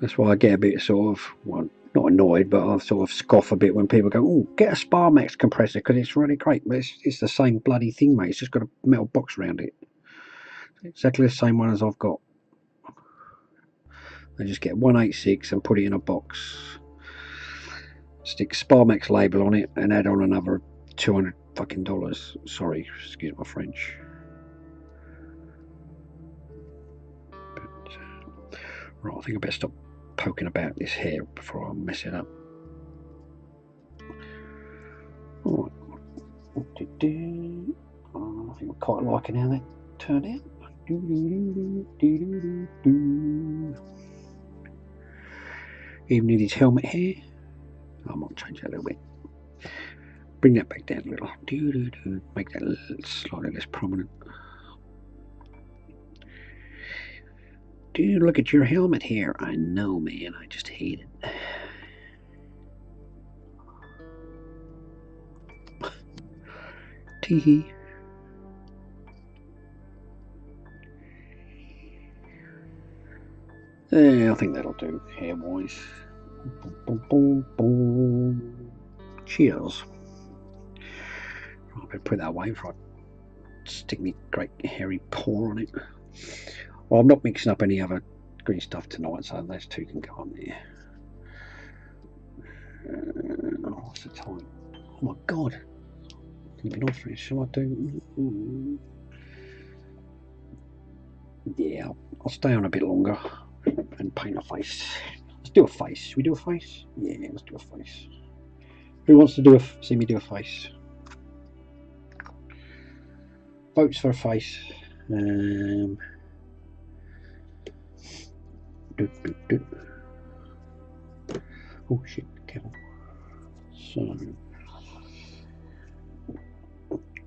That's why I get a bit sort of, well, not annoyed, but I sort of scoff a bit when people go, oh, get a Sparmax compressor because it's really great. But it's the same bloody thing, mate. It's just got a metal box around it. Exactly the same one as I've got. They just get 186 and put it in a box. Stick Sparmax label on it and add on another $200 fucking dollars. Sorry, excuse my French. But, right, I think I better stop poking about this hair before I mess it up. Right. I think I'm quite liking how that turned out. Even in his helmet hair, I might change that a little bit. Bring that back down a little. Make that slightly less prominent. Dude, look at your helmet hair. I know, man. I just hate it. Teehee. Yeah, I think that'll do hair-wise. Cheers. I'll put that away before I stick my great hairy paw on it. Well, I'm not mixing up any other green stuff tonight, so those two can go on there. What's the time? Oh my god. You've been off for it. Shall I do? Yeah, I'll stay on a bit longer and paint a face. Let's do a face. Should we do a face? Yeah, let's do a face. Who wants to see me do a face? Votes for a face. Oh shit, careful. So,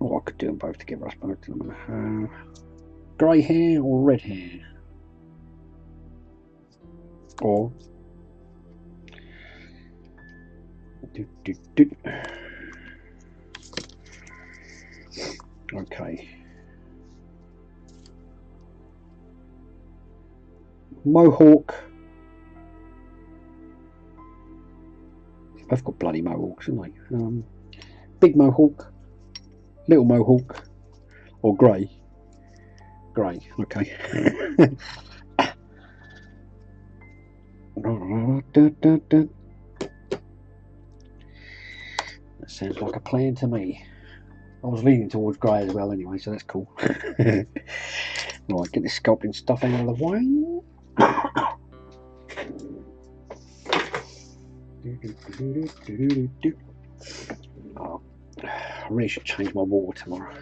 I could do them both together, I suppose. Grey hair or red hair? Or okay. Mohawk. I've got bloody mohawks, haven't I? Big mohawk, little mohawk, or grey. Grey, okay. That sounds like a plan to me. I was leaning towards grey as well anyway, so that's cool. Right, get this sculpting stuff out of the way. Oh, I really should change my water tomorrow.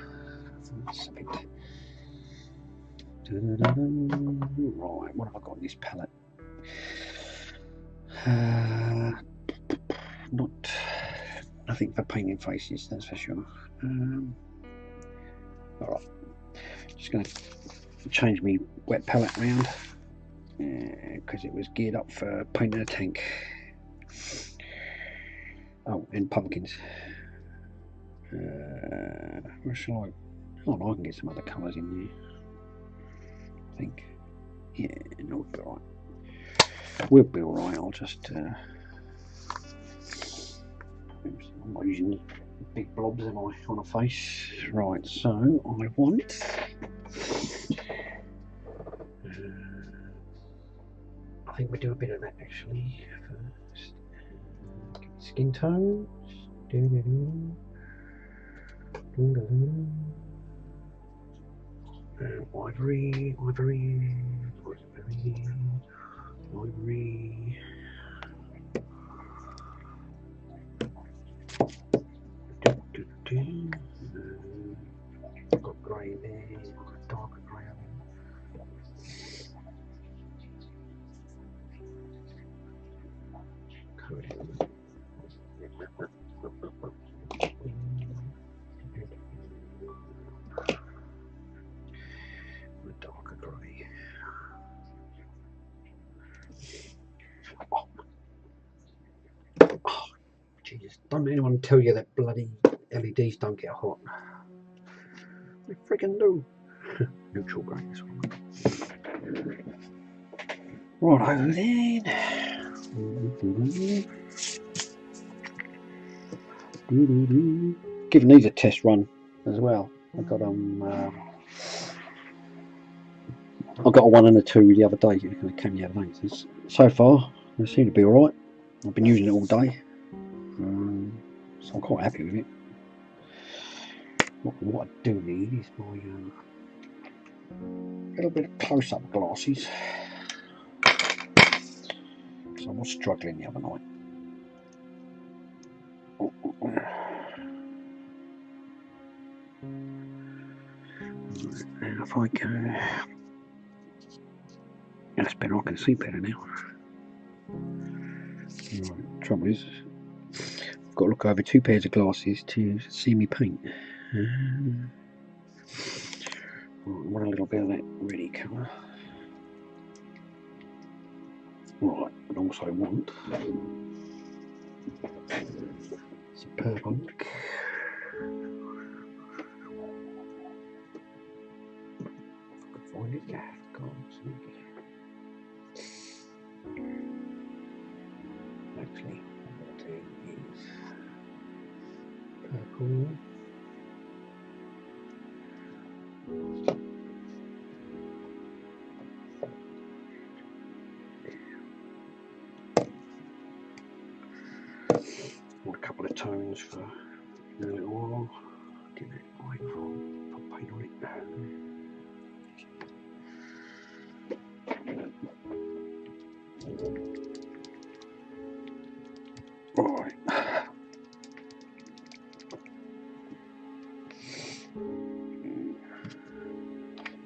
Right, what have I got in this palette? Nothing for painting faces, that's for sure. Alright, just going to change my wet palette around because it was geared up for painting a tank. Oh, and pumpkins. Where shall I? Oh, no, I can get some other colours in there. I think. Yeah, no, we'll be alright. We'll be alright. I'll just. I'm not using big blobs, am I, on a face? Right, so I want. I think we do a bit of that actually first. Skin tones. Ivory. Got grey in there, darker grey on there. Darker grey. Oh, Jesus! Don't anyone tell you that bloody LEDs don't get hot. They freaking do. Neutral grey, this one. Right over then. Giving these a test run as well. I got a 1 and a 2 the other day. It came the other day. So far, they seem to be alright. I've been using it all day, so I'm quite happy with it. What I do need is my little bit of close-up glasses. So I was struggling the other night. And if I go, that's better. I can see better now. Right, trouble is, I've got to look over 2 pairs of glasses to see me paint. I want a little bit of that reddy colour. Right, but also want some purple. If I could find it, yeah, can't see it. Actually, what it is purple. Want a couple of tones for a little while. Get it right from put paint on it. Right.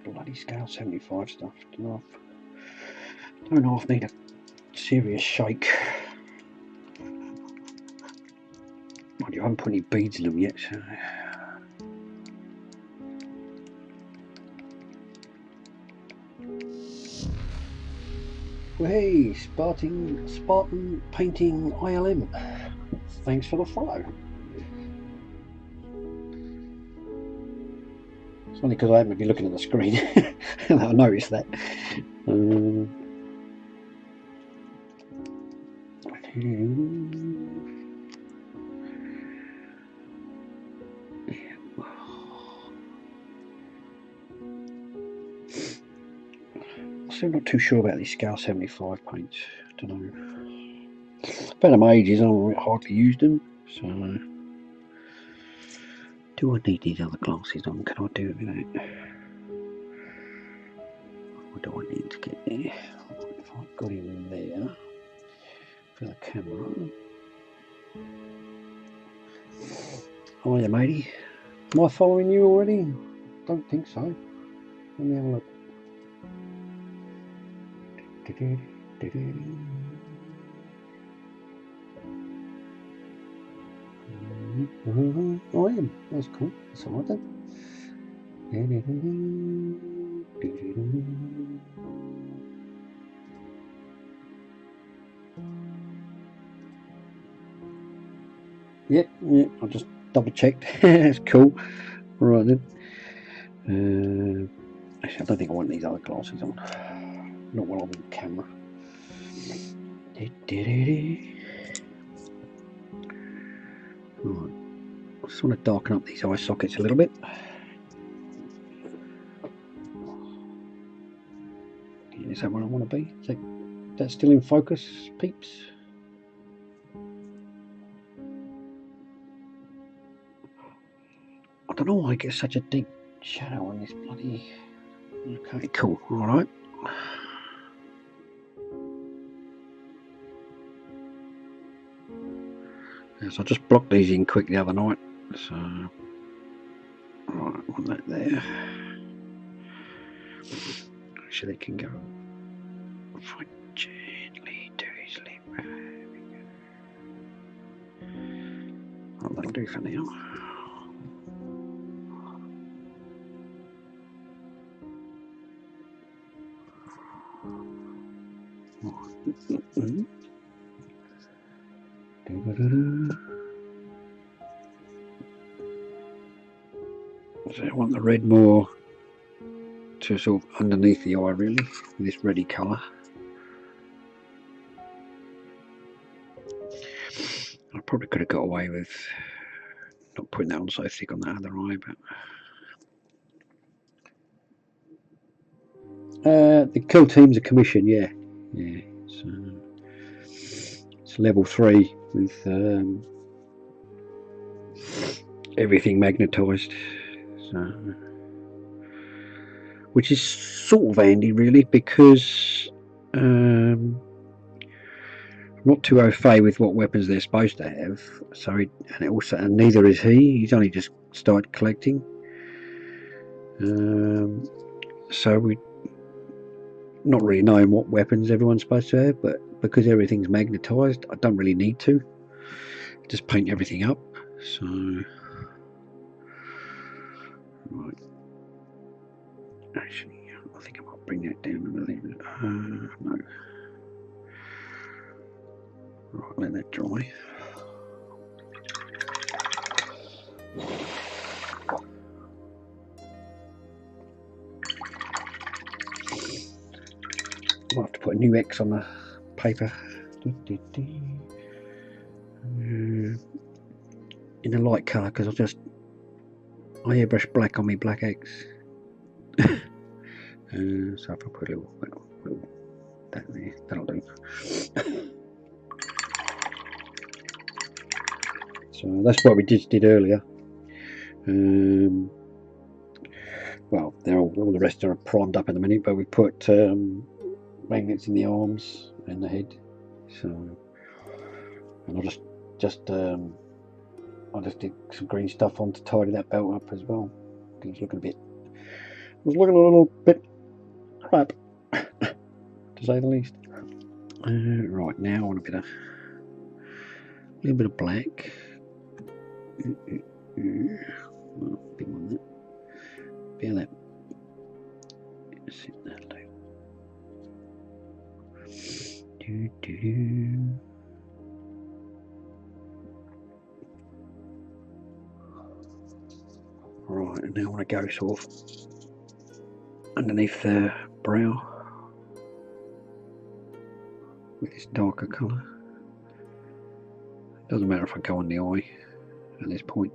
Bloody scale 75 stuff. Don't half need a serious shake. Mind you, I haven't put any beads in them yet, so. Well, hey, Spartan Painting ILM. Thanks for the follow. It's only because I haven't been looking at the screen that I noticed that. Still not too sure about these scale 75 paints. I don't know. I've had them ages and I've hardly used them. So, do I need these other glasses on? Can I do it without? What do I need to get there? If I got in there for the camera. Oh yeah, matey. Am I following you already? Don't think so. Let me have a look. Oh, I am. That's cool. That's alright then. Yep, I just double checked. It's cool. Right then. Actually, I don't think I want these other glasses on. Not while I'm on camera. Right. I just want to darken up these eye sockets a little bit. Is that where I want to be? Is that still in focus, peeps? I don't know why I get such a deep shadow on this bloody... Okay, cool, alright. Yes, I just blocked these in quick the other night, so... Right, I want that there. Actually, they can go... If I gently do his lip... Oh, that'll do for now. So I want the red more to sort of underneath the eye, really, with this reddy colour. I probably could have got away with not putting that on so thick on that other eye, but the kill team's a commission, yeah. So it's level 3 with everything magnetized, so which is sort of handy, really, because I'm not too au fait with what weapons they're supposed to have. So and neither is he. He's only just started collecting. So we not really knowing what weapons everyone's supposed to have, but because everything's magnetized, I don't really need to. Just paint everything up. So right. Actually, I think I might bring that down a little. No. Right, let that dry. I'll have to put a new X on the paper. In a light colour, because I airbrush black on me black X. So if I put a little that there, that'll do. So that's what we just did earlier. Well, all the rest are primed up in a minute, but we put magnets in the arms and the head. So, and I just did some green stuff on to tidy that belt up as well. It was looking a little bit crap, to say the least. Right, now I want a little bit of black. Well, big one there. Bear that. Sit that down. Right, and now I want to go sort of underneath the brow with this darker colour. Doesn't matter if I go on the eye at this point.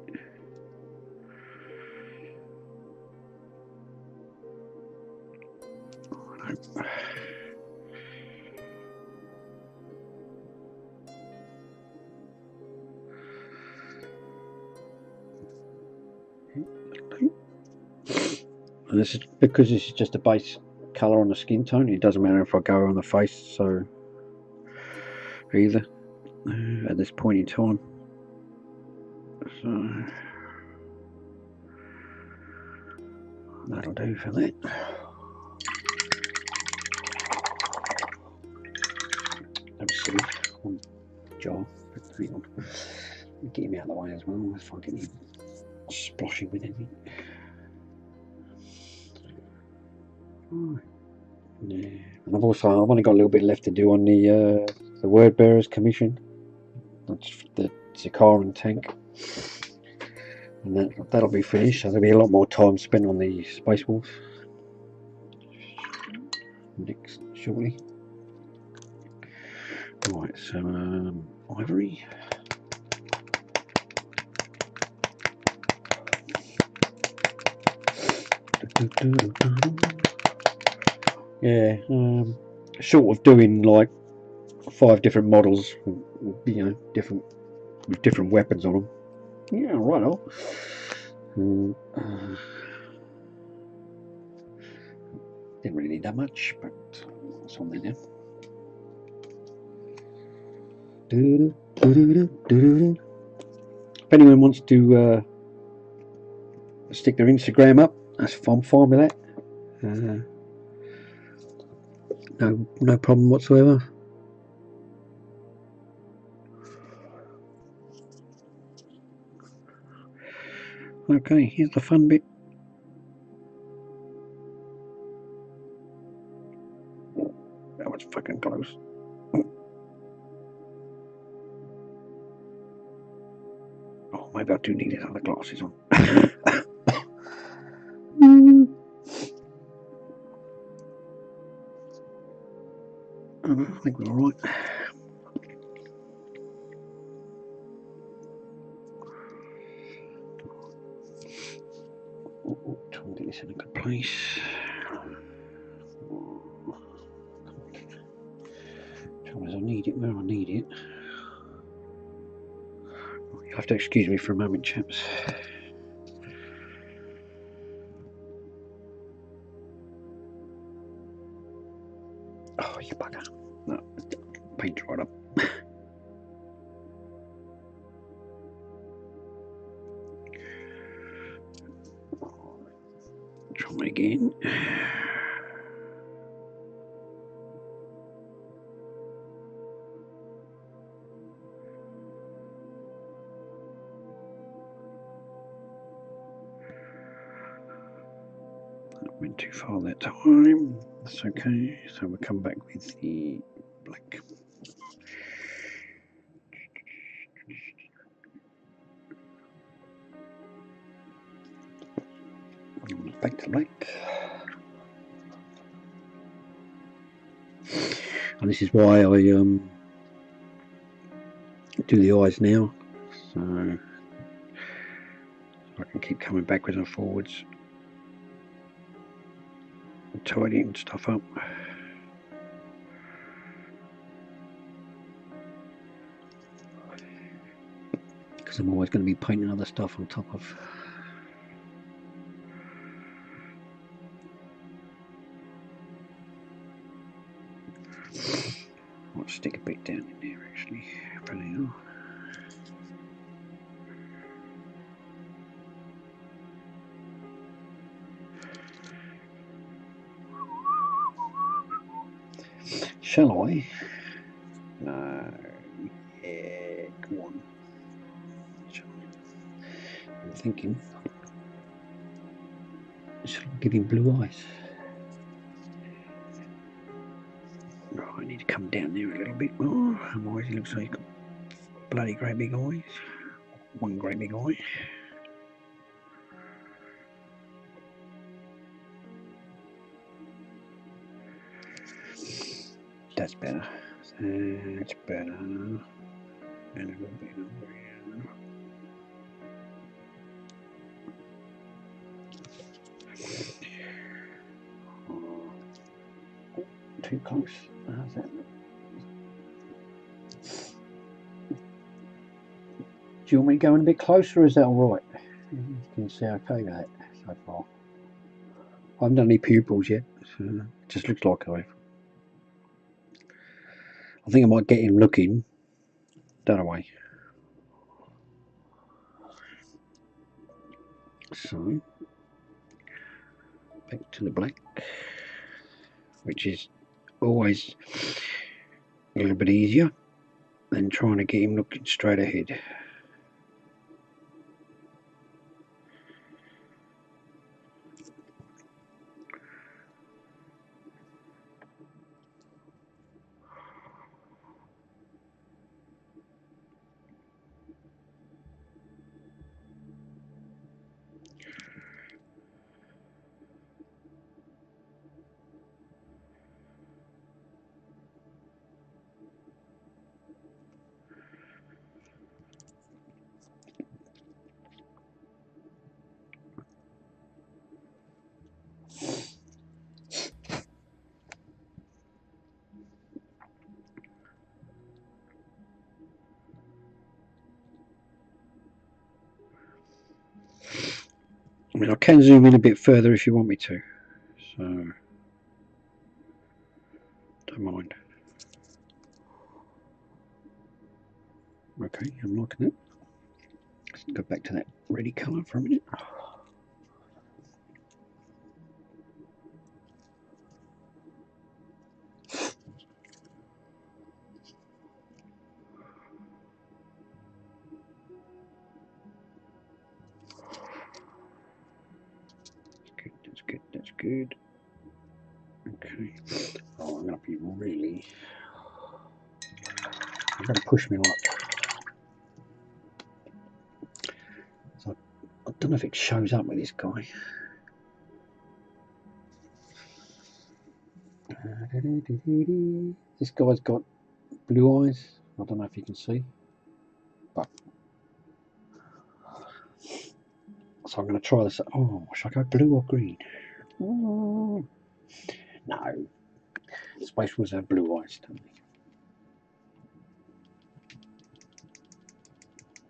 And this is because this is just a base colour on the skin tone. It doesn't matter if I go on the face, so either at this point in time. So that'll do for that. That's silly. Jar. Hang on. Get him out of the way as well. If I get him splashing with anything. Right. Yeah. And I've only got a little bit left to do on the word bearers commission. That's the Zakaran tank. And that'll be finished, so there'll be a lot more time spent on the Space Wolf next shortly. Right, so ivory. Yeah, short of doing like 5 different models, you know, with different weapons on them. Yeah, right on. Didn't really need that much, but it's on there now. If anyone wants to stick their Instagram up, I'm fine with that. No problem whatsoever. Okay, here's the fun bit. That was fucking close. Oh, maybe I do need his other glasses on. I think we're alright. Try and get this in a good place. Trouble is, I need it where I need it. You'll have to excuse me for a moment, chaps. Oh, you bugger. No, paint right up. Try again. That went too far that time. That's okay. So we'll come back with the black. Back to black. And this is why I do the eyes now, so I can keep coming backwards and forwards and tidying stuff up. Because I'm always going to be painting other stuff on top of. I'll stick a bit down in there actually for now. Shall I? No. Yeah, come on. Shall I? I'm thinking. Shall I give him blue eyes? No, I need to come down there a little bit more. Otherwise, he looks like he's got bloody great big eyes. One great big eye. That's better. That's better. And a little bit over here. Too close. How's that? Do you want me going a bit closer, or is that all right? Can you see okay with that so far? I haven't done any pupils yet, so it just looks like I think I might get him looking that way. So, back to the black, which is always a little bit easier than trying to get him looking straight ahead. I mean, I can zoom in a bit further if you want me to, so don't mind. Okay, I'm liking it. Let's go back to that ready colour for a minute. That's good, that's good. Okay. Oh, I'm going to be really... I'm going to push me luck. So I don't know if it shows up with this guy. This guy's got blue eyes. I don't know if you can see, but so I'm going to try this. Oh, should I go blue or green? Oh, no, Space Wars have blue eyes, don't they?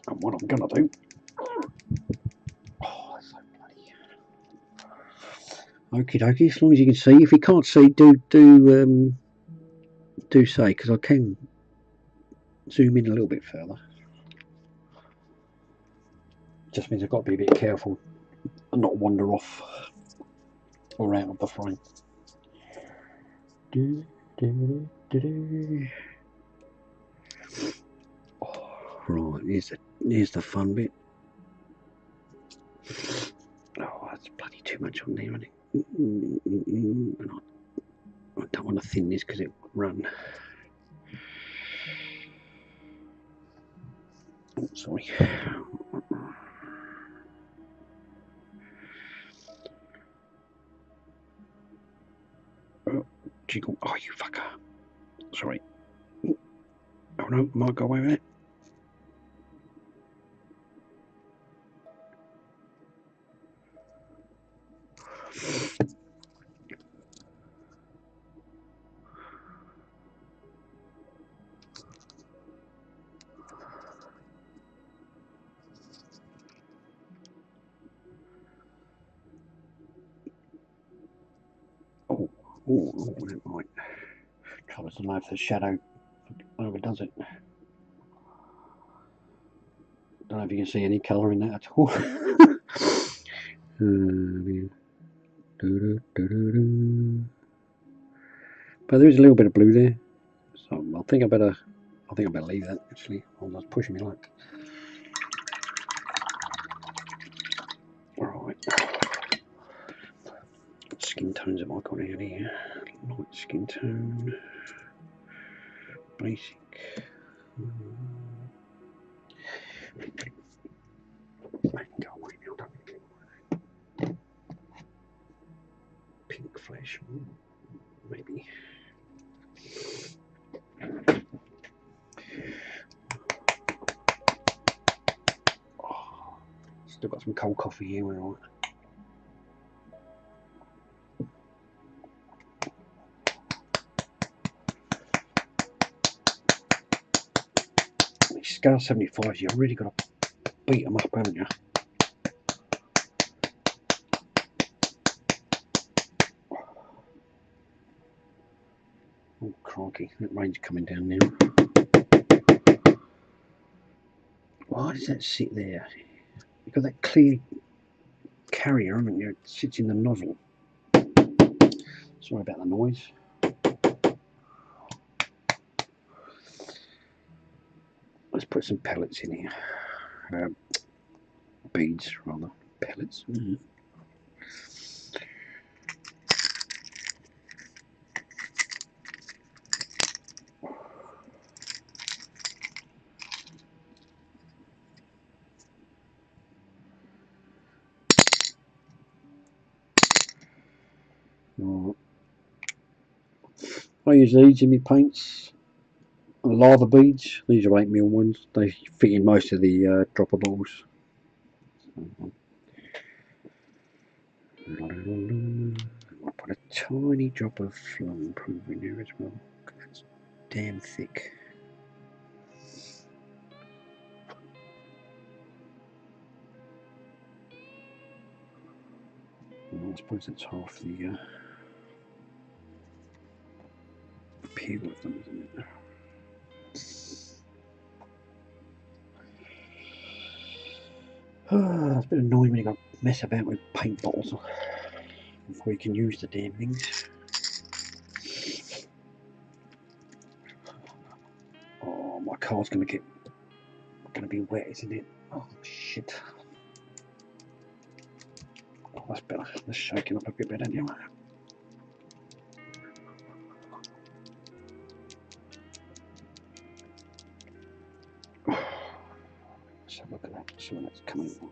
And what I'm going to do. Oh, that's so bloody. Okie dokie. As long as you can see. If you can't see, do say, because I can zoom in a little bit further. Just means I've got to be a bit careful and not wander off or out of the frame. Oh, right, here's the fun bit. Oh, that's bloody too much on there, isn't it? And I don't want to thin this because it will run. Oh, sorry. Oh, jiggle. Oh, you fucker. Sorry. Oh no, might go away with it. Oh, that might. Trouble is, I don't know if the shadow overdoes it. Don't know if you can see any colour in that at all. But there is a little bit of blue there, so I think I better leave that. Actually, I'm just pushing me luck. All right. What skin tones have I got out here? Light skin tone, basic. Go away now, don't pink flesh, maybe. Still got some cold coffee here, we're all right. Scale 75, you've really got to beat them up, haven't you? Oh crikey, that rain's coming down now. Why does that sit there? You've got that clear carrier, haven't you? It sits in the nozzle. Sorry about the noise. Let's put some pellets in here. Beads, rather. Pellets. Right. I use these in my paints. Lava beads. These are 8mm ones. They fit in most of the dropper balls. I'll put a tiny drop of flame proof in there as well. It's damn thick. Well, I suppose that's half the peel of them, isn't it? It's a bit annoying when you got to mess about with paint bottles before you can use the damn things. Oh, my car's gonna be wet, isn't it? Oh shit. Oh, that's better. That's shaking up a bit better now. Let's have a look at that. See when that's coming on.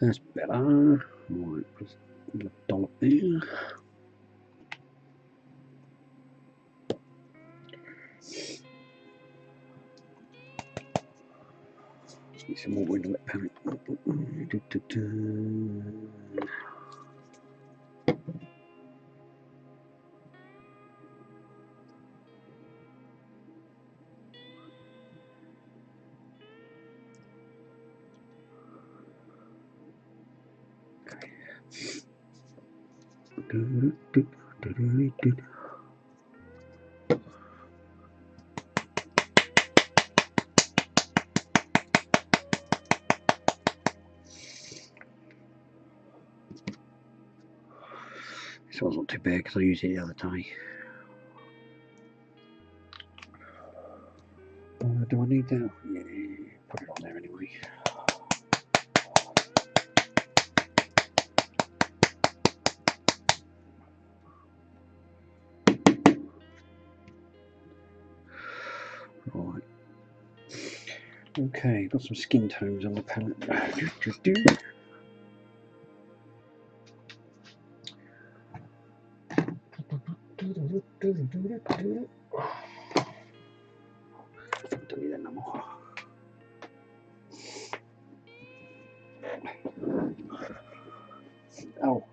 That's better. Right, just a little dollop there. Just need some more in the wet palette. This one's not too bad because I used it the other day. Do I need that? Yeah, put it on there anyway. Right. Okay, got some skin tones on the palette. Don't need that no more. Oh,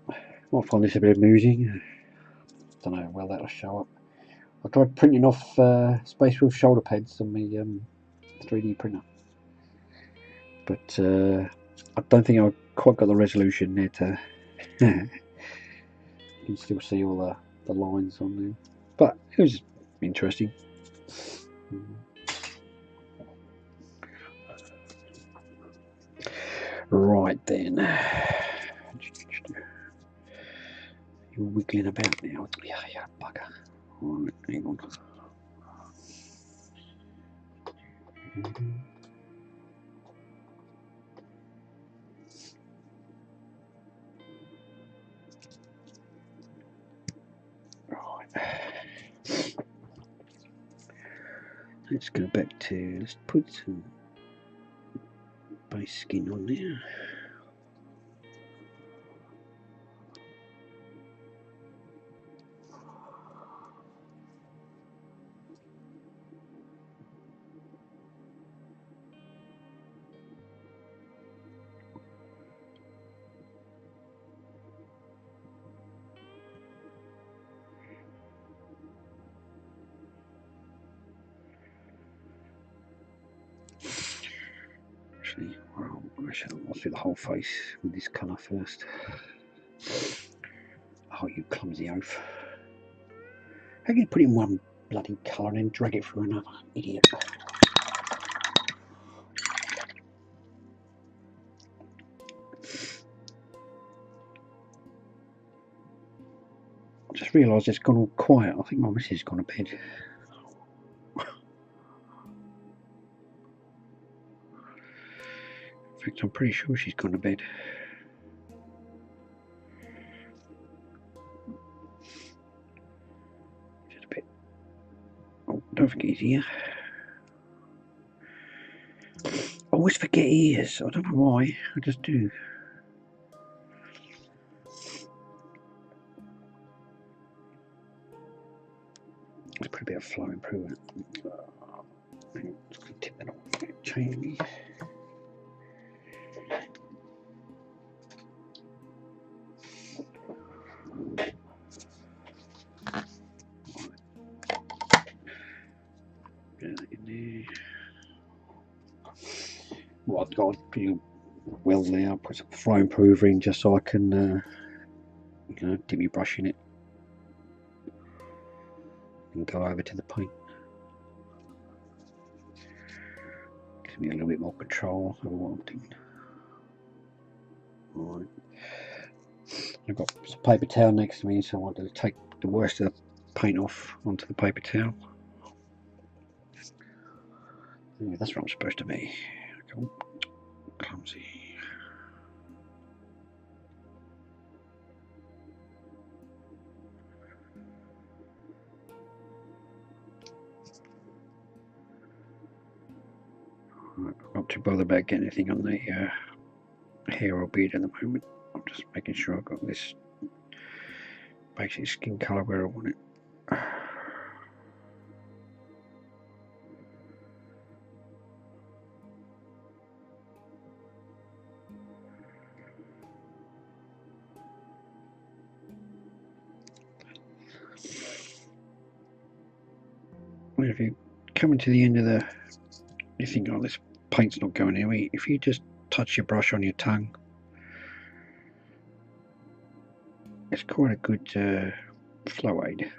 I find this a bit amusing. Don't know how well that'll show up. I tried printing off Space Wolf shoulder pads on my 3D printer, but I don't think I quite got the resolution there to. You can still see all the lines on there, but it was interesting. Right then, you're wiggling about now. Yeah, bugger. Right, hang on. Right. Let's go back to. Let's put some base skin on there. actually. Well, I'll do the whole face with this colour first. Oh, you clumsy oaf. How can you put it in one bloody colour and then drag it through another? Idiot. I just realised it's gone all quiet. I think my missus has gone to bed. In fact, I'm pretty sure she's gone to bed. Just a bit. Oh, don't forget his ear. I always forget ears. I don't know why. I just do. Let's put a bit of flow improvement. Just going to tip that off. Change me. Well, I've got pretty well there. I'll put some flow improver in just so I can, you know, dip my brush in it and go over to the paint. Gives me a little bit more control over what I'm doing. Alright. I've got some paper towel next to me, so I want to take the worst of the paint off onto the paper towel. Yeah, that's what I'm supposed to be. Cool. Clumsy. I'm not too bothered about getting anything on the hair or beard at the moment. I'm just making sure I've got this basic skin colour where I want it. Well, if you coming to the end of the, you think, oh, this paint's not going anywhere. If you just touch your brush on your tongue, it's quite a good flow aid.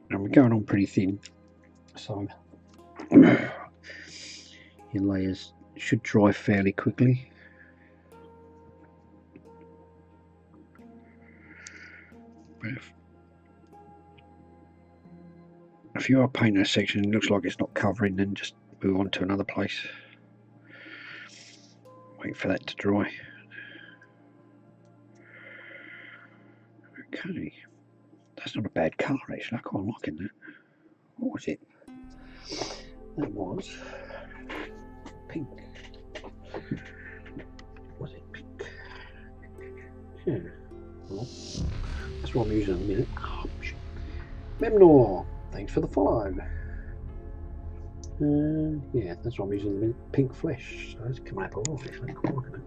And we're going on pretty thin, so your layers should dry fairly quickly. But if you are painting a section and it looks like it's not covering, then just move on to another place. Wait for that to dry. Okay, that's not a bad colour actually. I quite like that. What was it? That was pink. Was it pink? Yeah. Well, that's what I'm using in a minute. Oh, Memnor, thanks for the follow. Yeah, that's what I'm using in a minute. Pink flesh. So it's coming up a lot actually. Quite like it.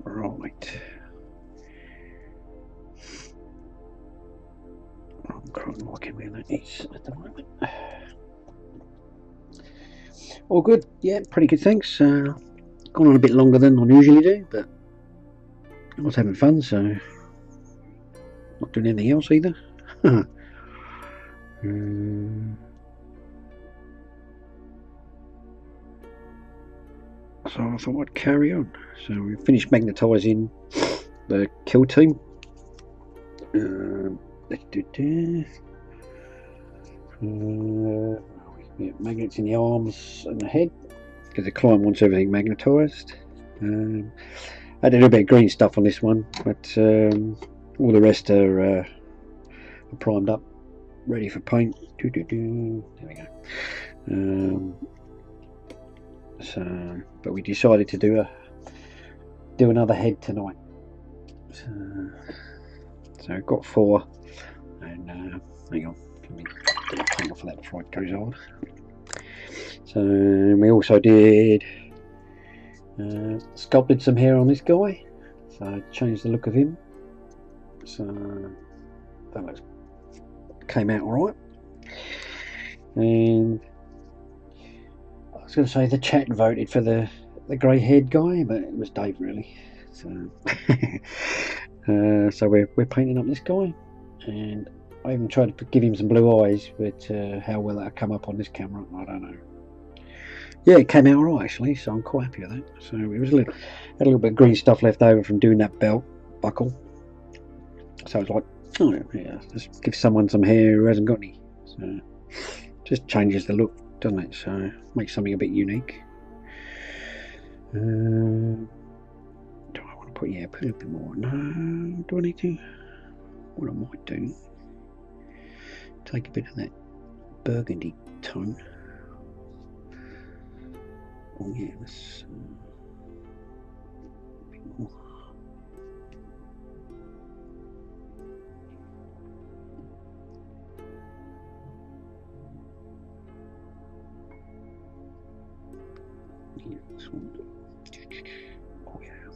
Right. I'm quite liking where that is at the moment. All good, yeah, pretty good, thanks. Gone on a bit longer than I usually do, but I was having fun, so not doing anything else either. So I thought I'd carry on. So we finished magnetising the kill team. Magnets in the arms and the head because the client wants everything magnetised. I did a bit of green stuff on this one, but all the rest are primed up, ready for paint. There we go. So, but we decided to do do another head tonight. So I've got 4, and hang on, let me get the paint off of that before it goes on. So we also did sculpted some hair on this guy, so I changed the look of him. So that came out alright. And I was going to say the chat voted for the grey haired guy, but it was Dave really. So so we're painting up this guy, and I even tried to give him some blue eyes, but how will that come up on this camera, I don't know. Yeah, it came out alright actually, so I'm quite happy with that. So it was had a little bit of green stuff left over from doing that belt buckle, so I was like, oh yeah, just give someone some hair who hasn't got any. So just changes the look, doesn't it? So makes something a bit unique. Do I want to put, yeah, put a bit more? No, do I need to? What I might do, take a bit of that burgundy tone. Oh yeah, let's a bit more. Yeah, this one. Oh yeah.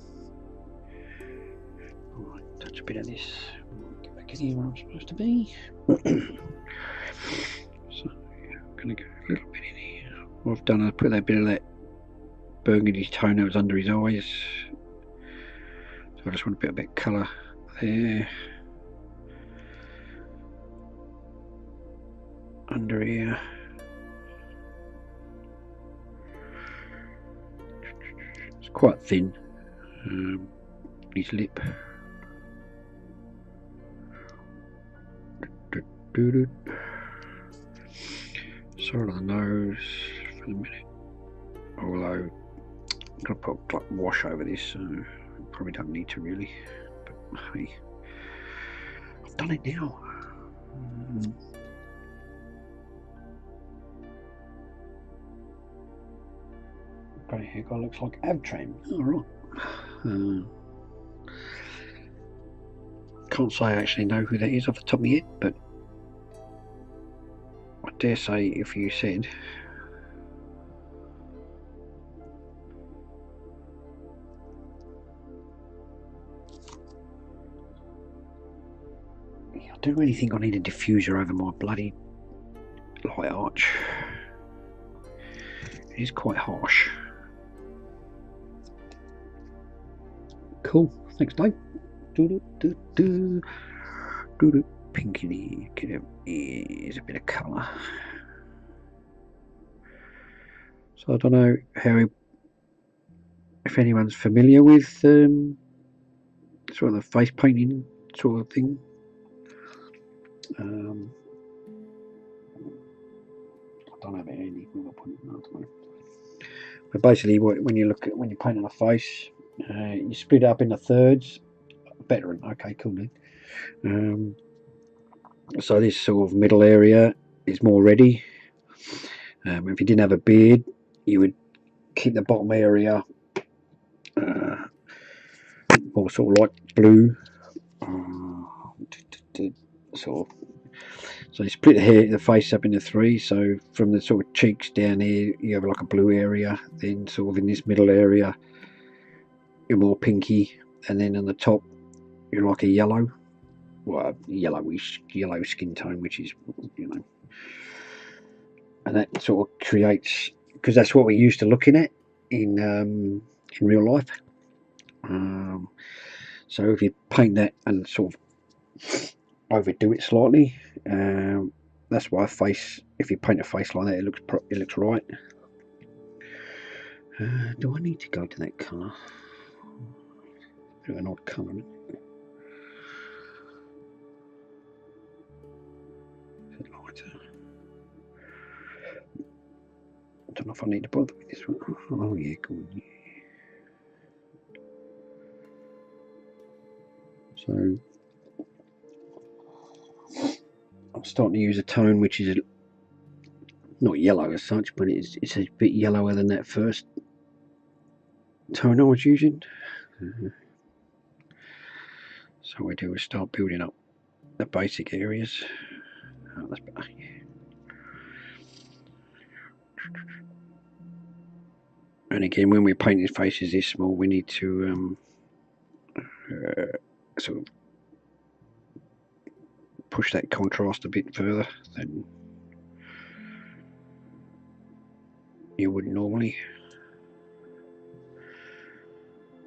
Alright, touch a bit of this. Get back in here where I'm supposed to be. So yeah, I'm gonna go a little bit in here. What I've done, I put that bit of that burgundy tone that was under his eyes. So I just want a bit of colour there. Under here. It's quite thin. His lip. Sort of the nose for the minute. Although I'm going to put like wash over this, so probably don't need to really. But hey, I've done it now. Grey hair guy looks like Avtran. Alright. Can't say I actually know who that is off the top of my head, but I dare say if you said, I don't really think I need a diffuser over my bloody light arch. It is quite harsh. Cool, thanks Dave. Pinky, is a bit of colour. So I don't know if anyone's familiar with sort of the face painting sort of thing. I don't have any. But basically, when you're painting a face, you split it up into thirds. Veteran, okay, cool, dude. So this sort of middle area is more ready. If you didn't have a beard, you would keep the bottom area more sort of like blue. So you split the face up into 3. So from the sort of cheeks down here, you have like a blue area. Then sort of in this middle area, you're more pinky, and then on the top, you're like a yellow. Well, yellow skin tone, which is, you know, and that sort of creates, because that's what we're used to looking at in real life. So if you paint that and sort of overdo it slightly, that's why if you paint a face like that, it looks right. Do I need to go to that colour? Bit of an odd colour. I don't know if I need to bother with this one. Oh yeah, cool. So I'm starting to use a tone which is not yellow as such, but it's a bit yellower than that first tone I was using. So what we do is start building up the basic areas. Oh, that's better. And again, when we're painting faces this small, we need to sort of push that contrast a bit further than you would normally.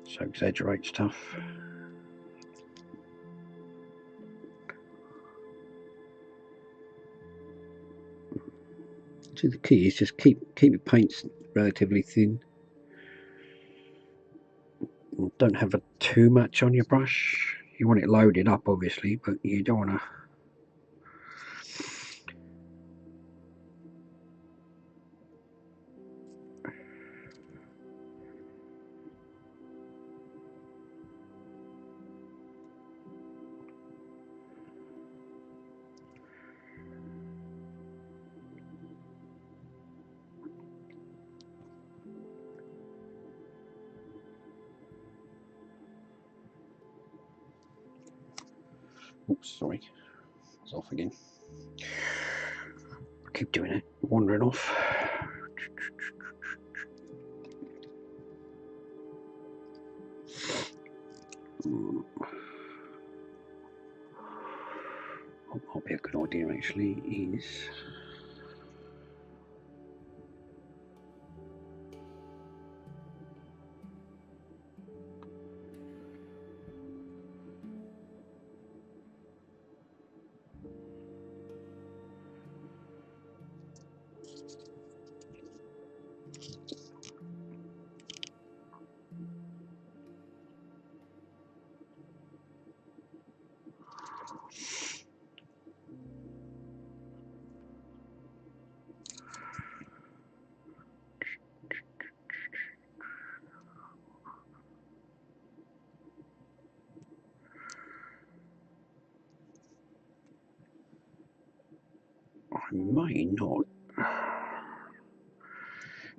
So exaggerate stuff. So the key is just keep your paints relatively thin. Don't have too much on your brush. You want it loaded up, obviously, but you don't want to. Oops, sorry, it's off again. I keep doing it, wandering off. What might be a good idea actually is I may not,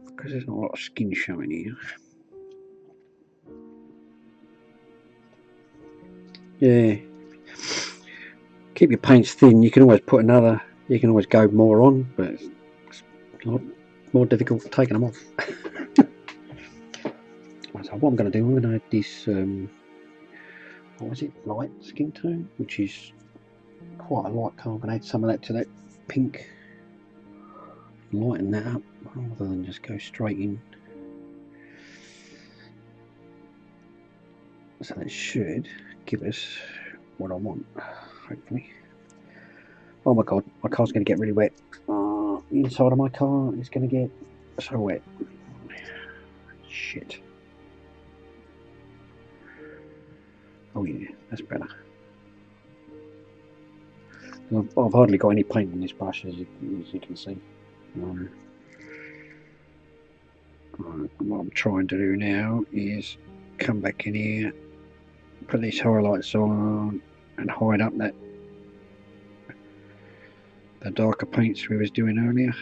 because there's not a lot of skin showing here. Yeah, keep your paints thin. You can always put another, you can always go more on, but it's a lot more difficult taking them off. So what I'm going to do, I'm going to add this, what was it, light skin tone, which is quite a light colour. I'm going to add some of that to that pink, lighten that up rather than just go straight in. So that should give us what I want, hopefully. Oh my god, my car's going to get really wet. The inside of my car is going to get so wet. Shit. Oh yeah, that's better. I've hardly got any paint on this brush, as you can see. What I'm trying to do now is come back in here, put these highlights on, and hide up the darker paints we was doing earlier.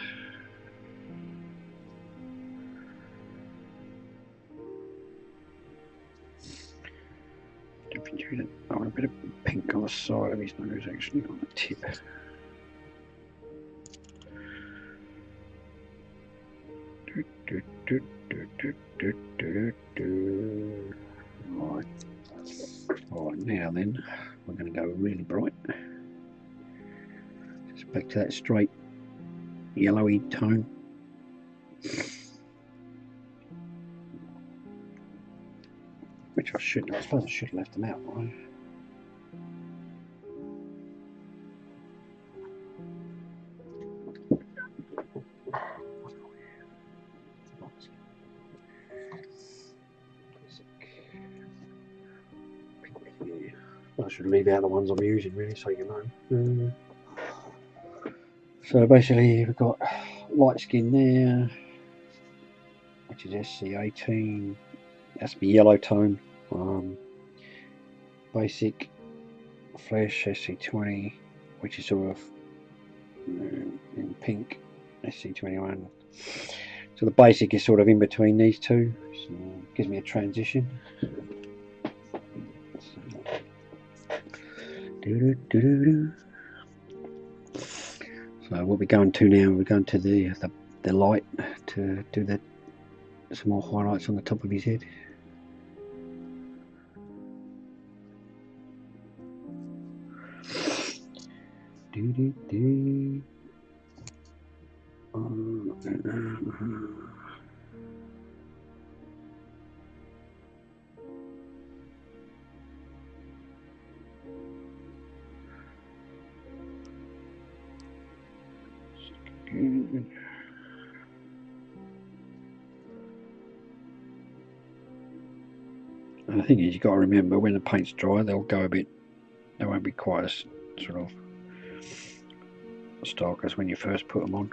I want a bit of pink on the side of his nose, actually, on the tip. Right, now then, we're going to go really bright. Just back to that straight yellowy tone. Which I suppose I should have left them out, right? I should leave out the ones I'm using, really, so you know. So basically, we've got light skin there, which is SC18. That's the yellow tone. Basic flesh SC20, which is sort of in pink, SC21. So the basic is sort of in between these two, so it gives me a transition. So what we're going to now, we're going to the light to do some more highlights on the top of his head. And the thing is, you've got to remember when the paint's dry, they'll go a bit, they won't be quite as sort of stark as when you first put them on.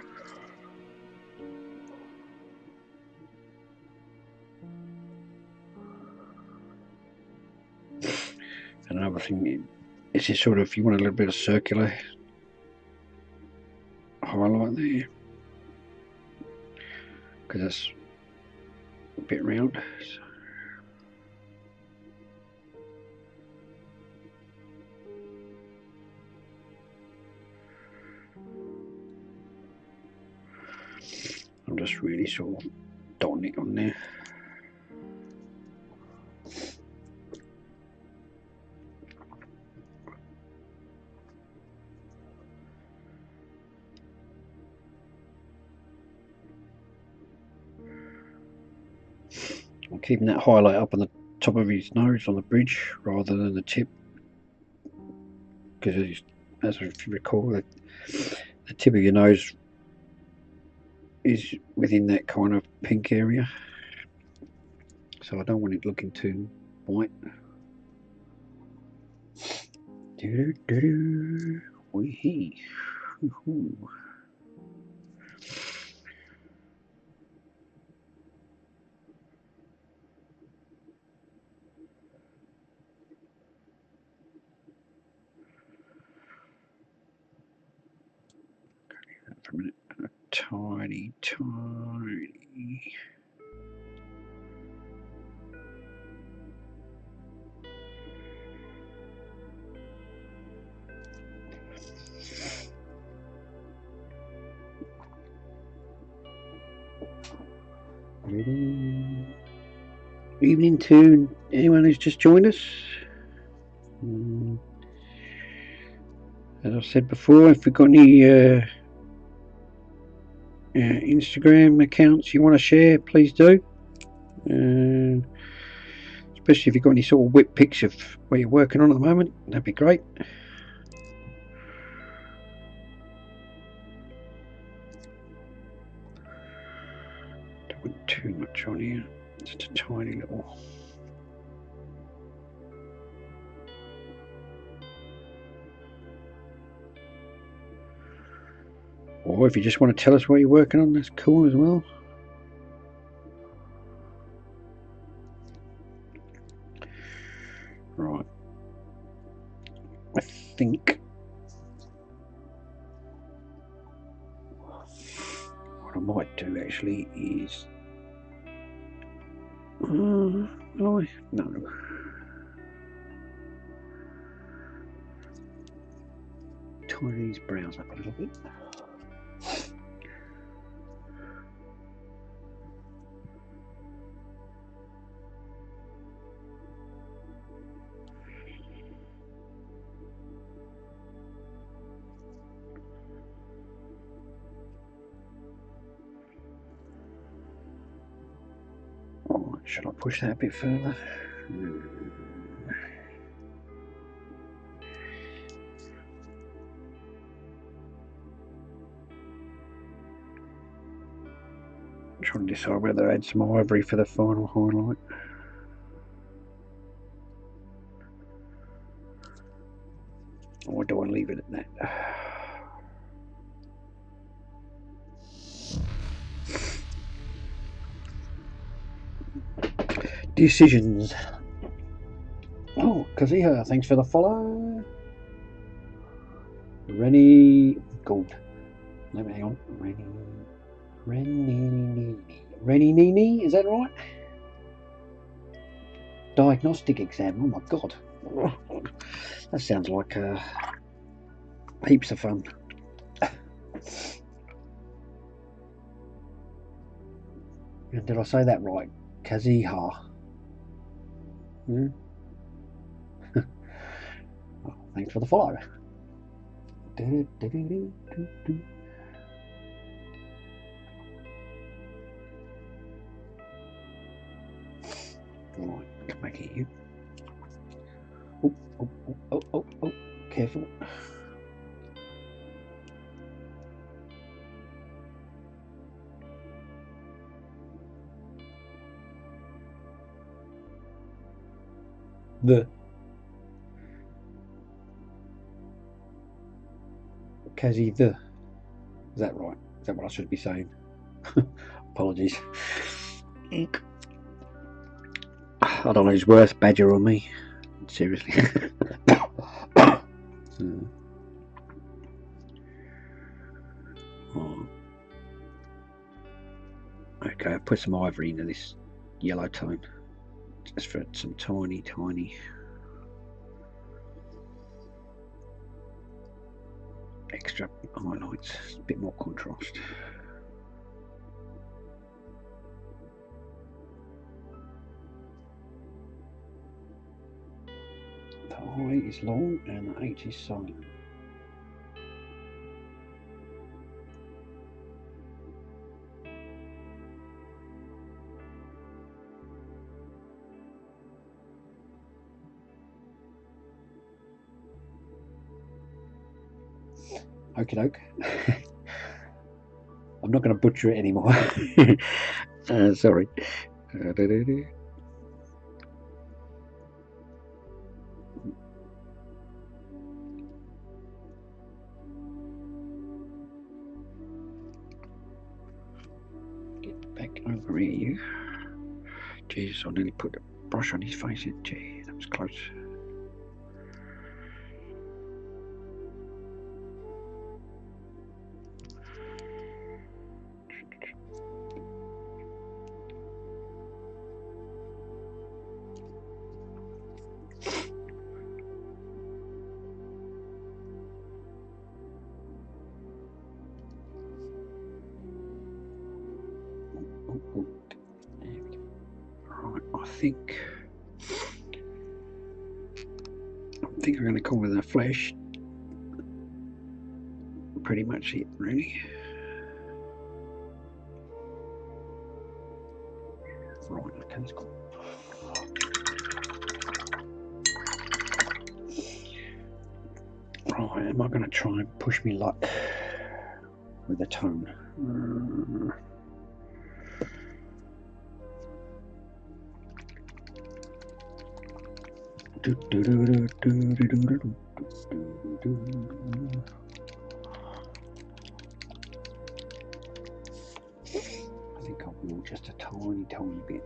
And another thing is just sort of, you want a little bit of circular highlight there, because it's a bit round. So. I'm just really sort of dotting it on there. I'm keeping that highlight up on the top of his nose on the bridge rather than the tip, because as if you recall, the tip of your nose is within that kind of pink area, so I don't want it looking too white. Wee-hee. For a minute, tiny. Evening to anyone who's just joined us. As I've said before, if you've got any Instagram accounts you want to share, please do. Especially if you've got any sort of whip pics of what you're working on at the moment, that'd be great. Don't want too much on here, just a tiny little. Or if you just want to tell us what you're working on, that's cool as well. Right. I think what I might do actually is no. Tidy these brows up a little bit. Should I push that a bit further? I'm trying to decide whether to add some ivory for the final highlight. Or do I leave it at that? Decisions. Oh, Kaziha, thanks for the follow. Rennie Gold. Let me hang on. Rennie Nini, is that right? Diagnostic exam. Oh my god. That sounds like heaps of fun. And did I say that right? Kaziha. Hmm? Oh, thanks for the follow. Right, come back here, you. Oh, oh, oh, oh, oh, careful. The Kazi the. Is that right? Is that what I should be saying? Apologies. I don't know who's worse, Badger or me. Seriously. Oh. Okay, I'll put some ivory into this yellow tone. Just for some tiny, tiny extra highlights, a bit more contrast. The I is long and the H is silent. Okie doke. I'm not going to butcher it anymore. Sorry. Get back over here, you. Jesus, I nearly put a brush on his face. Gee, that was close. Right, I think I'm going to come with the flesh. Pretty much it, really. Right, okay, let's go. Right, am I going to try and push me luck with the tone? I think I will just a tiny, tiny bit.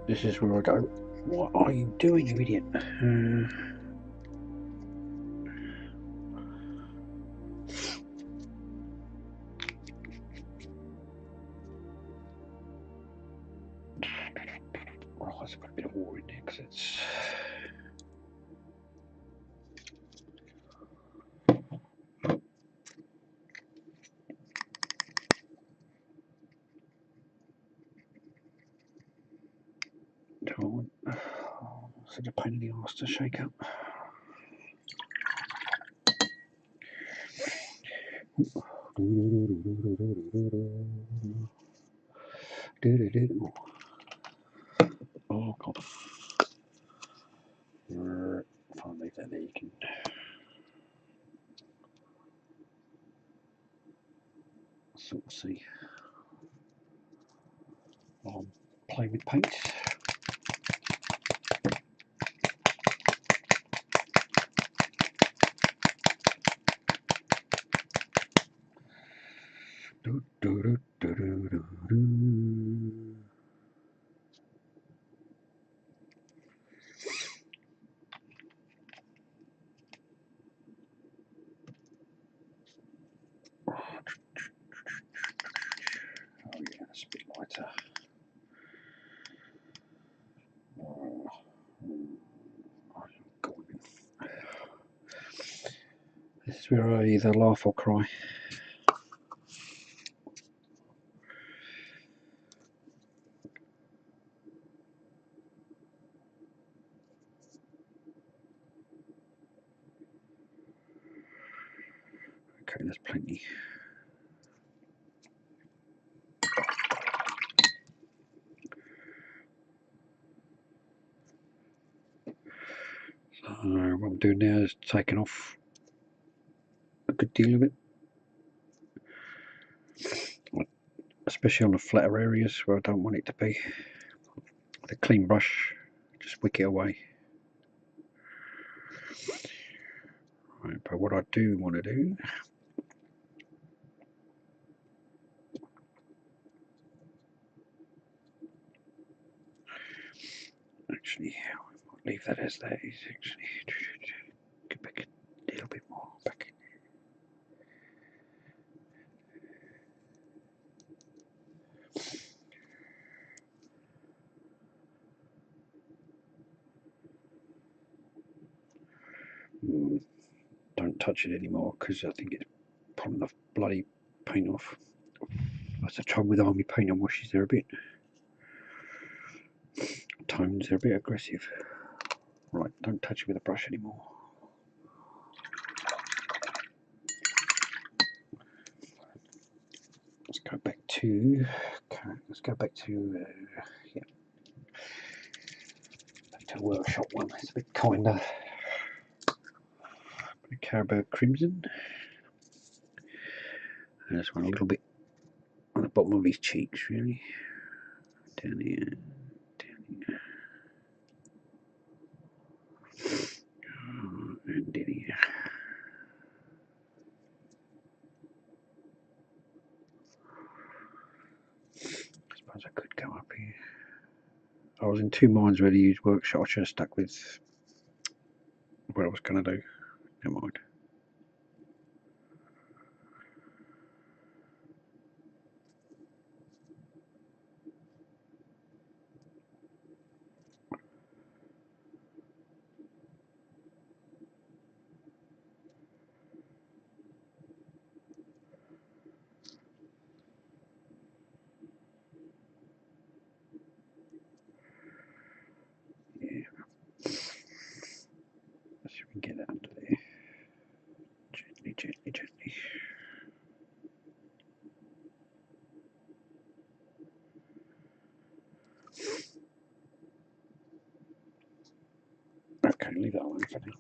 This is where I go, what are you doing, you idiot? Oh, let's put a bit of water in there because it's... such a pain in the arse to shake up. Oh god. If I leave that there, you can sort of see while I'm playing with paint. Oh yeah, that's a bit lighter. It's where I either laugh or cry. Okay, there's plenty. So what I'm doing now is taking off a good deal of it, especially on the flatter areas where I don't want it to be. With a clean brush, just wick it away. Right, but what I do want to do, actually, I'll leave that as that is. Actually, get back a little bit more back. Don't touch it anymore because I think it's pulling the bloody paint off. That's the trouble with army paint and washes. They're a bit tones. They're a bit aggressive. Right, don't touch it with a brush anymore. Let's go back to. Okay, let's go back to. Yeah, back to the workshop one. It's a bit kinder. Carabao Crimson. And this one a little bit on the bottom of his cheeks, really. Down here, down here. And down here. I suppose I could go up here. I was in two minds whether to use workshop. I should have stuck with what I was going to do. Never mind. Yeah. Let's see if we can get that under there. Gently, gently, gently. Okay, leave that alone for now.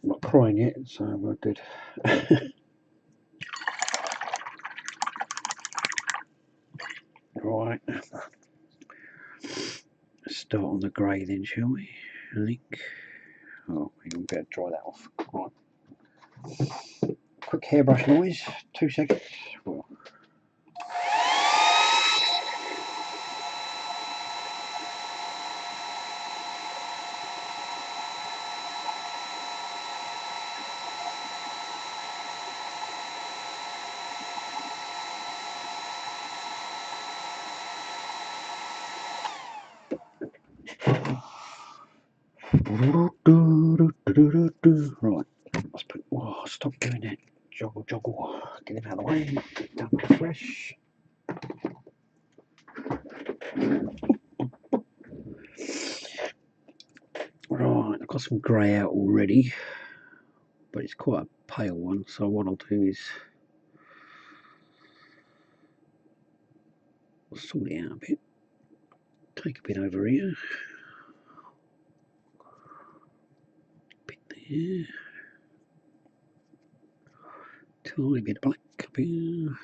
I'm not crying yet, so we're good. Right. Let's start on the grey then, shall we? I think. Oh, we better dry that off. Right. Quick hairbrush noise, 2 seconds. Well, right, let's put. Oh, stop doing that. Joggle, joggle. Get him out of the way. Get done fresh. Right, I've got some grey out already, but it's quite a pale one. So what I'll do is I'll sort it out a bit. Take a bit over here. A bit there. Tiny bit of black up here.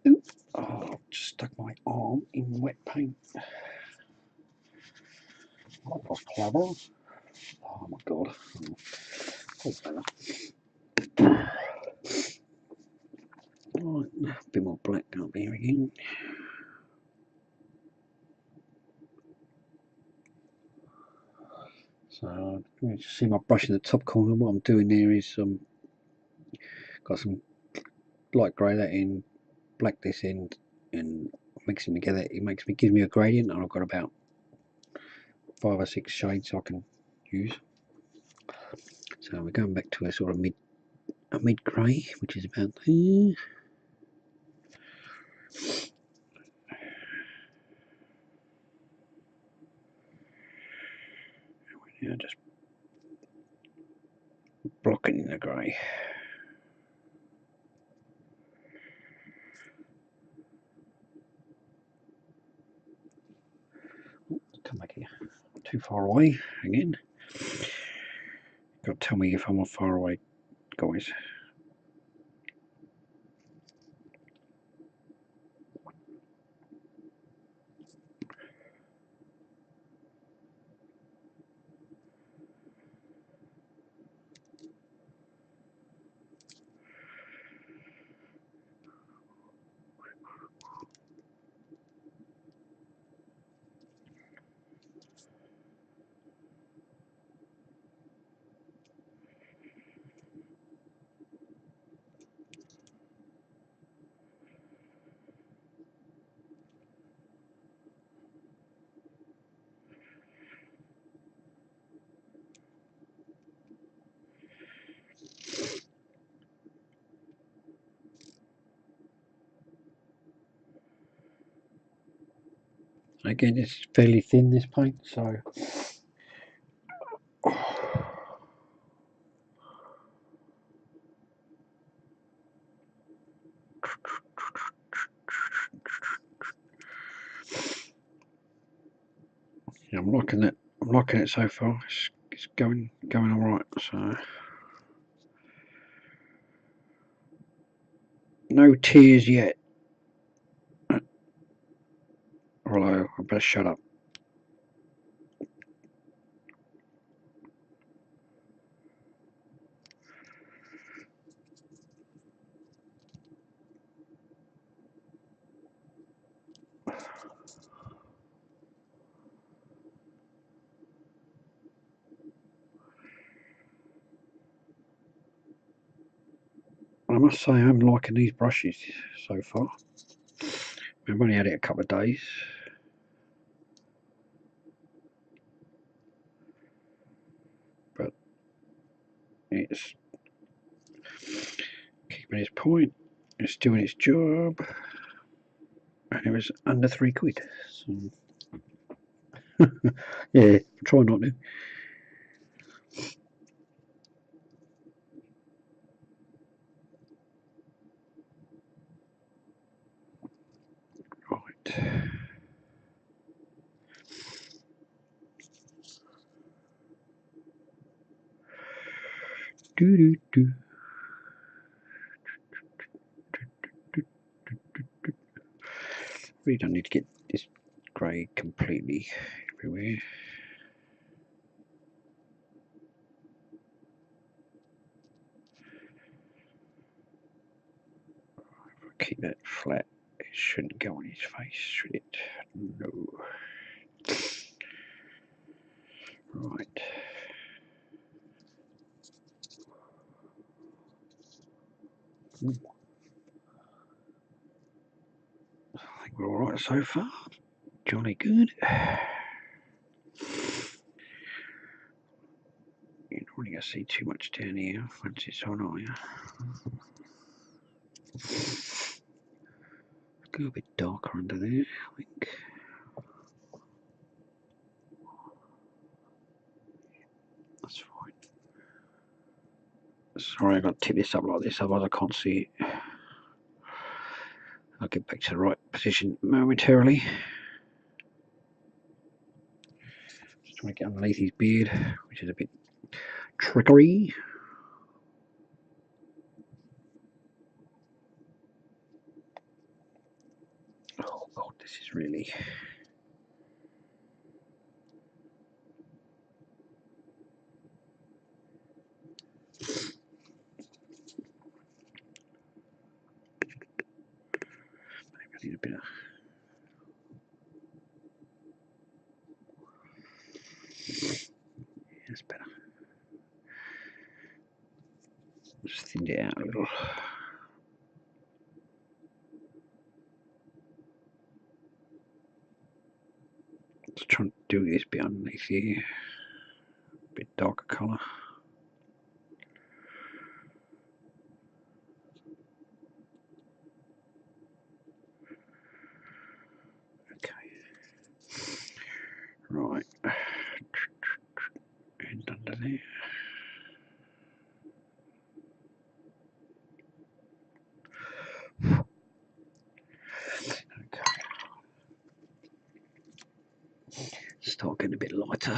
Ooh. Oh, just stuck my arm in wet paint. That was clever. Oh my god. Right, a bit more black up here again. So you can see my brush in the top corner. What I'm doing there is got some light grey that end, black this end, and mixing together. It gives me a gradient, and I've got about 5 or 6 shades I can use. So we're going back to a sort of mid grey, which is about there. Yeah, just blocking in the grey. Come back here. Too far away again. Got to tell me if I'm far away, guys. Again, it's fairly thin, this paint, so yeah, I'm liking it. I'm liking it so far. It's going all right. So no tears yet. Although I better shut up. I must say I'm liking these brushes so far. I've only had it a couple of days, but it's keeping its point. It's doing its job, and it was under £3. So yeah, try not to. Right. Do do do. Really don't need to get this grey completely everywhere. If I keep that flat, it shouldn't go on his face, should it? No. Right. I think we're alright so far. Jolly good. You're not really going to see too much down here once it's on, are you? Go a bit darker under there, I think. That's fine. Sorry, I've got to tip this up like this, otherwise I can't see it. I'll get back to the right position momentarily. Just trying to get underneath his beard, which is a bit trickery. Oh god, this is really... Maybe I need a bit of... Yes, thinned it out a little. Just trying to do this bit underneath here, a bit darker colour. Right, and under there. Okay, start getting a bit lighter.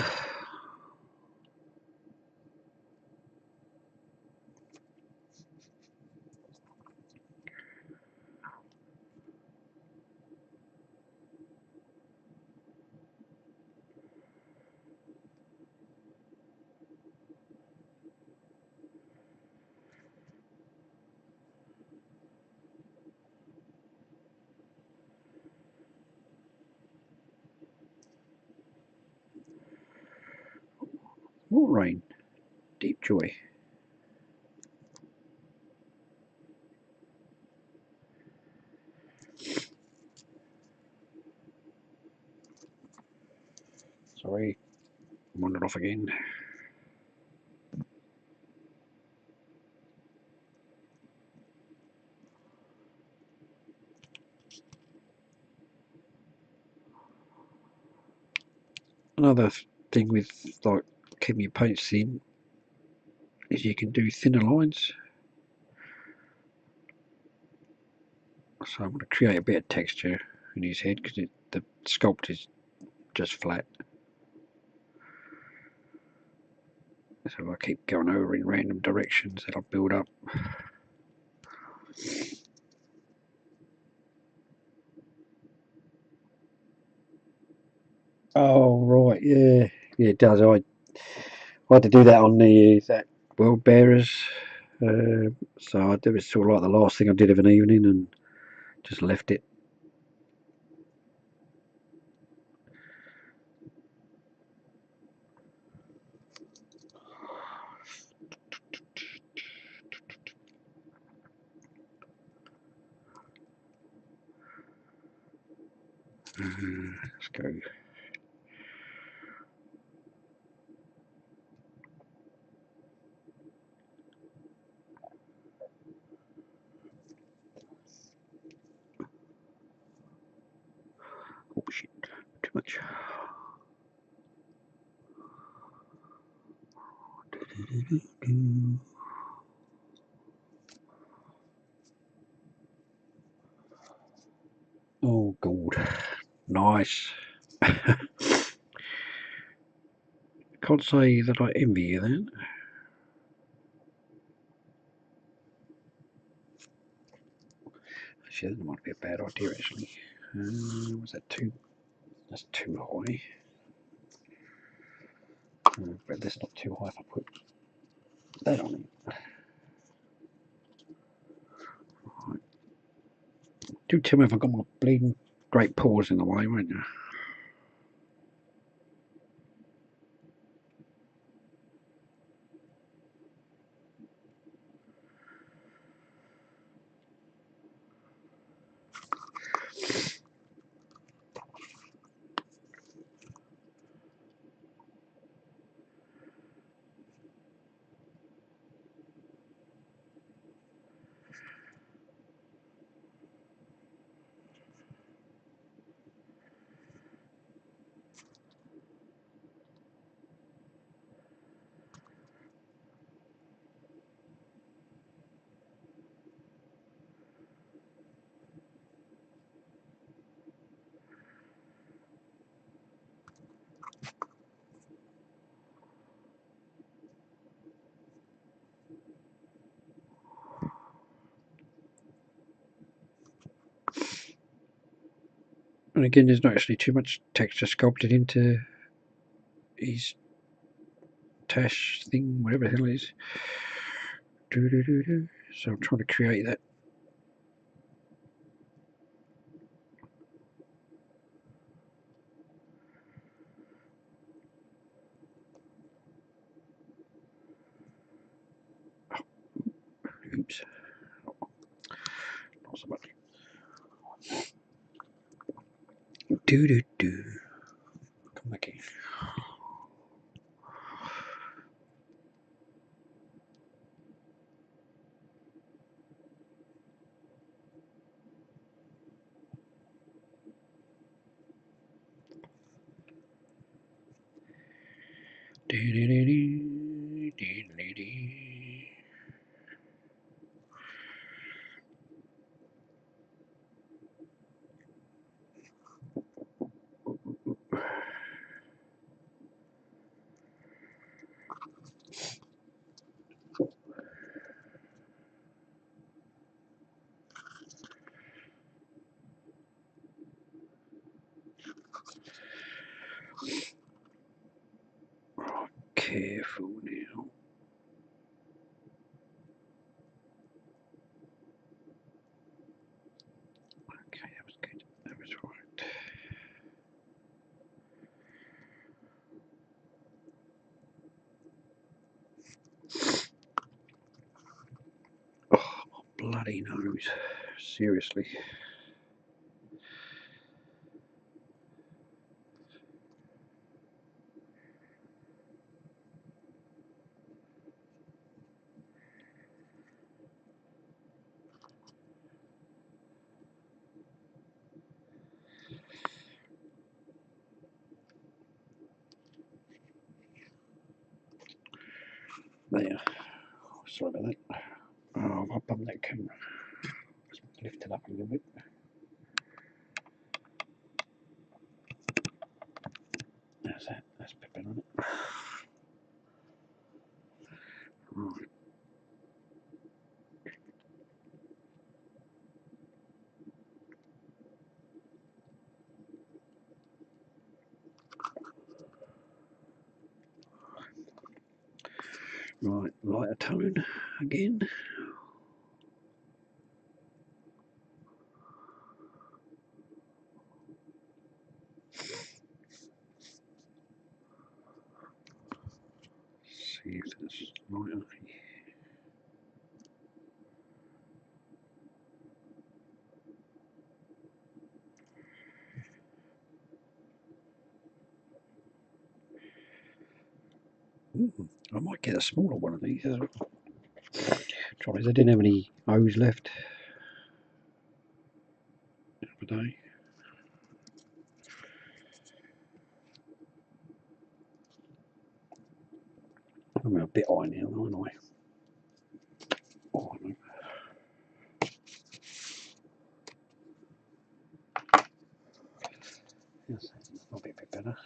More rain, deep joy. Sorry, wandered off again. Another thing with like keeping your paints thin is you can do thinner lines. So I'm going to create a bit of texture in his head because the sculpt is just flat. So I keep going over in random directions that I'll build up. Oh right, yeah, it does. I had to do that on the that World Bearers. So it was sort of like the last thing I did of an evening and just left it. Let's go. Oh shit, too much. Oh god, nice. Can't say that I envy you then. Actually, that might be a bad idea actually. Was that too? That's too high. But that's not too high if I put that on it. Right. Do tell me if I've got my bleeding great paws in the way, won't you? And again, there's not actually too much texture sculpted into his tash thing, whatever the hell it is. So I'm trying to create that. Oops. Not so much. Do. Come back in. Careful now. Okay, that was good. That was right. Oh, my bloody nose. Seriously. There. Sorry about that. Oh, I bumped that camera. Just lift it up a little bit. That's that. That's a bit better, isn't it? Right. Right, lighter tone again. See if that's lighter. I might get a smaller one of these. Trouble is, I didn't have any O's left the other day. I'm a bit high now, aren't I? Oh, no. Yes, that'll be a bit better.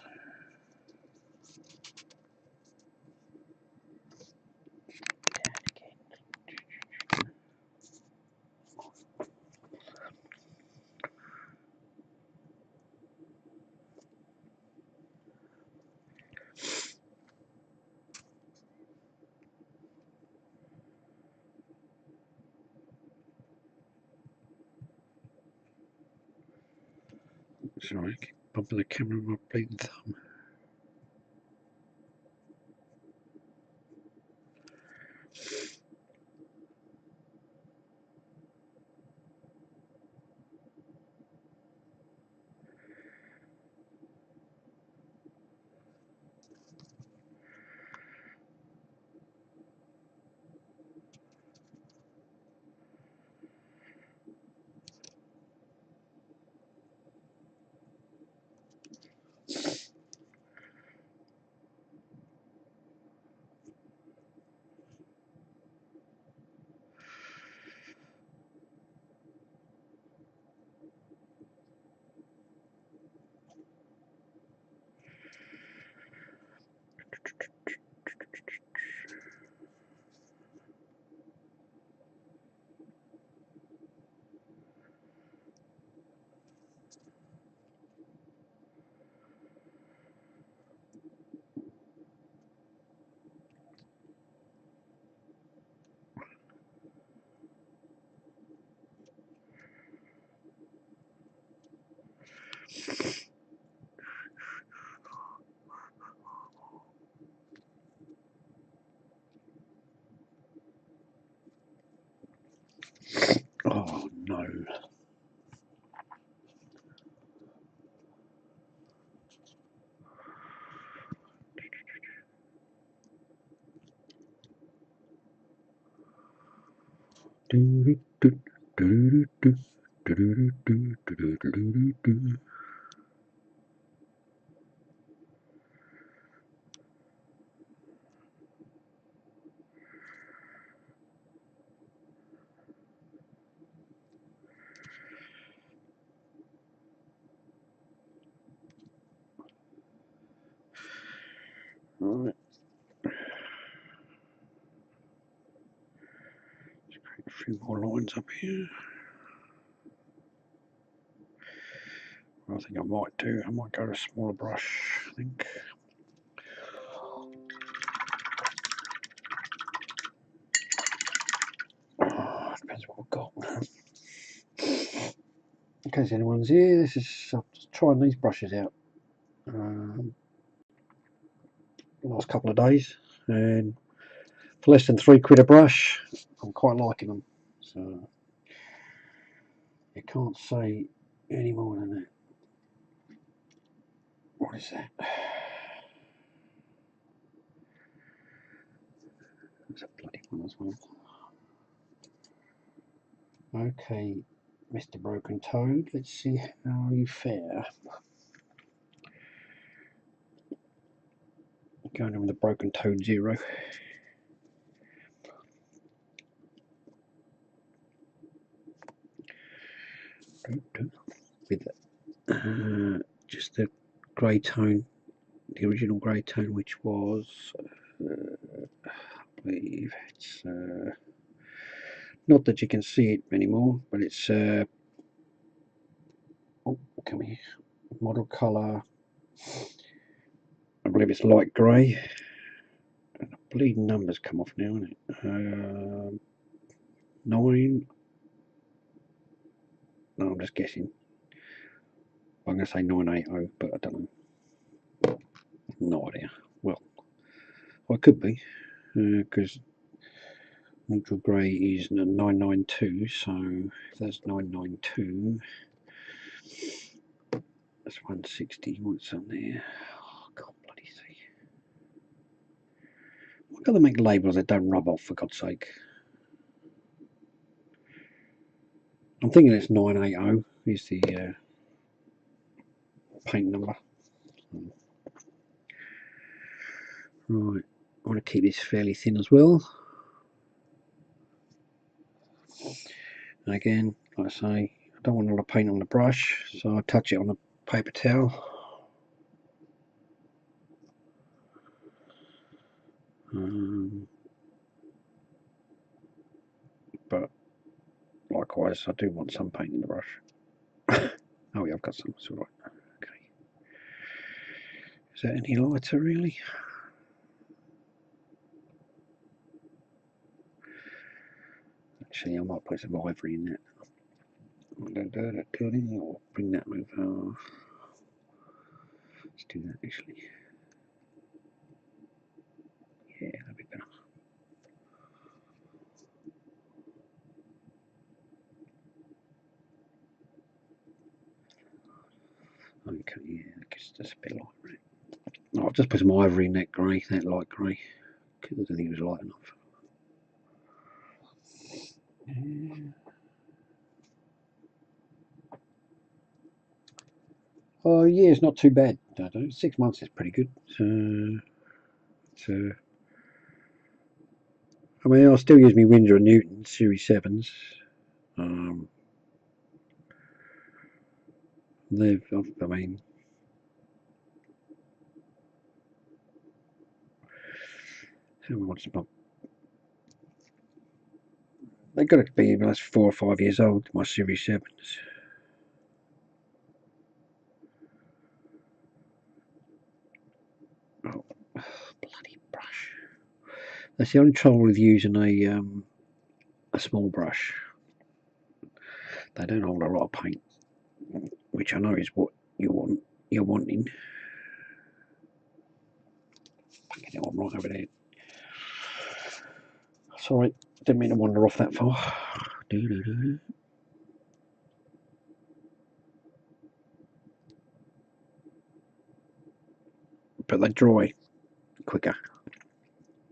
Sorry, I keep bumping the camera with my bleeding thumb. no. Right. Just create a few more lines up here. I think I might go to a smaller brush, I think. Depends what I've got. In case anyone's here, this is I'm just trying these brushes out the last couple of days, and for less than £3 a brush, I'm quite liking them. So you can't say any more than that. What is that? That's a bloody one as well. Okay, Mr. Broken Toad, let's see how you fare. Going in with the Broken Toad 0. With just the grey tone, the original grey tone, which was, I believe it's not that you can see it anymore, but it's oh, come here, model colour. I believe it's light grey. And the bleeding numbers come off now, isn't it? 9. No, I'm just guessing. I'm going to say 980, but I don't know. No idea. Well, I could be, because neutral grey is 992, so if that's 992, that's 160. What's on there? Oh, I can't bloody see. Why can't they make labels that don't rub off, for God's sake? I'm thinking it's 980 is the paint number. Right, I want to keep this fairly thin as well. And again, like I say, I don't want a lot of paint on the brush, so I touch it on a paper towel. But likewise, I do want some paint in the brush. Oh yeah, I've got some. It's all right. Okay. Is that any lighter, really? Actually, I might put some ivory in that. Or bring that over. Let's do that actually. Yeah, that'd be better. Okay, yeah, I guess that's a bit light, right? Oh, I'll just put some ivory in that grey, that light grey, because I don't think it was light enough. Yeah. Oh yeah, it's not too bad. 6 months is pretty good. So I mean, I'll still use my Winsor & Newton Series 7s. They've, I mean, they've got to be about 4 or 5 years old, my Series 7s. Oh, bloody brush. That's the only trouble with using a small brush. They don't hold a lot of paint, which I know is what you're wanting. Fucking hell, I'm right over there. Sorry, didn't mean to wander off that far. but they dry quicker,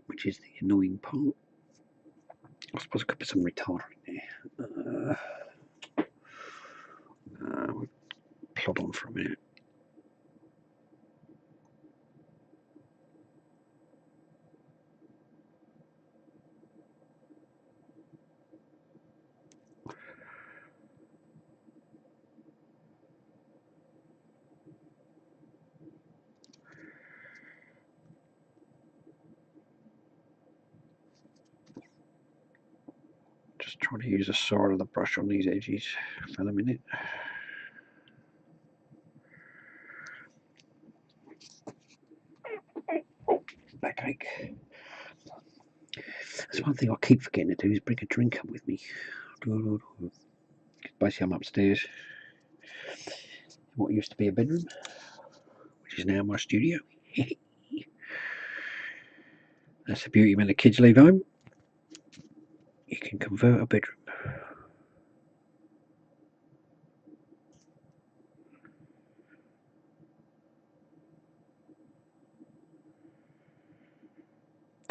which is the annoying part. I suppose I could put some retarder in there. We'll plod on for a minute. Just trying to use the side of the brush on these edges for the minute. Oh, backache. That's one thing I keep forgetting to do is bring a drink up with me. Basically, I'm upstairs in what used to be a bedroom, which is now my studio. That's the beauty when the kids leave home. You can convert a bedroom.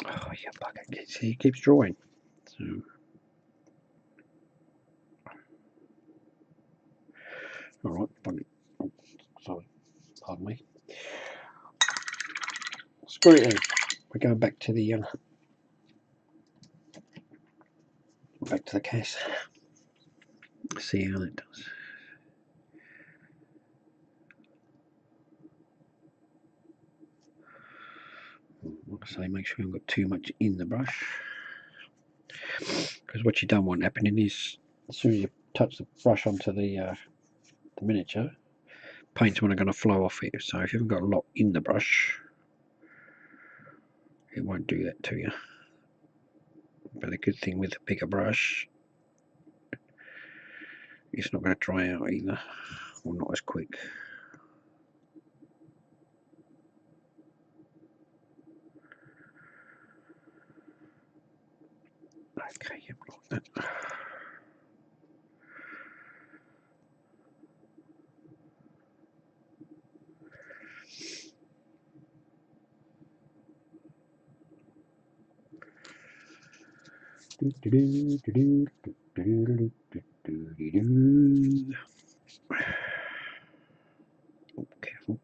Oh, yeah, bucket. See, it keeps drawing. So, all right. Oh, sorry, pardon me. Screw it in. We're going back to the case. See how that does. Like I say, make sure you haven't got too much in the brush, because what you don't want happening is as soon as you touch the brush onto the miniature, paint's going to flow off it. So if you haven't got a lot in the brush, it won't do that to you. But the good thing with a bigger brush, it's not going to dry out either, or not as quick. Okay, yep, like that. Oh, careful.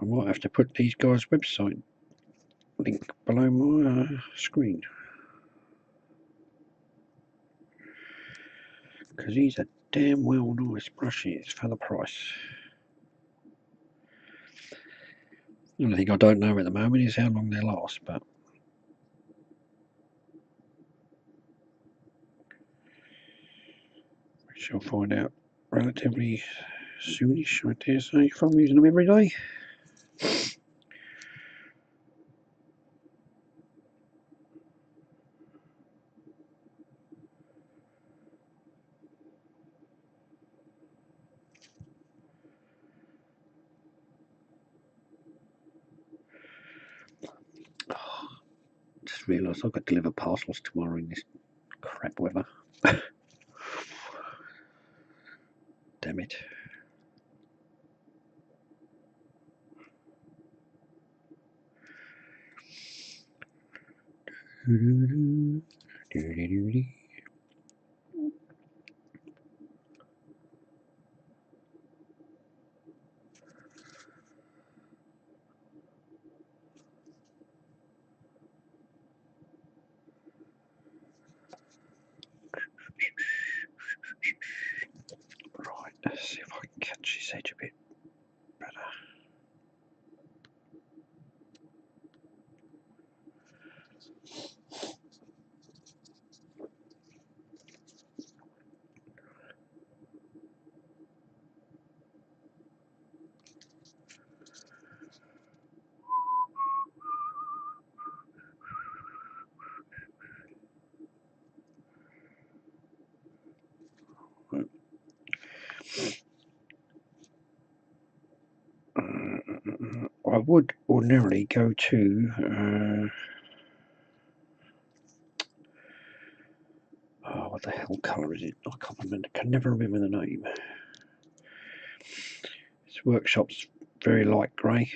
I might have to put these guys' website link below my screen, because these are damn well nice brushes for the price. The only thing I don't know at the moment is how long they last, but we shall find out relatively soonish, I dare say, if I'm using them every day. Oh, just realised I've got to deliver parcels tomorrow in this crap weather. Damn it. Right, let's see if I can catch this edge a bit better. I would ordinarily go to what the hell colour is it? I can never remember the name. This Workshop's very light grey.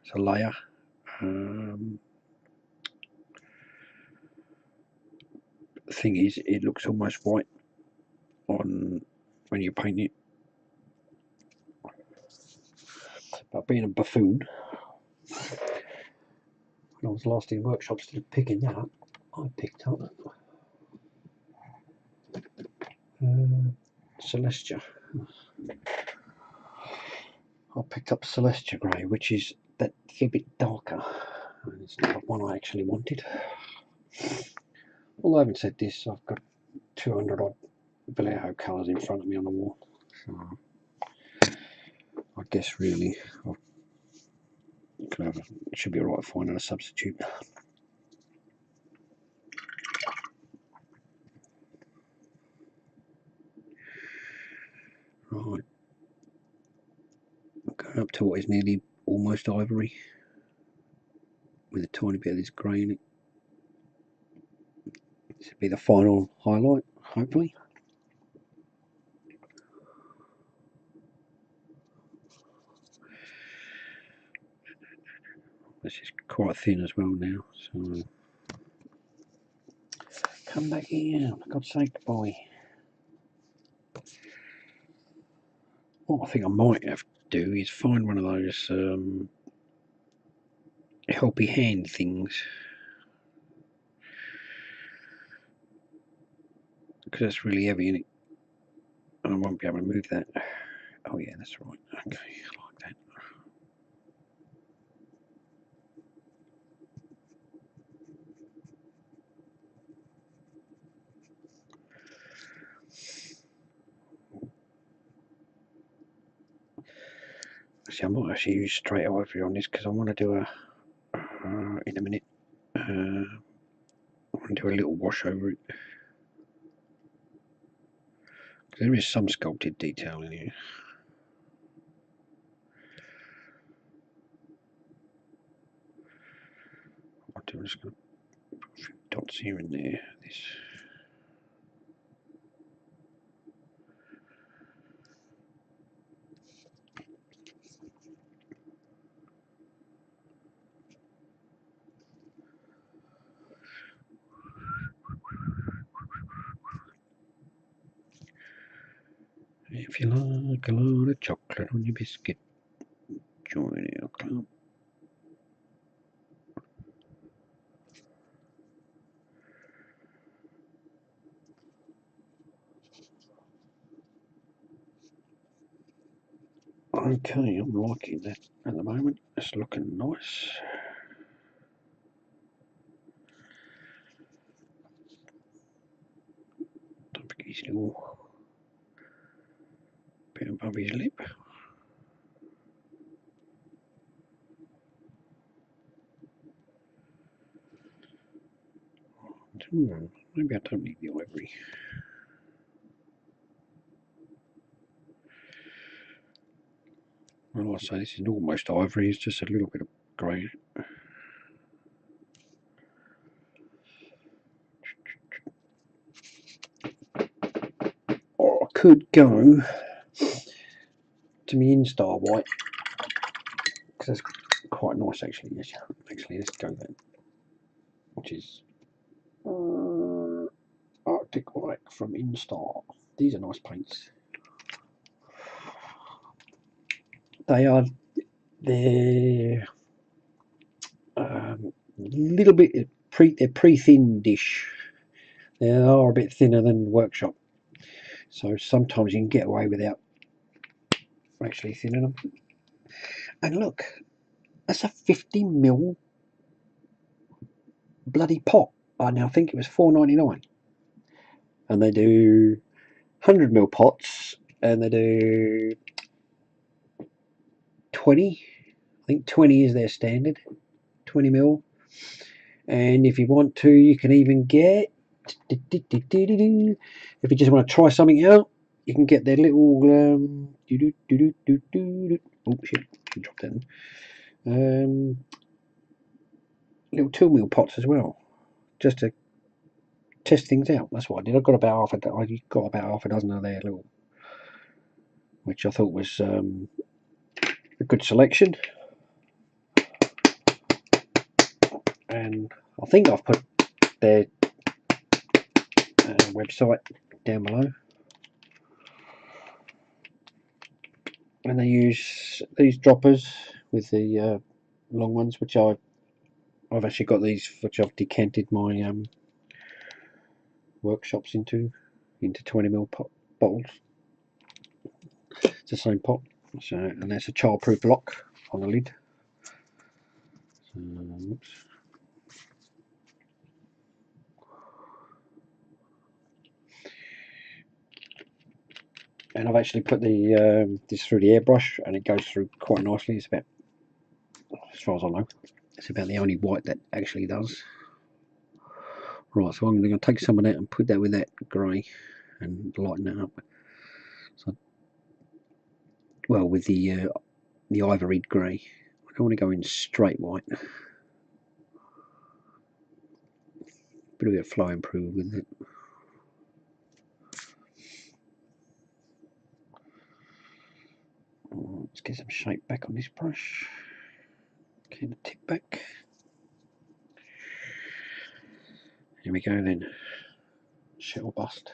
It's a layer. The thing is, it looks almost white on when you paint it. But being a buffoon, when I was last in workshops picking that up, I picked up Celestia. I picked up Celestia Grey, which is that a bit darker. And it's not the one I actually wanted. Although I haven't said this, I've got 200 odd Vallejo colours in front of me on the wall. So I guess really it should be alright finding a substitute. Right, going up to what is nearly almost ivory with a tiny bit of this grey in it. This will be the final highlight, hopefully. This is quite thin as well now, so come back here, for God's sake, boy. What I think I might have to do is find one of those helpy hand things, because that's really heavy in it and I won't be able to move that. Oh yeah, that's right. Okay, I like that. See, I might actually use straight ivory on this because I want to do a in a minute. I want to do a little wash over it. There is some sculpted detail in here. I'm just going to put a few dots here and there. This. If you like a lot of chocolate on your biscuit, join our club. Okay, I'm liking that at the moment. It's looking nice. Don't forget his little bit above his lip. Maybe I don't need the ivory. Well, I say this is almost ivory, it's just a little bit of grey. Or I could go to my Instar white, because that's quite nice actually. Yes, actually, let's go then. Which is Arctic White from Instar. These are nice paints. They're little bit they're pre-thin-ish. They are a bit thinner than Workshop, so sometimes you can get away without actually thinning them. And look, that's a 50mm bloody pot. I now think it was $4.99, and they do 100mm pots, and they do 20. I think 20 is their standard, 20mm. And if you want to, you can even get, if you just want to try something out, you can get their little oh shit, I dropped that. Little 2 mil pots as well, just to test things out. That's what I did. I got about half a dozen of their little, which I thought was a good selection. And I think I've put their website down below. And they use these droppers with the long ones, which I've actually got these, which I've decanted my workshops into 20 ml bottles. It's the same pot. So, and there's a childproof lock on the lid. So, oops. And I've actually put the this through the airbrush, and it goes through quite nicely. It's about, as far as I know, it's about the only white that actually does. Right, so I'm going to take some of that and put that with that grey and lighten it up. So, well, with the ivory grey. I don't want to go in straight white. Bit of a flow improve with it. Let's get some shape back on this brush. Get the tip back. Here we go then. Shit or bust.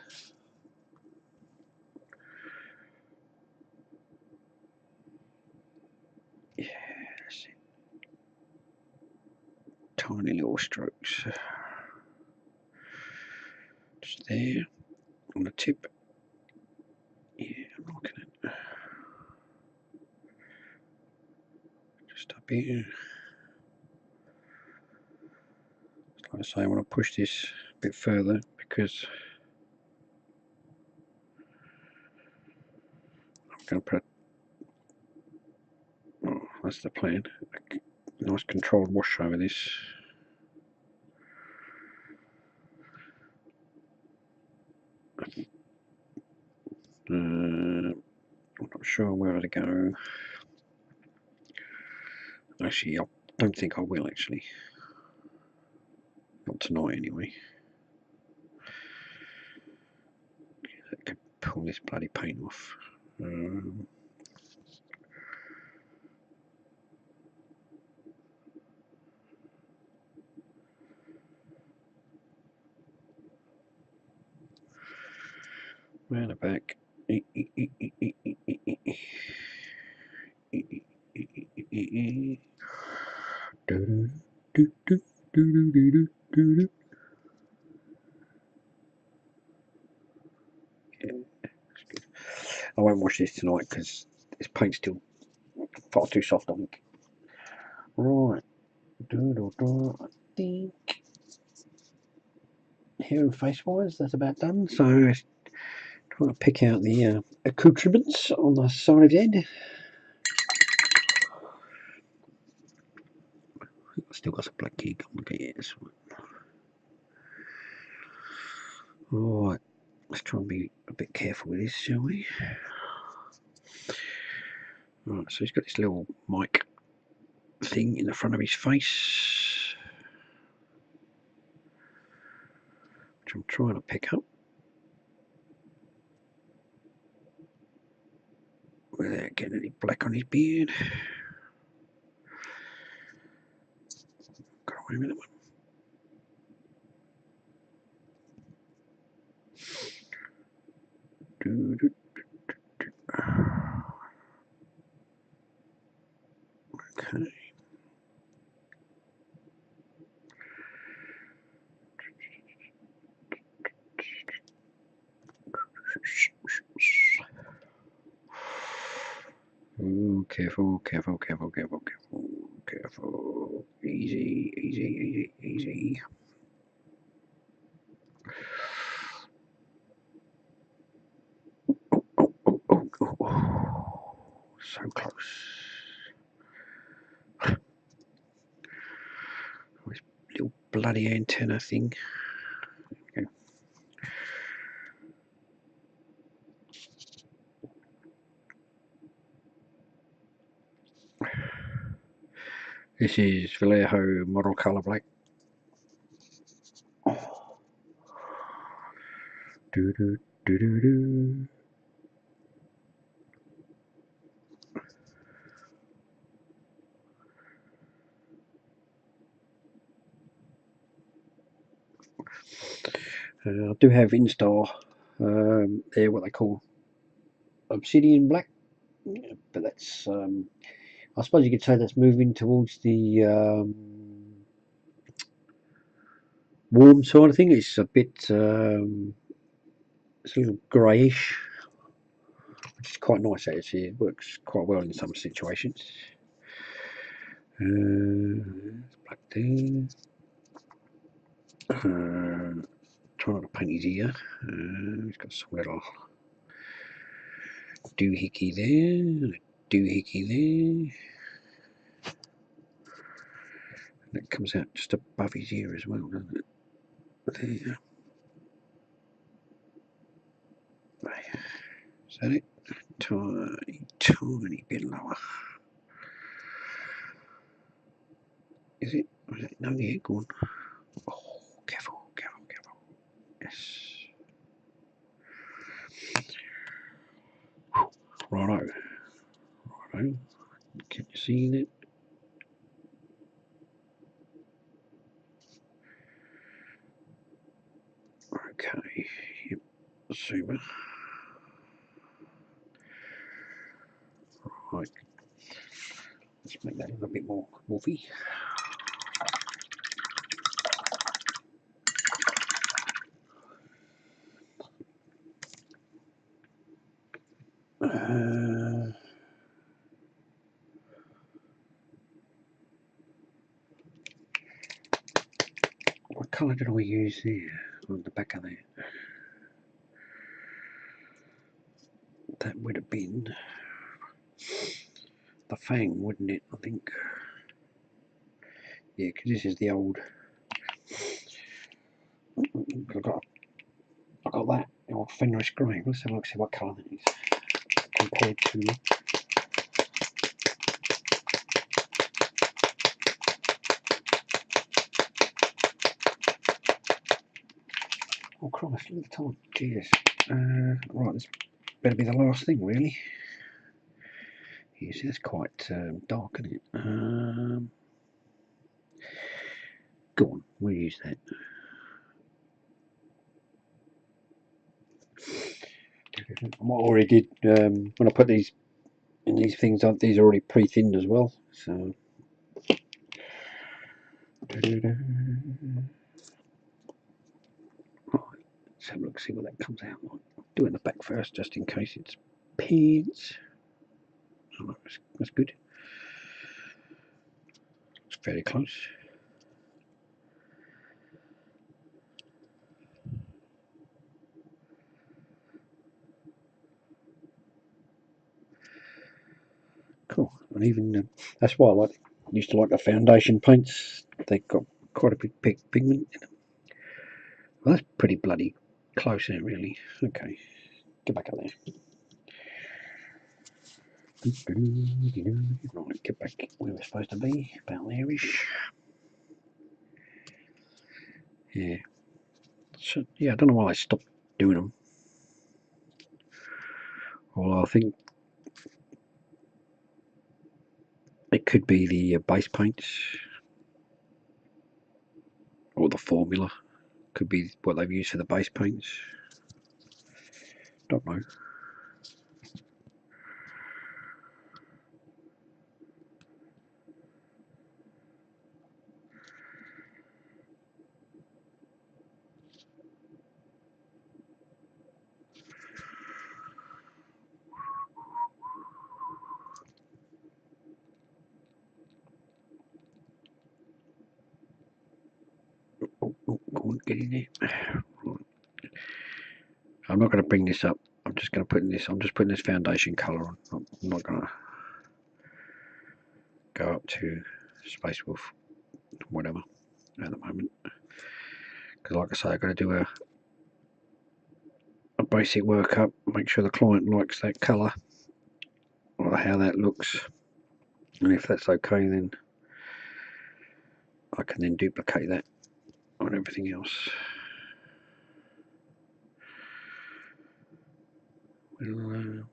Yeah, that's it. Tiny little strokes. Just there on the tip. Yeah, I'm looking at just up here. Like I say, I want to push this a bit further because I'm going to put, oh, that's the plan, a nice controlled wash over this. I'm not sure where to go. Actually, I don't think I will actually. Not tonight anyway. I could pull this bloody paint off. Round the back. I won't wash this tonight because this paint's still far too soft, I think. Right. I think hair and face wise, that's about done. So I'm trying to pick out the accoutrements on the side of the head. I've still got some black ink on the ears. Right, let's try and be a bit careful with this, shall we? Right, so he's got this little mic thing in the front of his face, which I'm trying to pick up without getting any black on his beard. Got away with it. Okay. Ooh, careful, careful, careful, careful, careful, careful. Easy, easy, easy, easy. Oh, so close. This little bloody antenna thing. Okay. This is Vallejo Model Colour Black. Do do do do do. I do have Instar. They're what they call obsidian black, but that's I suppose you could say that's moving towards the warm side of thing. It's a bit it's a little greyish, which is quite nice actually. It works quite well in some situations. Black there. Try not to paint his ear. He's got some little doohickey there, doohickey there. That comes out just above his ear as well, doesn't it? There. Is that it? Tiny bit lower. Is it? Or is it? No, yeah, go on. Oh, careful, careful, careful. Yes. Righto. Righto. Can you see that? Okay. Yep. Super. Right. Let's make that a little bit more woofy. What colour did we use there on the back of that? That would have been the Fang, wouldn't it? I think. Yeah, because this is the old. I got that, the old Fenris grey. Let's have a look, see what colour that is compared to. Oh Christ, look at the time. Jesus. Right, this better be the last thing, really. You see, that's quite dark, isn't it? Go on, we'll use that. What I already did when I put these in these things, these are already pre-thinned as well. So. Right, let's have a look, see what that comes out like. Do it in the back first, just in case it's pants. Oh, that's good. It's fairly close. Cool. And even that's why I used to like the foundation paints. They've got quite a big pigment in them. Well, that's pretty bloody close, isn't it, really? Okay, get back up there. Right, get back where we're supposed to be, about there-ish. Yeah. So, yeah, I don't know why I stopped doing them. Well, I think it could be the base paints, or the formula. Could be what they've used for the base paints. Don't know. Oh, go on, get in there. I'm not going to bring this up. I'm just going to put in this. I'm just putting this foundation colour on. I'm not going to go up to Space Wolf, whatever, at the moment. Because, like I say, I've got to do a basic workup. Make sure the client likes that colour or how that looks. And if that's okay, then I can then duplicate that on everything else. We'll,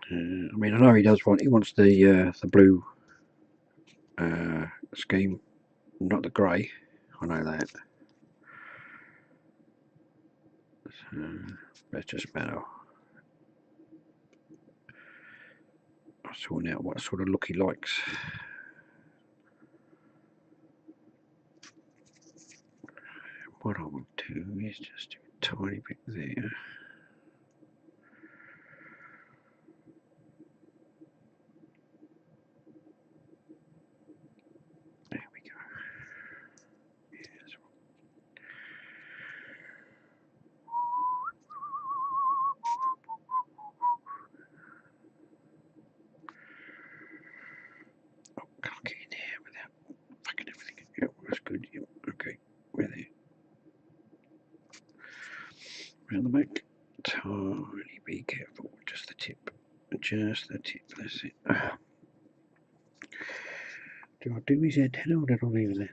I mean, I know he does want. He wants the blue scheme, not the grey. I know that. So it's just a matter of sorting out what sort of look he likes. What I will do is just do a tiny bit there. There we go. Yes. Oh, can't get in there without fucking everything. Yep, that's good. Yep, okay, we're there. Around the back. Tiny, be careful. Just the tip. Just the tip. That's it. Do I do his antenna or did I leave that?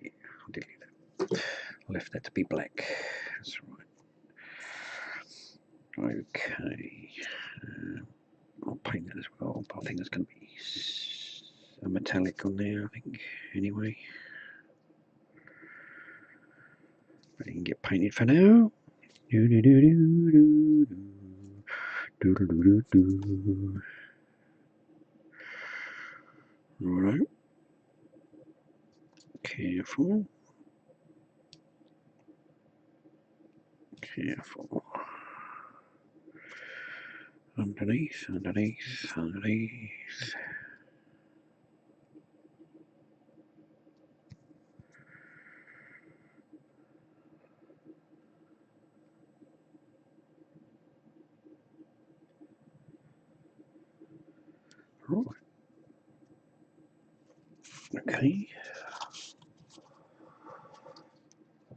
Yeah, I did leave that. I left that to be black. That's right. Okay. I'll paint that as well, but I think there's going to be a metallic on there, I think, anyway. But it can get painted for now. Do do do do do do do do do do. Alright. Careful. Careful. Underneath, underneath, underneath. Right. Okay.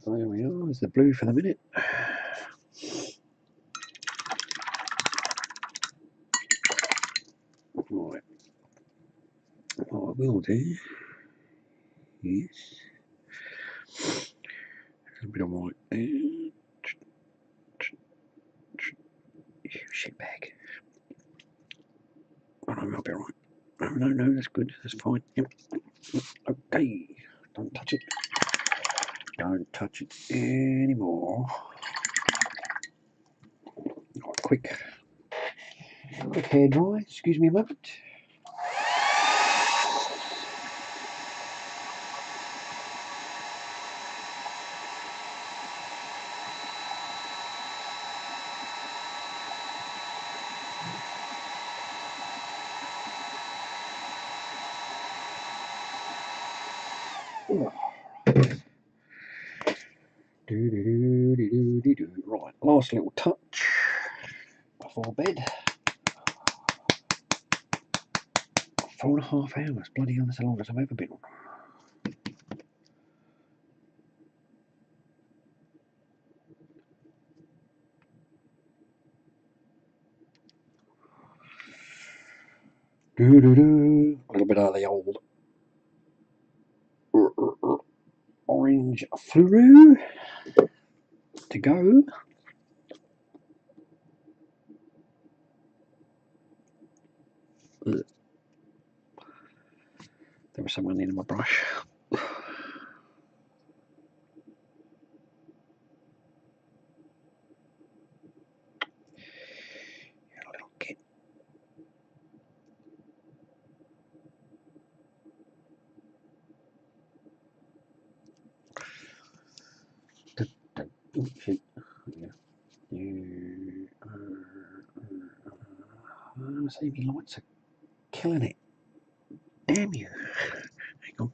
There we are. There's the blue for the minute. Right. What I will do is a bit of white there. Shit bag. Oh no, I'll be alright. No, no, no, that's good. That's fine. Yep. Okay. Don't touch it. Don't touch it anymore. Right, quick hair dry. Excuse me a moment. Right, last little touch before bed. 4.5 hours. Bloody hell, that's the longest I've ever been on. A little bit of the old orange fluoro to go. There was someone in my brush. A little kid. Oh, shit. Yeah. See, my lights are killing it. Damn you. Hang on.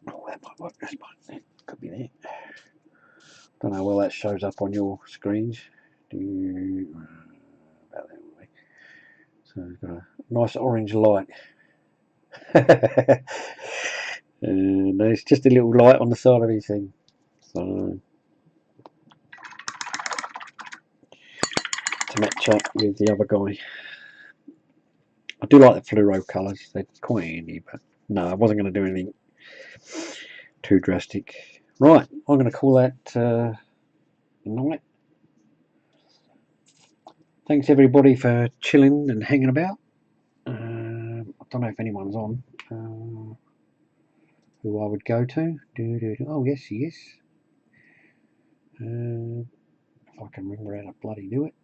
Oh, that might work. That's fine. Could be there. Don't know where that shows up on your screens. About that way. So it's got a nice orange light. And there's just a little light on the side of his thing. So to match up with the other guy. I do like the fluoro colours, they're quite handy, but no, I wasn't going to do anything too drastic. Right, I'm going to call that night. Thanks everybody for chilling and hanging about. I don't know if anyone's on who I would go to. Oh yes, he is. If I can remember how to bloody do it.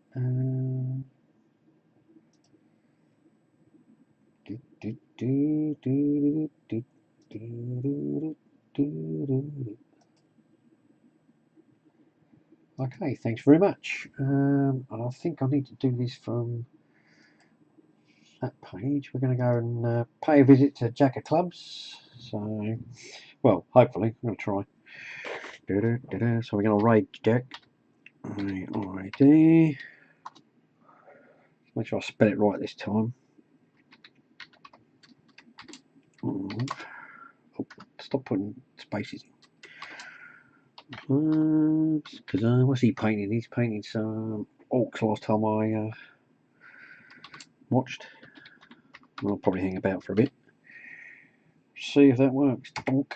Okay, thanks very much. I think I need to do this from that page. We're going to go and pay a visit to Jack of Clubs. So, well, hopefully, I'm going to try. So we're going to raid Jack. ID. Make sure I spell it right this time. Oh, stop putting spaces in. Because what's he painting? He's painting some orcs last time I watched. I'll probably hang about for a bit. See if that works. Bonk.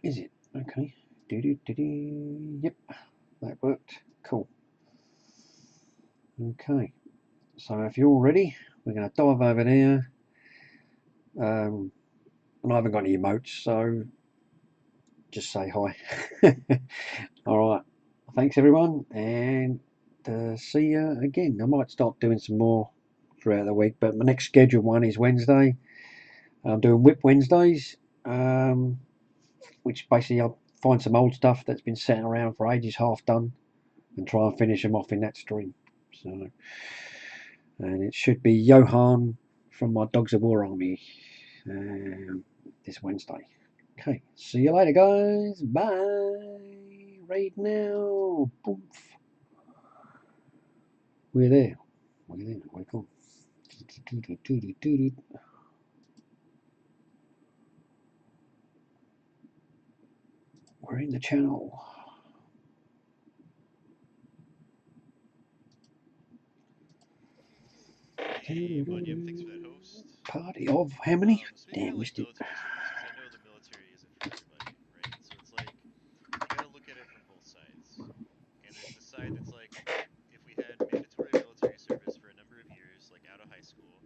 Is it? Okay. Yep, that worked. Cool. Okay. So if you're all ready, we're going to dive over there. And I haven't got any emotes, so just say hi. All right. Thanks everyone, and see you again. I might start doing some more throughout the week, but my next scheduled one is Wednesday. I'm doing Whip Wednesdays, which basically I'll find some old stuff that's been sitting around for ages, half done, and try and finish them off in that stream. So, and it should be Johan from my Dogs of War army this Wednesday. Okay, see you later, guys. Bye. Raid now. Boom. We're there. We're there. We're gone. We're in the channel. Hey, William, thanks for that host. Party of how many? Speaking Damn, of like missed it. military service, because I know the military isn't for everybody, right? So it's like you got to look at it from both sides. And there's the side that's like, if we had mandatory military service for a number of years, like out of high school,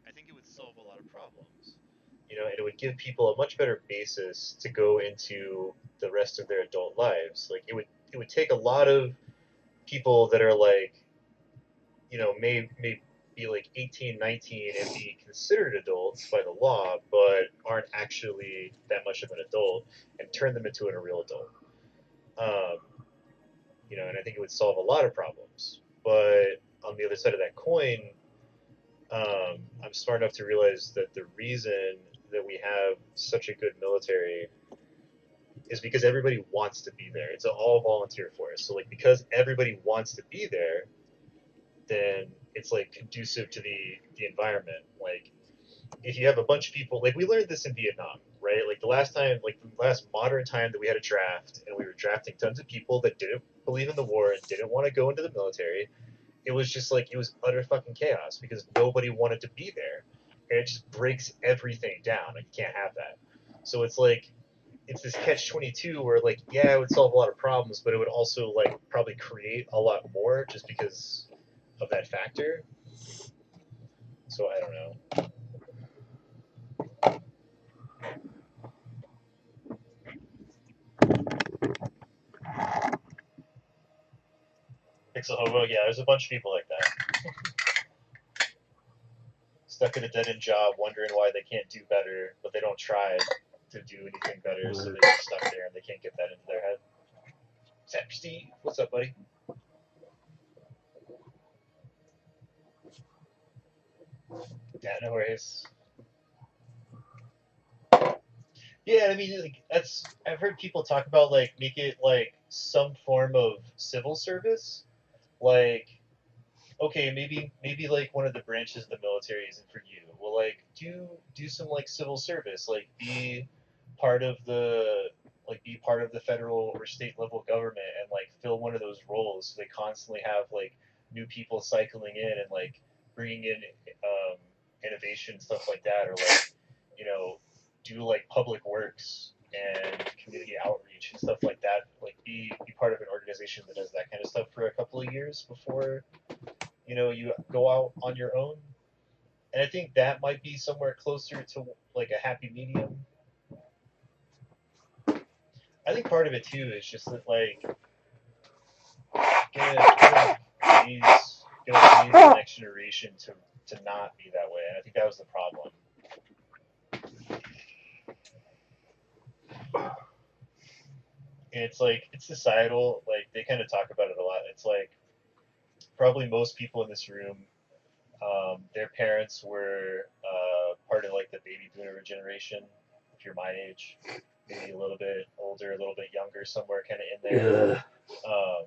I think it would solve a lot of problems. And it would give people a much better basis to go into the rest of their adult lives. Like it would take a lot of people that are like, may be like 18, 19 and be considered adults by the law, but aren't actually that much of an adult, and turn them into a real adult. Um, and I think it would solve a lot of problems. But on the other side of that coin, I'm smart enough to realize that the reason that we have such a good military is because everybody wants to be there. It's an all volunteer force. So like because everybody wants to be there, then it's like conducive to the environment. Like if you have a bunch of people, like we learned this in Vietnam, right? Like the last modern time that we had a draft and we were drafting tons of people that didn't believe in the war and didn't want to go into the military. It was just like it was utter fucking chaos because nobody wanted to be there, and it just breaks everything down. Like you can't have that. So it's like it's this catch-22 where like yeah, it would solve a lot of problems, but it would also like probably create a lot more just because of that factor. So I don't know. Pixel Hobo, yeah, there's a bunch of people like that. Stuck in a dead end job, wondering why they can't do better, but they don't try to do anything better, so they're just stuck there and they can't get that into their head. Zap Steve, what's up, buddy? Yeah, no worries. Yeah, I mean, like that's I've heard people talk about like make it like some form of civil service, like okay, maybe like one of the branches of the military isn't for you. Well, like do some like civil service, like part of the be part of the federal or state level government and like fill one of those roles. So they constantly have like new people cycling in and like bringing in um, innovation stuff like that, or like you know do like public works and community outreach and stuff like that. Like be part of an organization that does that kind of stuff for a couple of years before you go out on your own. And I think that might be somewhere closer to like a happy medium. I think part of it too is just that like gotta raise the next generation to not be that way. And I think that was the problem. And it's like it's societal. Like they kind of talk about it a lot. It's like probably most people in this room, their parents were part of like the baby boomer generation. If you're my age, maybe a little bit older, a little bit younger, somewhere kind of in there. Ugh. Um,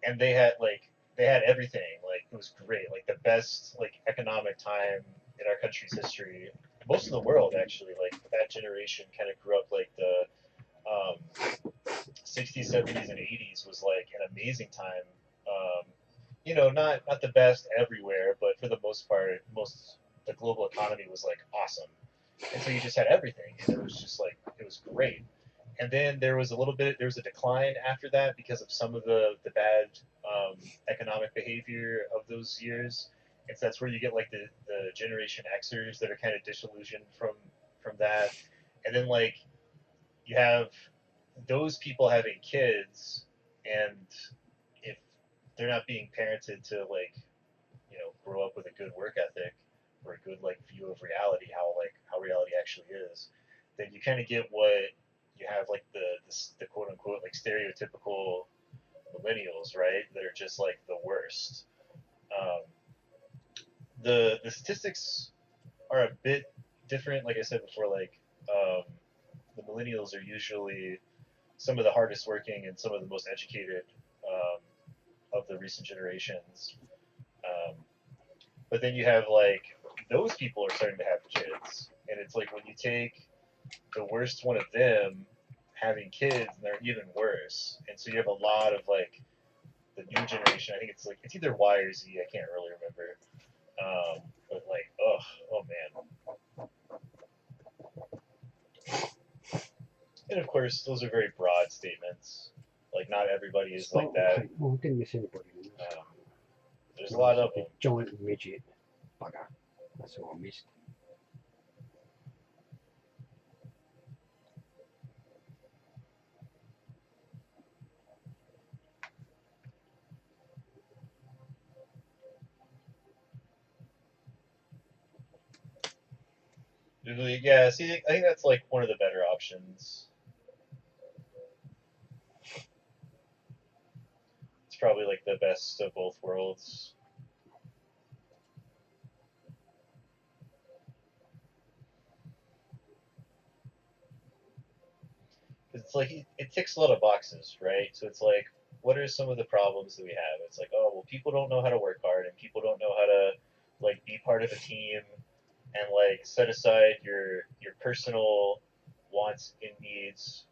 and they had everything. Like it was great. Like the best like economic time in our country's history. Most of the world actually. Like that generation kind of grew up like the um, 60s, 70s, and 80s was like an amazing time. Not the best everywhere, but for the most part, the global economy was like awesome. And so you just had everything, and it was just like it was great. And then there was a decline after that because of some of the bad economic behavior of those years. And so that's where you get like the Generation Xers that are kind of disillusioned from that. And then like you have those people having kids, and if they're not being parented to like grow up with a good work ethic or a good like view of reality, how reality actually is, then you kind of get what you have like the quote unquote like stereotypical millennials, right? That are just like the worst. Um, the statistics are a bit different. Like I said before, like the millennials are usually some of the hardest working and some of the most educated um, of the recent generations. Um, but then you have like those people are starting to have kids, and it's like when you take the worst one of them having kids, and they're even worse. And so you have a lot of like the new generation. I think it's like it's either Y or Z. I can't really remember. But like, oh man. And of course, those are very broad statements. Like not everybody is like Sparkle that. paint. Oh, I didn't miss anybody. Um, there's a No, lot it's of like a them. giant midget bugger. That's what I missed. Yeah, see, I think that's like one of the better options. It's probably like the best of both worlds. Because it's like it ticks a lot of boxes, right? So it's like, what are some of the problems that we have? It's like, oh well, people don't know how to work hard, and people don't know how to like be part of a team, and like set aside your personal wants and needs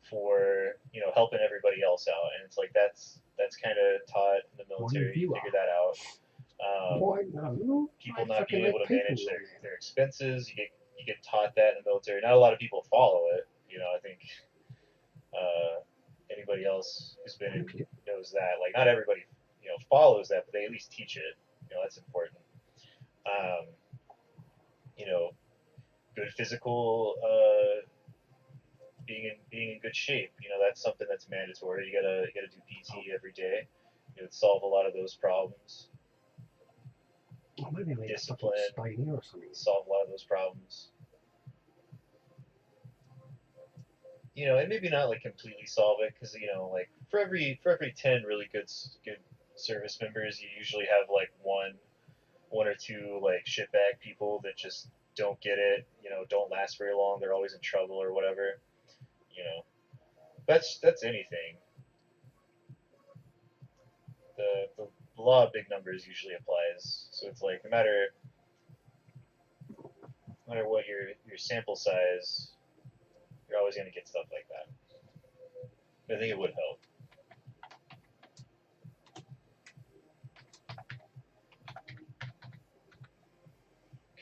for helping everybody else out. And it's like that's kind of taught in the Why you military. You viewer? figure that out. Why no? People I not fucking being able let to people manage on their expenses. You get taught that in the military. Not a lot of people follow it. I think uh, anybody else who's been in there. knows that. Like not everybody follows that, but they at least teach it. That's important. Um, you know, good physical being in good shape. That's something that's mandatory. You gotta do PT every day. Solve a lot of those problems. Oh, maybe I need to fucking Discipline, stay here or something. solve a lot of those problems. And maybe not like completely solve it because like for every 10 really good service members, you usually have like one or two like shitbag people that just don't get it, don't last very long. They're always in trouble or whatever. You know, that's anything. The law of big numbers usually applies. So it's like no matter what your sample size, you're always going to get stuff like that. But I think it would help.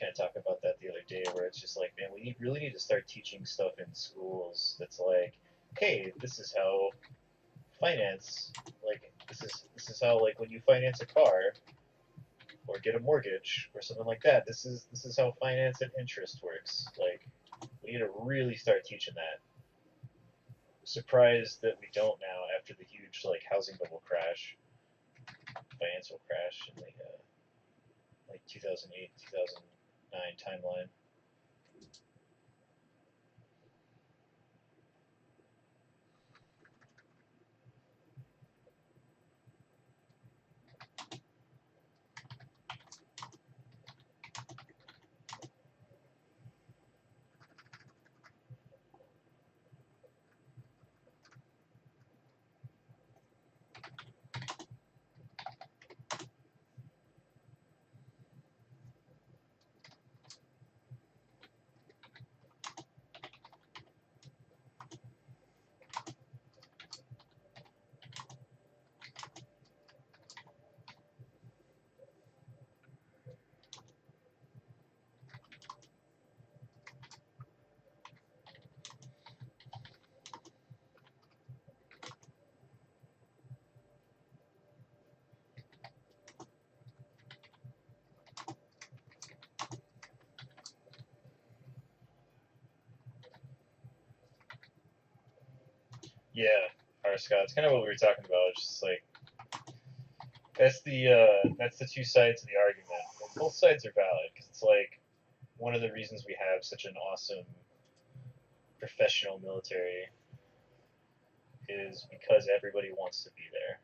Kind of talking about that the other day, where it's just like, man, we really need to start teaching stuff in schools. That's like, hey, this is how finance, like this is how, like, when you finance a car or get a mortgage or something like that. This is how finance and interest works. Like, we need to really start teaching that. Surprised that we don't now after the huge like housing bubble crash, financial crash in like 2008 2009 timeline. Yeah, Scott. It's kind of what we were talking about. It's just like that's the two sides of the argument. And both sides are valid because it's like one of the reasons we have such an awesome professional military is because everybody wants to be there.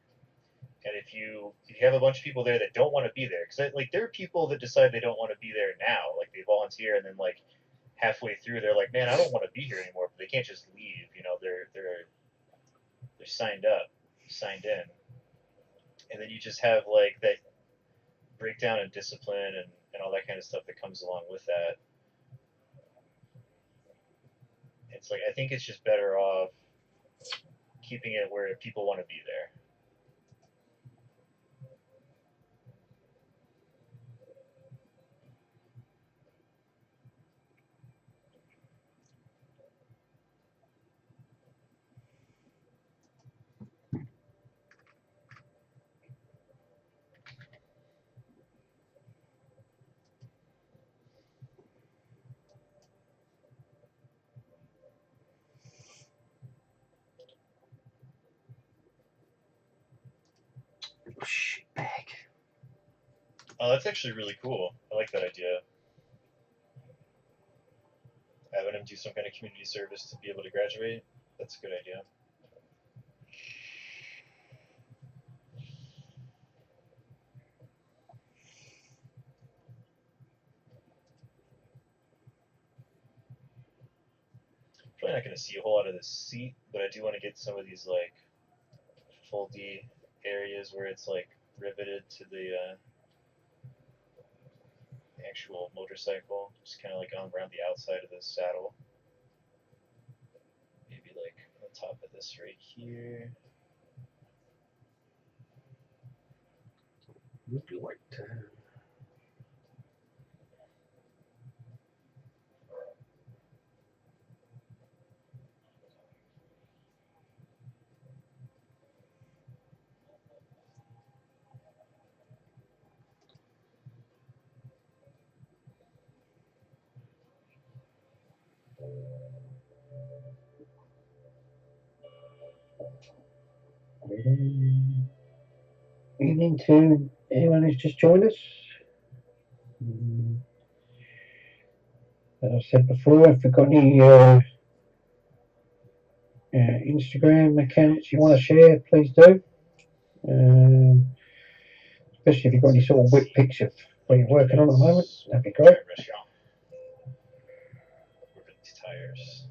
And if you have a bunch of people there that don't want to be there, because like there are people that decide they don't want to be there now, like they volunteer and then like halfway through they're like, man, I don't want to be here anymore, but they can't just leave. They're signed up, signed in, and then you just have like that breakdown in discipline and all that kind of stuff that comes along with that. It's like I think it's just better off keeping it where people want to be there. Shit bag. Oh, that's actually really cool. I like that idea. Having him do some kind of community service to be able to graduate. That's a good idea. Probably not going to see a whole lot of this seat, but I do want to get some of these like full D areas where it's like riveted to the actual motorcycle, just kind of like on around the outside of the saddle. Maybe like on the top of this right here. Would you like to? Evening to anyone who's just joined us. As I said before, if you've got any Instagram accounts you want to share, please do. Especially if you've got any sort of whip pics of what you're working on at the moment, that'd be great. tires.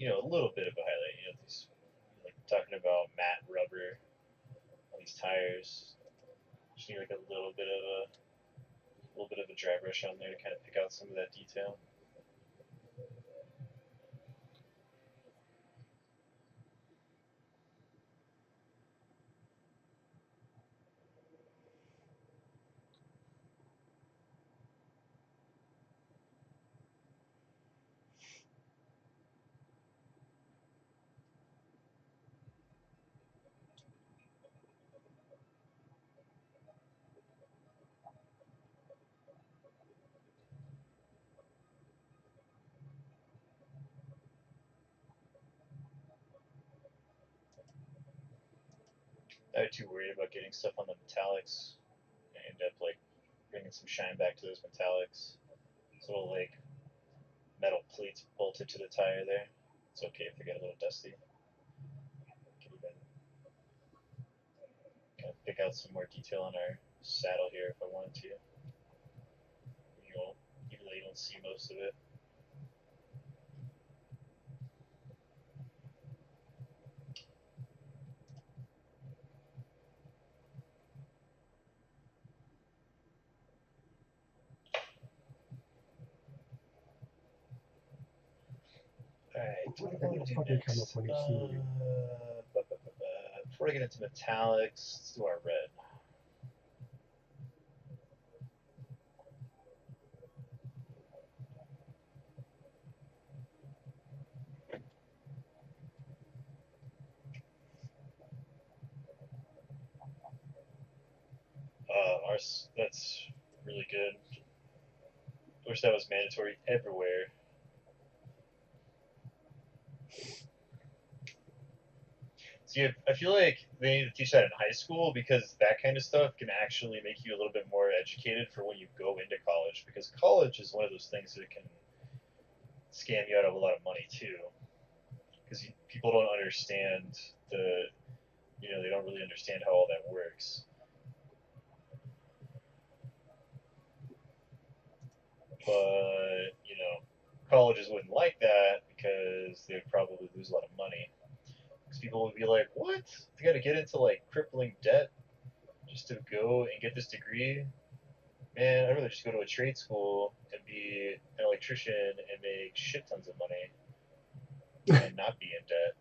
A little bit of a highlight. These like talking about matte rubber on these tires. Just need like a little bit of a dry brush on there to kind of pick out some of that detail. Not too worried about getting stuff on the metallics. I end up like bringing some shine back to those metallics. Those little like metal plates bolted to the tire there. It's okay if they get a little dusty. Can even kind of pick out some more detail on our saddle here if I wanted to. Even though you don't see most of it. Alright, what do I want to do next? Before I get into metallics, let's do our red. That's really good. Wish that was mandatory everywhere. See, I feel like they need to teach that in high school because that kind of stuff can actually make you a little bit more educated for when you go into college. Because college is one of those things that can scam you out of a lot of money too. Because people don't understand they don't really understand how all that works. But colleges wouldn't like that because they'd probably lose a lot of money. Because people would be like, "What? They got to get into like crippling debt just to go and get this degree? Man, I'd rather just go to a trade school and be an electrician and make shit tons of money and not be in debt."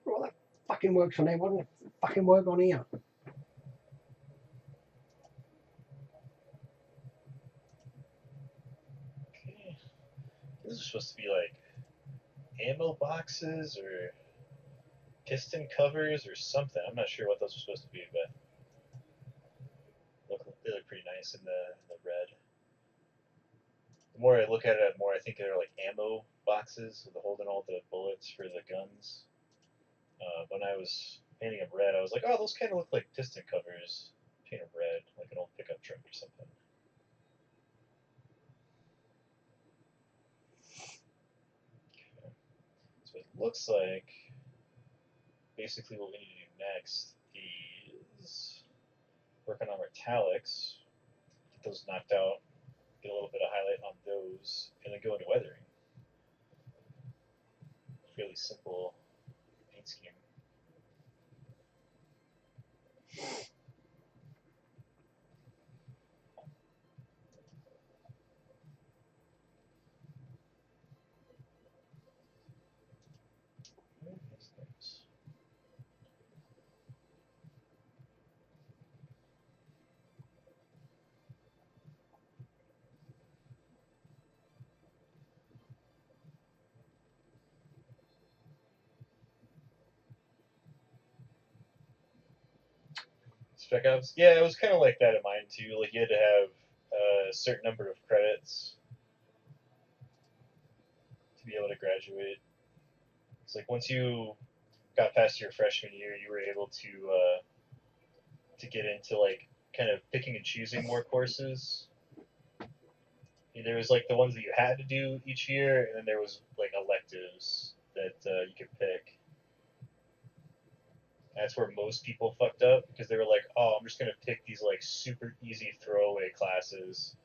Well, that fucking works on there. Why doesn't it fucking work on here? Okay. This is supposed to be like ammo boxes or piston covers or something. I'm not sure what those are supposed to be, but they look pretty pretty nice in the red. The more I look at it, the more I think they're like ammo boxes with holding all the bullets for the guns. When I was painting them red, I was like, oh, those kind of look like piston covers. Paint them red, like an old pickup truck or something. Okay. So it looks like basically what we need to do next is work on our metallics, get those knocked out, get a little bit of highlight on those, and then go into weathering. Fairly simple paint scheme. Spec Ops, yeah, it was kind of like that in mine too. Like you had to have a certain number of credits to be able to graduate. It's like once you got past your freshman year, you were able to get into like kind of picking and choosing more courses. There was like the ones that you had to do each year, and then there was like electives that you could pick. That's where most people fucked up because they were like, "Oh, I'm just gonna pick these like super easy throwaway classes,"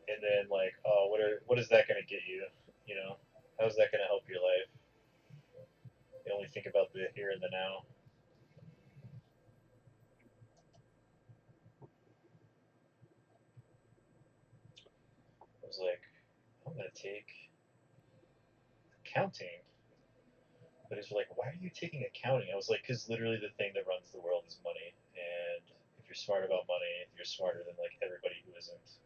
and then like, "Oh, what is that gonna get you? You know, how's that gonna help your life?" They only think about the here and the now. I was like, "I'm gonna take accounting," but it's like, "Why are you taking accounting?" I was like, "Because literally the thing that runs the world is money, and if you're smart about money, you're smarter than like everybody who isn't."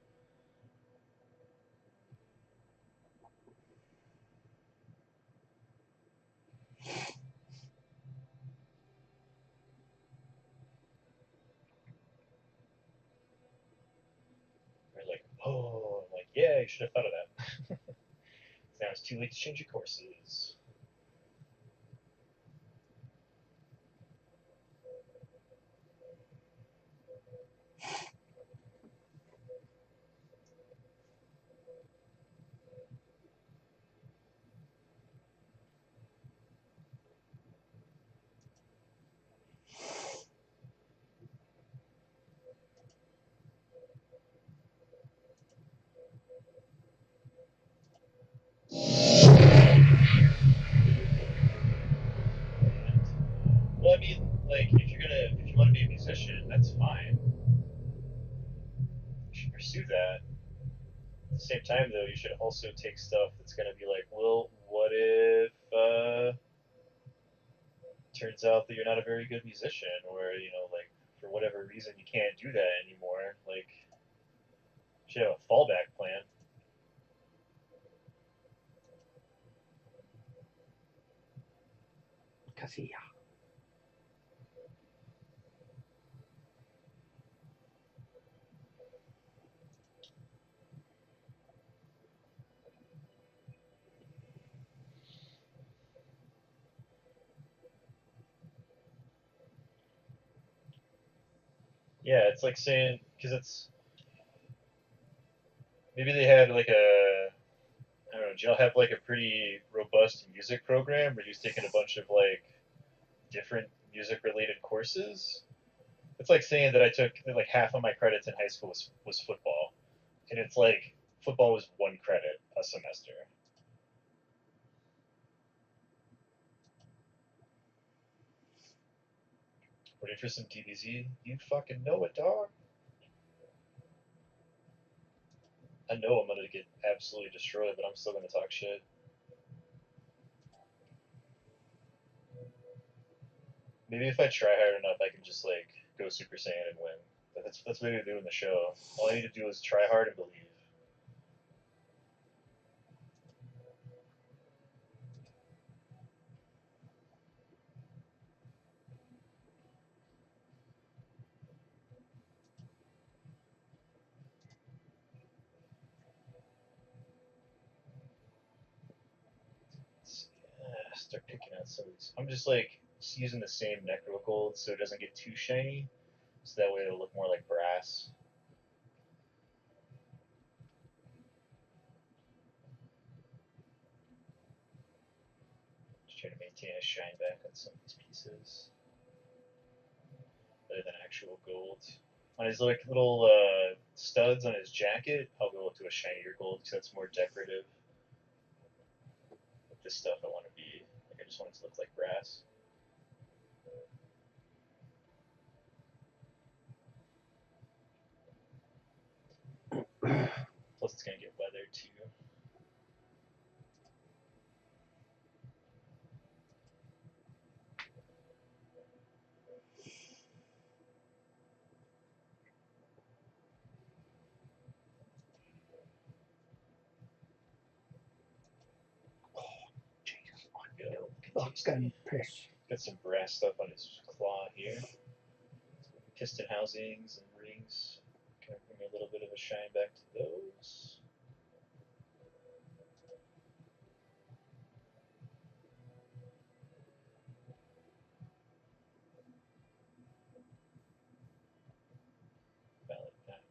They're like, "Oh," I'm like, "Yeah, you should have thought of that." Now it's too late to change your courses. Well, I mean, like, if you want to be a musician, that's fine. You should pursue that. At the same time, though, you should also take stuff that's gonna be like, well, what if turns out that you're not a very good musician, or like for whatever reason you can't do that anymore. Like, you should have a fallback plan. Casilla. Yeah, it's like saying because it's maybe they had like a I don't know. Do y'all have like a pretty robust music program where you're taking a bunch of like different music related courses? It's like saying that I took like half of my credits in high school was football, and it's like football was one credit a semester. Ready for some DBZ? You fucking know it, dog. I know I'm gonna get absolutely destroyed, but I'm still gonna talk shit. Maybe if I try hard enough, I can just like go Super Saiyan and win. That's what we do in the show. All I need to do is try hard and believe. some of these. I'm just using the same necro gold so it doesn't get too shiny, so that way it'll look more like brass. Just trying to maintain a shine back on some of these pieces, better than actual gold. On his like little studs on his jacket, I'll go to a shinier gold because that's more decorative. With this stuff, I want to be like I just want it to look like brass. Plus, it's gonna get weathered too. Jesus. Go. Oh, it's going piss. Got some brass stuff on his claw here. Piston housings and rings. Kind of bring a little bit of a shine back to those. Valid that.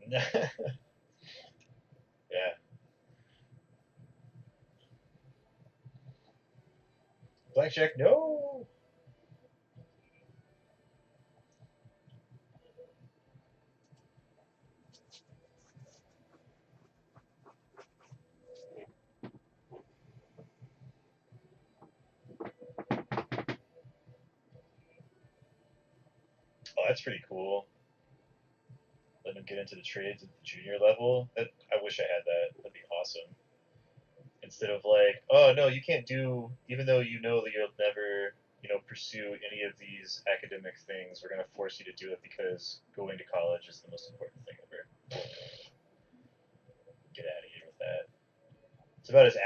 Yeah. Blackjack, no! Oh, that's pretty cool. Let him get into the trades at the junior level. That I wish I had that. That'd be awesome. Instead of like, oh no, you can't do, even though you know that you'll never, pursue any of these academic things. We're gonna force you to do it because going to college is the most important thing ever. Get out of here with that. It's about as